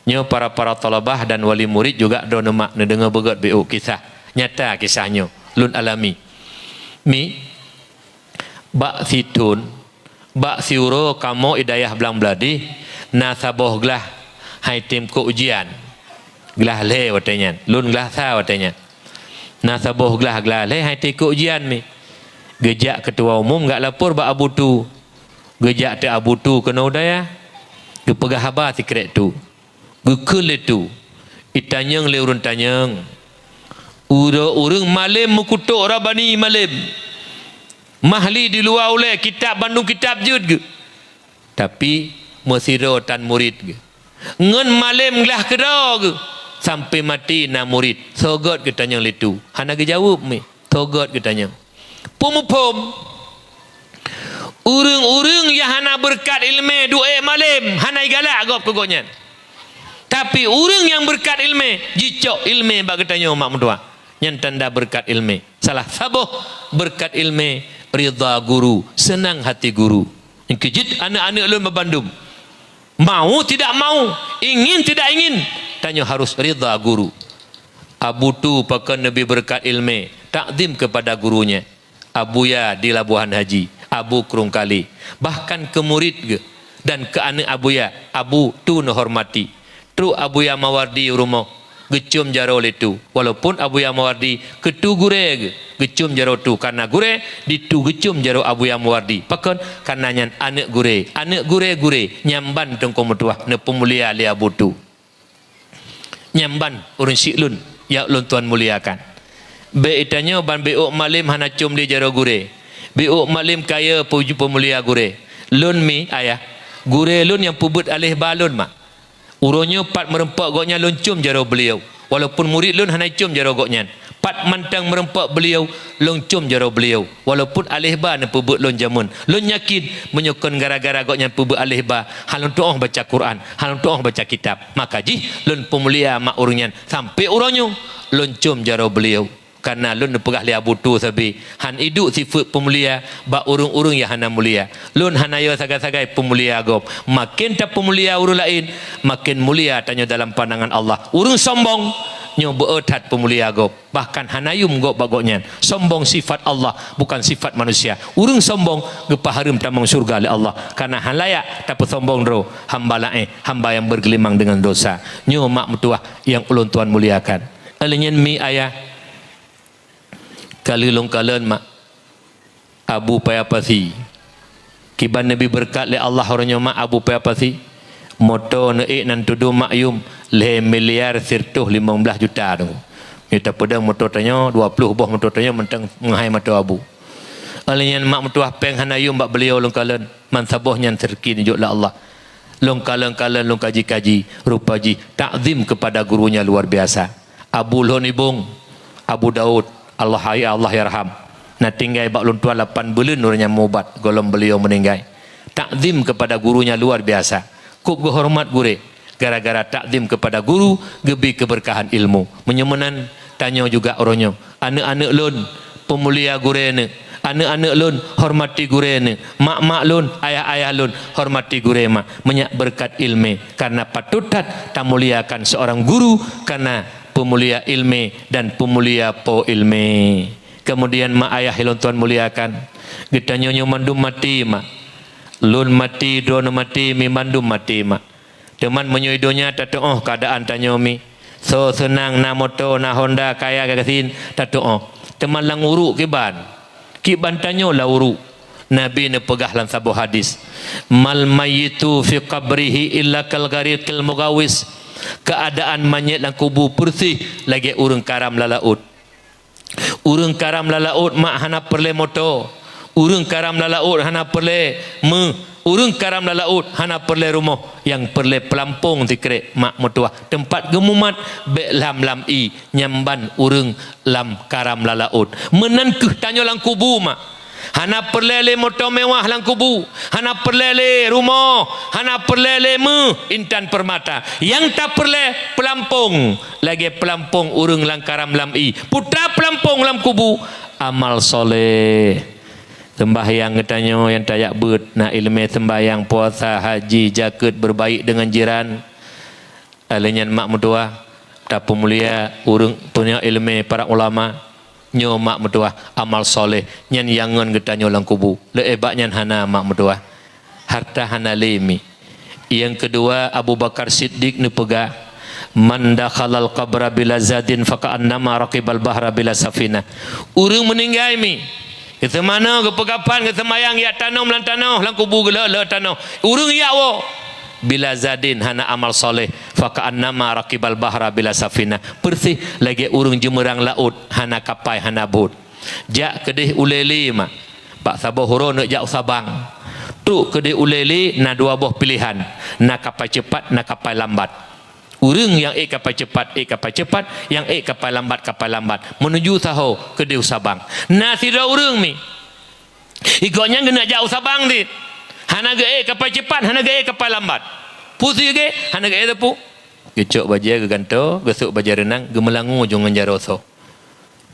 [SPEAKER 1] nyo para talabah dan wali murid juga do nemak ne dengar begot BO kisah nyata kisahnya lun alami mi bak situn bak siuro kamo hidayah belang beladi na saboh gelah hai tim ko ujian gelah le watenya lun gelah sa watenya na saboh gelah le hai tim ko ujian mi gejak ketua umum gak lapor bak abu tu gejak te abu tu kena udaya ke pegah haba sikret tu gekul itu itanyang le urun tanyang urang malim mukutuk rabani malim mahli di luar oleh kitab Bandung kitab jud ke tapi mesiro tan murid ke ngen malim gelah kera ke sampai mati na murid sogot ke tanyang litu hana ke jawab mi sogot ke tanyang pum urang yang hana berkat ilmu duit malim hana galak gop kegonyan tapi urang yang berkat ilmu jicok ilmu bak ketanya mak mentua yang tanda berkat ilmu salah sabuh berkat ilmu ridha guru senang hati guru yang kejut anak-anak lu membandum mau tidak mau ingin tidak ingin tanya harus ridha guru abu tu pakai nabi berkat ilmu takdim kepada gurunya abuya di Labuhan Haji abu Kerungkali bahkan ke murid ke dan ke anak abuya abu tu nehormati tru abuya mawardi rumah gecum jaro letu walaupun abuya mawardi ketu gure gecum jaro tu karena gure ditu gecum jaro abuya mawardi pakon karena nyan anak gure nyamban tengko metuah ne pemulia li abu tu nyamban urun siklun ya ulun tuan muliakan be itanya ban beok malim hana cum li jaro gure beok malim kaya puju pemulia gure lun mi ayah gure lun yang pubut alih balun mak uronyo pat merempak goknya loncum jaro beliau walaupun murid lun hana cum jaro goknya pat mantang merempak beliau loncum jaro beliau walaupun alih ba ne pubut lun jamun lun yakin menyokon gara-gara goknya pubut alih ba halun tuong baca Quran halun tuong baca kitab maka ji lun pemulia mak urunyan sampai uronyo loncum jaro beliau karena lun pegah li abu tu sabi han iduk sifat pemulia ba urung-urung ya hana mulia lun hanayo sagai-sagai pemulia gop makin tak pemulia urung lain makin mulia tanya dalam pandangan Allah urung sombong nyo beetat pemulia gop bahkan hanayum gop bagoknya sombong sifat Allah bukan sifat manusia urung sombong gepaharum tamang surga oleh Allah karena han layak tapi sombong ro hamba lain hamba yang bergelimang dengan dosa nyo mak mertua yang ulun tuan muliakan alinyen mi ayah kali long kalen mak abu payapasi kiban nabi berkat le Allah orangnya mak abu payapasi moto neik nan tudu mak yum le miliar sirtuh 15 juta tu kita pedang moto tanya 20 boh moto tanya mentang menghai moto abu alinyan mak metuah peng hanayum bak beliau long kalen man saboh nyan serki njuk la Allah long kalen long kaji-kaji rupaji takzim kepada gurunya luar biasa abu lon ibung abu Daud Allah yarham na tinggai bak lun tua 8 bulan nurnya mubat golong beliau meninggai takzim kepada gurunya luar biasa kup hormat gure gara-gara takzim kepada guru gebi keberkahan ilmu menyemenan tanya juga orangnya anak-anak lun pemulia gurene anak-anak lun hormati gurene mak-mak lun ayah-ayah lun hormati gure mak menyak berkat ilmu karena patutat tamuliakan seorang guru karena pemulia ilmu dan pemulia po ilmu. Kemudian mak ayah ilon tuan muliakan. Kita nyonyo mandum mati mak. Lun mati dono mati mi mandum mati mak. Teman menyoidonya tato oh keadaan tanyo mi. So senang na moto na Honda kaya kakasin tato oh. Teman lang uruk kiban. Kiban tanyo la uruk. Nabi ne pegah lan sabuh hadis. Mal mayyitu fi qabrihi illa kal ghariqil mugawis. Keadaan mayit dalam kubur bersih lagi urang karam lalaut urang karam lalaut mak hana perle motor urang karam lalaut hana perle urang karam lalaut hana perle rumah yang perle pelampung dikre mak motua tempat gemumat be lam i nyamban urang lam karam lalaut menangkeh tanyo lang kubur mak hana perlele motor mewah lang kubu hana perlele rumah hana perlele intan permata yang tak perle pelampung lagi pelampung urung lang karam lam i putra pelampung lam kubu amal soleh sembahyang katanya yang tayak bet nak ilmu sembahyang puasa haji jaket berbaik dengan jiran alinyan mak mutua tak pemulia urung punya ilmu para ulama nyo mak metuah amal soleh nyan yangan kita nyo lang kubu leebak nyan hana mak metuah harta hana lemi yang kedua Abu Bakar Siddiq ni pegah man dakhalal qabra bila zadin faka'annama raqibal bahra bila safina urang meninggal mi kita mana ke pegapan ke semayang ya tanah lan tanah lang kubu gela le tanah urang ya wo bila zadin hana amal soleh faka'annama raqibal bahra bila safina bersih lagi urung jemerang laut hana kapai hana bot jak kedih uleli mak pak sabah horo nak jak Sabang tu kedih uleli na dua buah pilihan nak kapai cepat nak kapai lambat urung yang kapai cepat yang kapai lambat menuju saho kedih Sabang na sida urung mi igoknya kena jak Sabang dit hana ge kapal cepat hana ge kapal lambat pusi ge hana ge tepu gecok baja ge ganto gesuk baja renang gemelangu jangan jaroso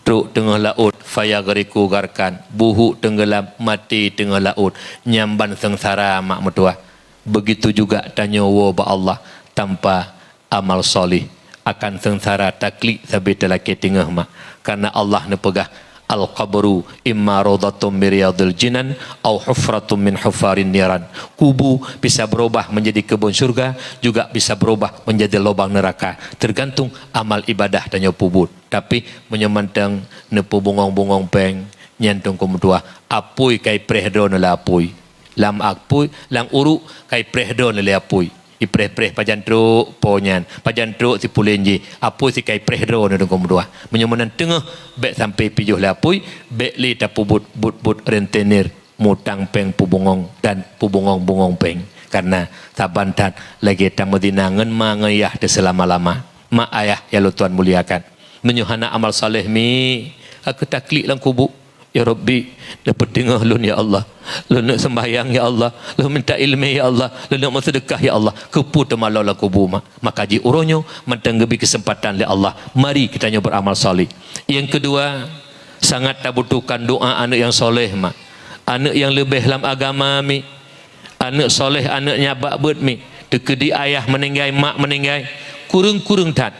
[SPEAKER 1] truk tengah laut faya gariku garkan buhu tenggelam mati tengah laut nyamban sengsara mak metua begitu juga tanya wo ba Allah tanpa amal solih akan sengsara taklik sabit laki tengah mak karena Allah ne pegah al-qabru imma rawdatun min riyadil jinan au hufratun min hufarin niran kubu bisa berubah menjadi kebun surga juga bisa berubah menjadi lubang neraka tergantung amal ibadah tanya pubut tapi menyemantang nepu bungong-bungong peng nyantung kumtua apui kai prehdo nela apui lam apui lang uru kai prehdo nela apui ipreh-preh pajan truk ponyan pajan truk si pulenji apui si kai prehdo nela kumtua menyemenan tengah bek sampai pijuh lapui bek li tapu but rentenir mutang peng pubungong dan pubungong-bungong peng karena sabantan lagi tamadina ngen mangayah de selama-lama mak ayah ya lo tuan muliakan menyuhana amal saleh mi aku taklik lang kubu Ya Rabbi, dapat tengah lun ya Allah. Lun nak sembahyang ya Allah. Lun minta ilmu ya Allah. Lun nak sedekah ya Allah. Kepu temalau la kubu mak. Maka ji uronyo mentenggebi kesempatan le Allah. Mari kita nyo beramal soleh. Yang kedua, sangat tak butuhkan doa anak yang soleh mak. Anak yang lebih dalam agama mi. Anak soleh anaknya bakbet mi. Dekedi ayah meninggai, mak meninggai. Kurung-kurung tat.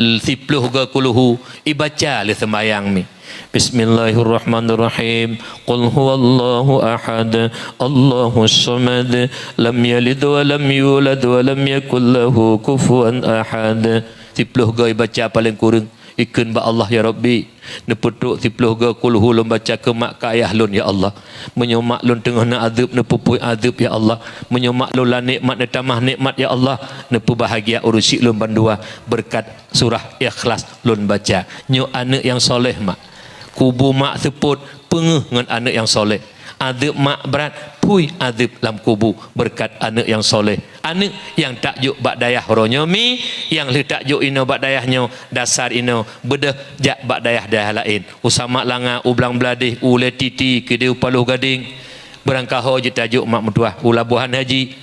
[SPEAKER 1] Sipluh ga kuluhu ibaca le sembayang mi. Bismillahirrahmanirrahim. Qul huwallahu ahad, Allahus samad, lam yalid wa lam yulad wa lam yakul lahu kufuwan ahad. Sipluh ga baca paling kurang. Ikun ba Allah ya Rabbi. Nepeduk sipluh ga kulhu lum baca ke mak ke ayah lun ya Allah. Menyomak lun tengah na azab nepupui azab ya Allah. Menyomak lun la nikmat na tamah nikmat ya Allah. Nepu bahagia urusi lun bandua berkat surah Ikhlas lun baca. Nyo anak yang soleh mak. Kubu mak seput pengeh dengan anak yang soleh. Azab mak berat, pui azab dalam kubu berkat anak yang soleh. Anak yang takjuk bak dayah ronyo mi, yang le takjuk ino bak dayahnya dasar ino bedah jak bak dayah lain. Usama langa ublang beladih ule titi kedeu paluh gading. Berangkaho je tajuk mak mentuah ulabuhan haji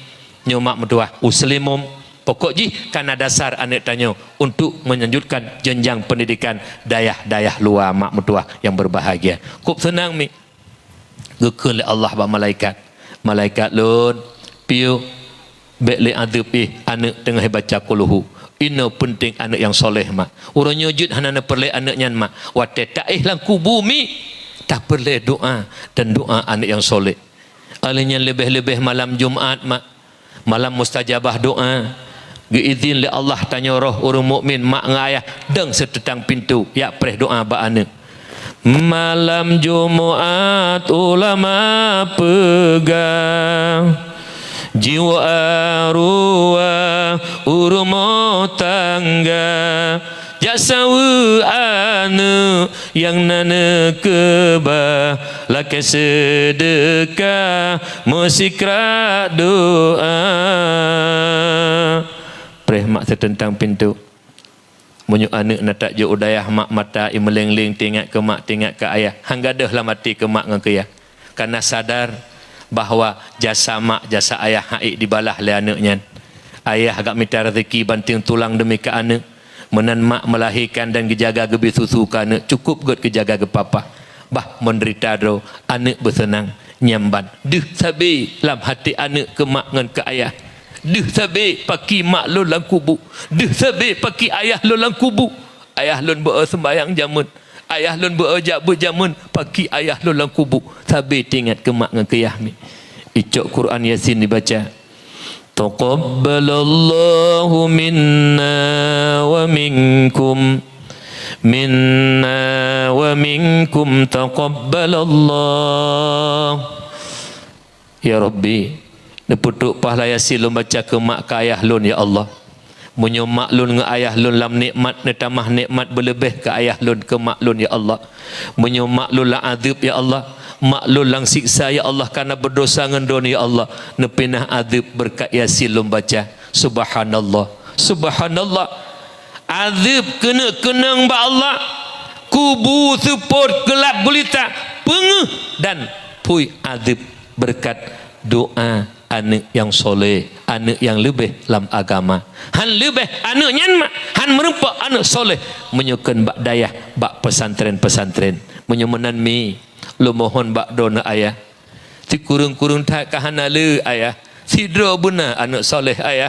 [SPEAKER 1] nyo mak mentuah uslimum. Pokok ji karena dasar anak tanya untuk menyanjutkan jenjang pendidikan dayah-dayah luar mak mentuah yang berbahagia. Kup senang mi. Gekun le Allah ba malaikat. Malaikat lun piu bek le adab anak tengah baca quluhu. Ino penting anak yang soleh mak. Urang nyujud hanana perle anaknya mak. Wate taih lang kubu mi. Tak perle doa dan doa anak yang soleh. Alanya lebih-lebih malam Jumaat mak. Malam mustajabah doa. Geizin le Allah tanya roh urang mukmin mak ngayah deng setetang pintu ya preh doa ba anak. Malam Jumaat ulama pegang jiwa arwah urmo tangga jasawu anu yang nana kebah laki sedekah musikra doa preh mak setentang pintu Munyu anak nak tak jo udayah mak mata imeleng-leng tengok ke mak tengok ke ayah. Hang gadah lah mati ke mak dengan ke ayah. Karena sadar bahawa jasa mak jasa ayah haik dibalah oleh anaknya. Ayah agak minta rezeki banting tulang demi ke anak. Menan mak melahirkan dan kejaga gebi susu ke anak. Cukup gut kejaga ke papa. Bah menderita do anak bersenang nyamban. Duh sabi dalam hati anak ke mak dengan ke ayah. Duh sabi paki mak lu dalam kubu. Duh sabi paki ayah lu dalam kubu. Ayah lun sembahyang jamun. Ayah lun berjamun paki ayah lu dalam kubu. Sabi tingat ke mak dengan ke ayah ni. Icok Quran Yasin dibaca. Taqabbalallahu minna wa minkum. Minna wa minkum taqabbalallah. Ya Rabbi, neputuk pahala Yasin lun baca ke mak ke ayah lun ya Allah. Munyo mak lun dengan ayah lun lam nikmat netamah nikmat berlebih ke ayah lun ke mak lun ya Allah. Munyo mak lun lang azab ya Allah. Mak lun lang siksa ya Allah karena berdosa ngendon ya Allah. Nepinah azab berkat Yasin lun baca. Subhanallah. Subhanallah. Azab kena kenang ba Allah. Kubu support gelap gulita pengeh dan pui azab berkat doa anak yang soleh, anak yang lebih dalam agama. Han lebih anak nyan mak, han merempak anak soleh menyukan bak dayah, bak pesantren-pesantren, menyemenan mi, lu mohon bak dona ayah. Si kurung-kurung tak kahana le ayah. Si dro buna anak soleh ayah.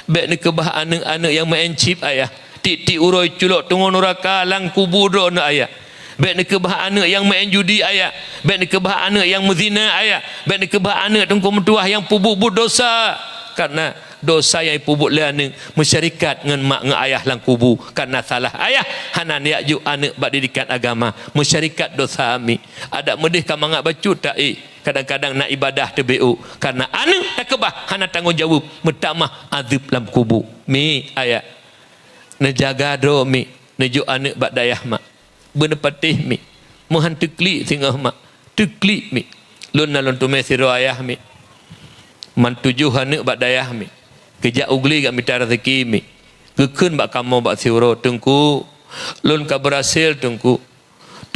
[SPEAKER 1] Bek ni kebah anak-anak yang main chip ayah. Tik-tik uroi culok tunggu neraka lang kubur dro na ayah. Baik ni kebah anak yang main judi ayah. Baik ni kebah anak yang mezina ayah. Baik ni kebah anak tengku mentuah yang pubuk dosa. Karena dosa yang pubuk le anak masyarakat dengan mak dengan ayah lang kubu. Karena salah ayah hanan yakju anak bak didikan agama. Masyarakat dosa ami. Ada medih kamangak bacut tak kadang-kadang nak ibadah TBU. Karena anak tak kebah hanan tanggungjawab mentamah azab lam kubu. Mi ayah. Nejaga do mi. Nejuk anak bak dayah mak. Benepatih mi mohan teklik singgah mak teklik mi lun nalun tume siro ayah mi man tujuh anak bak dayah mi kejak ugli gak minta rezeki mi kekun bak kamu bak siro tengku lun ka berhasil tengku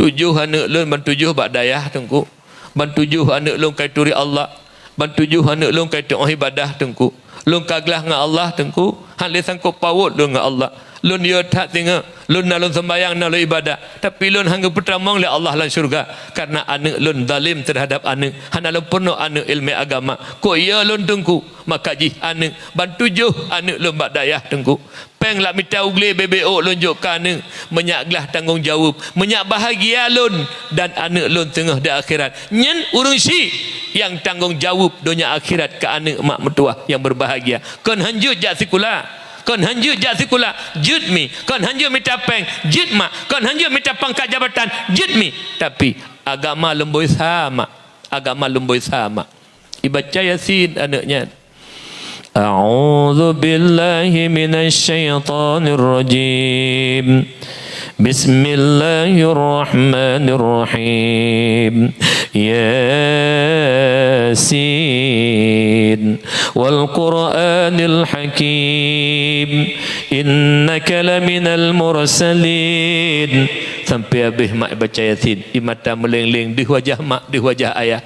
[SPEAKER 1] tujuh anak lun ban tujuh bak dayah tengku, ban tujuh anak lun kai turi Allah, ban tujuh anak lun kai tengok ibadah tengku, lun kaglah dengan Allah tengku, hal sangkut paut lun dengan Allah, lun dia tak tengok, lun nak lun sembayang nak lun ibadah, tapi lun hangga pertama oleh Allah lan syurga, karena anak lun zalim terhadap anak, hana lun penuh anak ilmu agama, ko ya lun tengku, maka ji anak, ban tujuh anak lun bak dayah tengku, peng lak minta ugli BBO lun juk anak, menyaklah tanggungjawab, menyak bahagia lun dan anak lun tengah di akhirat, nyen urang si yang tanggungjawab dunia akhirat ke anak mak mertua yang berbahagia, kon hanjut jak sekula, kon hanjut jak sekula jut mi, kon hanjut minta peng jut mak, kon hanjut minta pangkat jabatan jut mi, tapi agama lemboi sama, agama lemboi sama. Ibaca Yasin anaknya. A'udzu billahi minasy syaithanir rajim. Bismillahirrahmanirrahim. Yasin wal Qur'anil Hakim. Innaka laminal mursalin. Sampai habis mak baca Yasin, imata meleng-leng di wajah mak, di wajah ayah,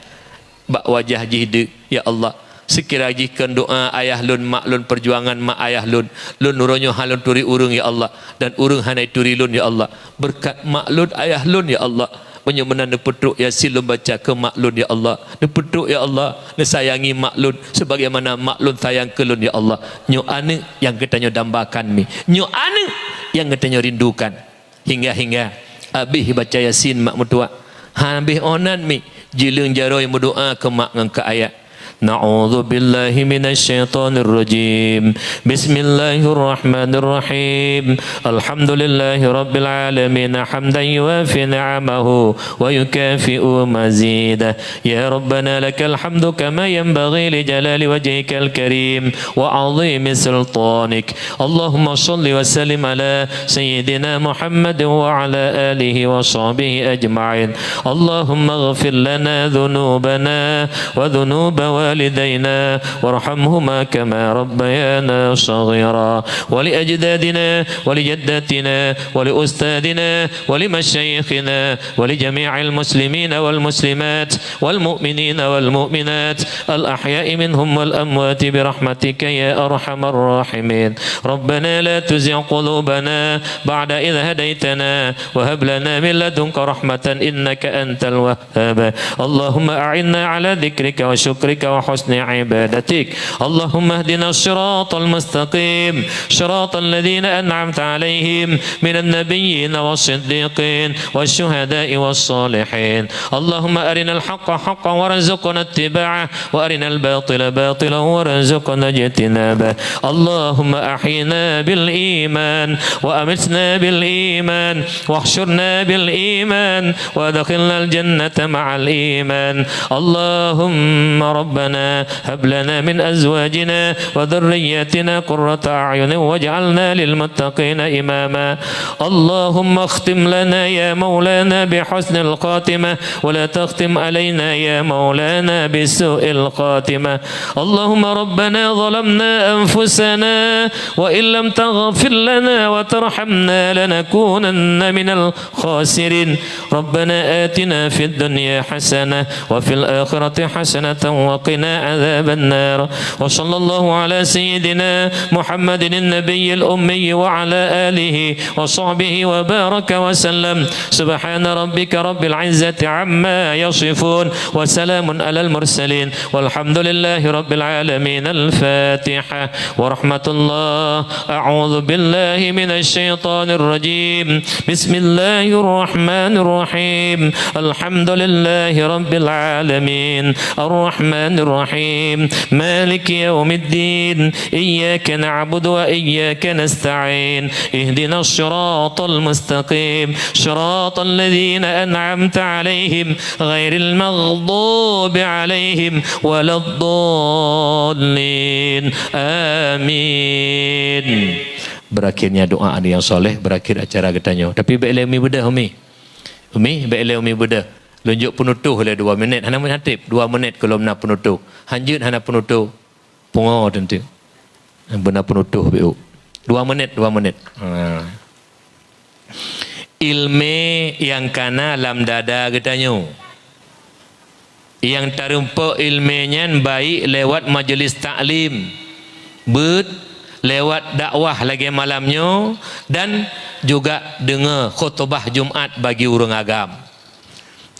[SPEAKER 1] bak wajah jihde, ya Allah. Sekira jikan doa ayah lun mak lun perjuangan mak ayah lun nuronyo halun turi urung ya Allah, dan urung hanai turi lun ya Allah, berkat mak lun ayah lun ya Allah, menyemena nepetuk Yasin lun baca ke mak lun ya Allah, nepetuk ya Allah, nesayangi mak lun sebagaimana mak lun sayang ke lun ya Allah. Nyo ane yang katanya dambakan mi, nyo ane yang katanya rindukan, hingga habis baca Yasin mak mertua, habis onan mi jileung jaroi berdoa ke mak ngan ke ayah. Na'udzu billahi minasy syaithanir rajim. Bismillahirrahmanirrahim. Alhamdulillahi rabbil alamin hamdan yuwafi ni'amahu wa yukafi'u mazidah. Ya rabbana lakal hamdu kama yanbaghi li jalali wajhikal karim wa 'azimi sultanik. Allahumma shalli wa sallim ala sayyidina Muhammad wa ala alihi wa sahbihi ajma'in. Allahumma ighfir lana dhunubana wa dhunuba والدينا وارحمهما كما ربيانا صغيرا ولأجدادنا ولجداتنا ولأستاذنا ولمشايخنا ولجميع المسلمين والمسلمات والمؤمنين والمؤمنات الأحياء منهم والأموات برحمتك يا أرحم الراحمين. ربنا لا تزغ قلوبنا بعد إذ هديتنا وهب لنا من لدنك رحمة إنك أنت الوهاب. اللهم أعنا على ذكرك وشكرك وحسن عبادتك. اللهم اهدنا الصراط المستقيم صراط الذين أنعمت عليهم من النبيين والصديقين والشهداء والصالحين. اللهم أرنا الحق حقا وارزقنا اتباعه وأرنا الباطل باطلا وارزقنا اجتنابه. اللهم أحينا بالإيمان وأمتنا بالإيمان واحشرنا بالإيمان وادخلنا الجنة مع الإيمان. اللهم ربنا هب لنا من أزواجنا وذرياتنا قرة أعين واجعلنا للمتقين إماما. اللهم اختم لنا يا مولانا بحسن الخاتمة ولا تختم علينا يا مولانا بسوء الخاتمة. اللهم ربنا ظلمنا أنفسنا وإن لم تغفر لنا وترحمنا لنكونن من الخاسرين. ربنا آتنا في الدنيا حسنة وفي الآخرة حسنة وقنا عذاب النار. وصلى الله على سيدنا محمد النبي الأمي وعلى آله وصحبه وبارك وسلم. سبحان ربك رب العزة عما يصفون وسلام على المرسلين والحمد لله رب العالمين. الفاتحة ورحمة الله. أعوذ بالله من الشيطان الرجيم. بسم الله الرحمن الرحيم. الحمد لله رب العالمين الرحمن الرحيم مالك يوم الدين. إياك نعبد وإياك نستعين. اهدنا الصراط المستقيم صراط الذين أنعمت عليهم غير المغضوب عليهم ولا الضالين. آمين. Berakhirnya doa ada yang soleh, berakhir acara katanya. Tapi baik ilmu bedah Umi. Baik ilmu bedah. Lunjuk penutuh oleh 2 minit. Hana menhatib 2 minit kalau nak penutuh. Hanjut hana penutuh. Pungo tentu. Benar penutuh BU. 2 minit. ilmu yang kana lam dada katanya. Yang terumpu ilmunya baik lewat majlis taklim, lewat dakwah lagi malamnya, dan juga dengar khutbah Jumat bagi orang agam.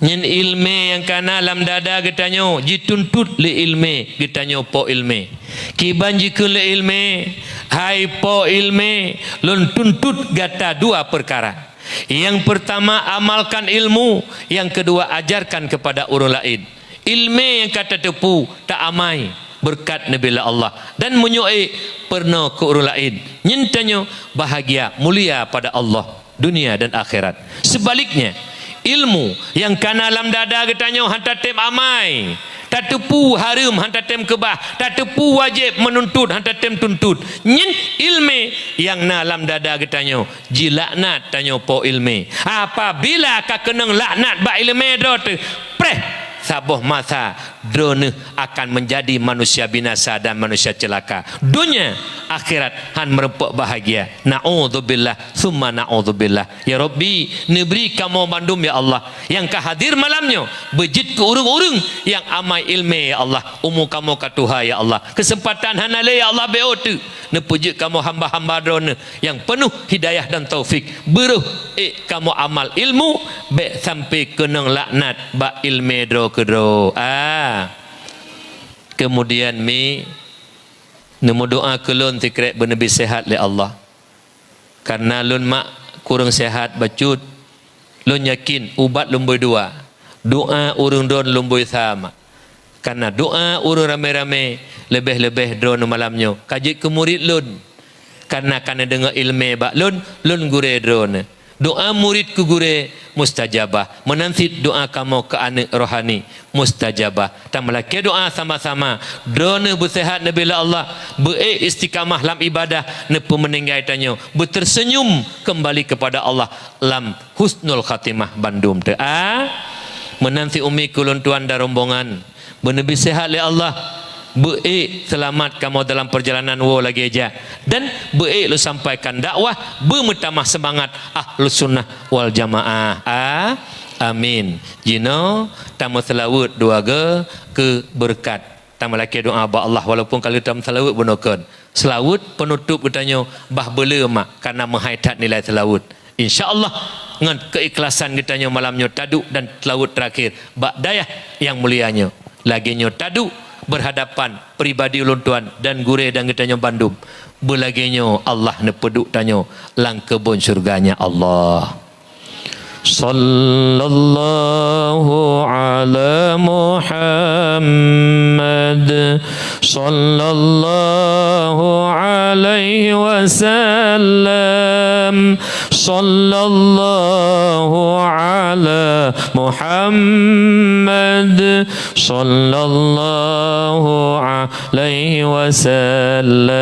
[SPEAKER 1] Nyen ilmu yang kana lam dada katanya dituntut le ilmu katanya po ilmu. Kiban jika le ilmu, hai po ilmu, lun tuntut gata dua perkara. Yang pertama amalkan ilmu, yang kedua ajarkan kepada orang lain. Ilmu yang kata tepu tak amai berkat Nabi Allah dan menyuai pernah ke orang lain. Nyentanya bahagia mulia pada Allah dunia dan akhirat. Sebaliknya ilmu yang kana alam dada katanya hantar tem amai, tak tepu harum hantar tem kebah, tak tepu wajib menuntut hantar tem tuntut. Nyen ilmu yang na alam dada katanya jilaknat tanya po ilmu. Apabila ka kenang laknat ba ilmu do preh sabuh masa drone akan menjadi manusia binasa dan manusia celaka. Dunia akhirat han merepuk bahagia. Na'udzubillah summa na'udzubillah. Ya Rabbi, neberi kamu bandum ya Allah yang kehadir malamnya bejit ke urung-urung yang amai ilmu ya Allah. Umu kamu katuha ya Allah. Kesempatan hanale ya Allah beotu. Nepujud kamu hamba-hamba drone yang penuh hidayah dan taufik. Beruh kamu amal ilmu be sampai kenang laknat ba ilmu dro kedro. Kemudian nemu doa kelun tikrek bernabi sehat le Allah. Karena lun mak kurang sehat bacut, lun yakin ubat lumbui dua. Doa urung don lumbui sama. Karena doa urung rame-rame lebih-lebih drone malamnya. Kajik ke murid lun. Karena dengar ilmu bak lun gure drone. Doa murid ke gure mustajabah. Menanti doa kamu ke anak rohani mustajabah. Tamalaki doa sama-sama. Drone bersehat Nabi Allah. Beristiqamah lam ibadah. Nepu meninggal tanya. Bertersenyum kembali kepada Allah. Lam husnul khatimah bandum. Menanti umi kulun tuan dan rombongan. Bernabi sehat le Allah. Selamat kamu dalam perjalanan wo lagi aja. Dan lu sampaikan dakwah. Bermutamah semangat ahlus sunnah wal jamaah. Amin. Jino tamu selawut dua ke berkat. Tamu laki doa ba Allah walaupun kalau tamu selawut bunukan. Selawut penutup bertanya bah bela mak karena menghaitat nilai selawut. InsyaAllah dengan keikhlasan kitanya malamnya taduk dan selawut terakhir. Bak dayah yang mulianya. Laginya taduk berhadapan pribadi ulun tuan dan gure dan kitanya bandum. Belaginya Allah nepeduk tanya lang kebun surganya Allah. Sallallahu ala Muhammad sallallahu alaihi wasallam. Sallallahu ala Muhammad sallallahu alaihi wasallam.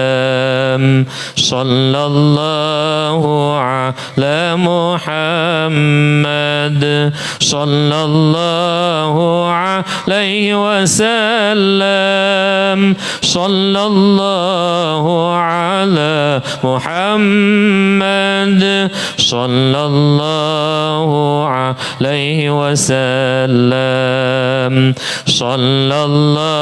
[SPEAKER 1] Sallallahu ala Muhammad sallallahu alaihi wasallam. Sallallahu ala Muhammad sallallahu alaihi wasallam. Sallallahu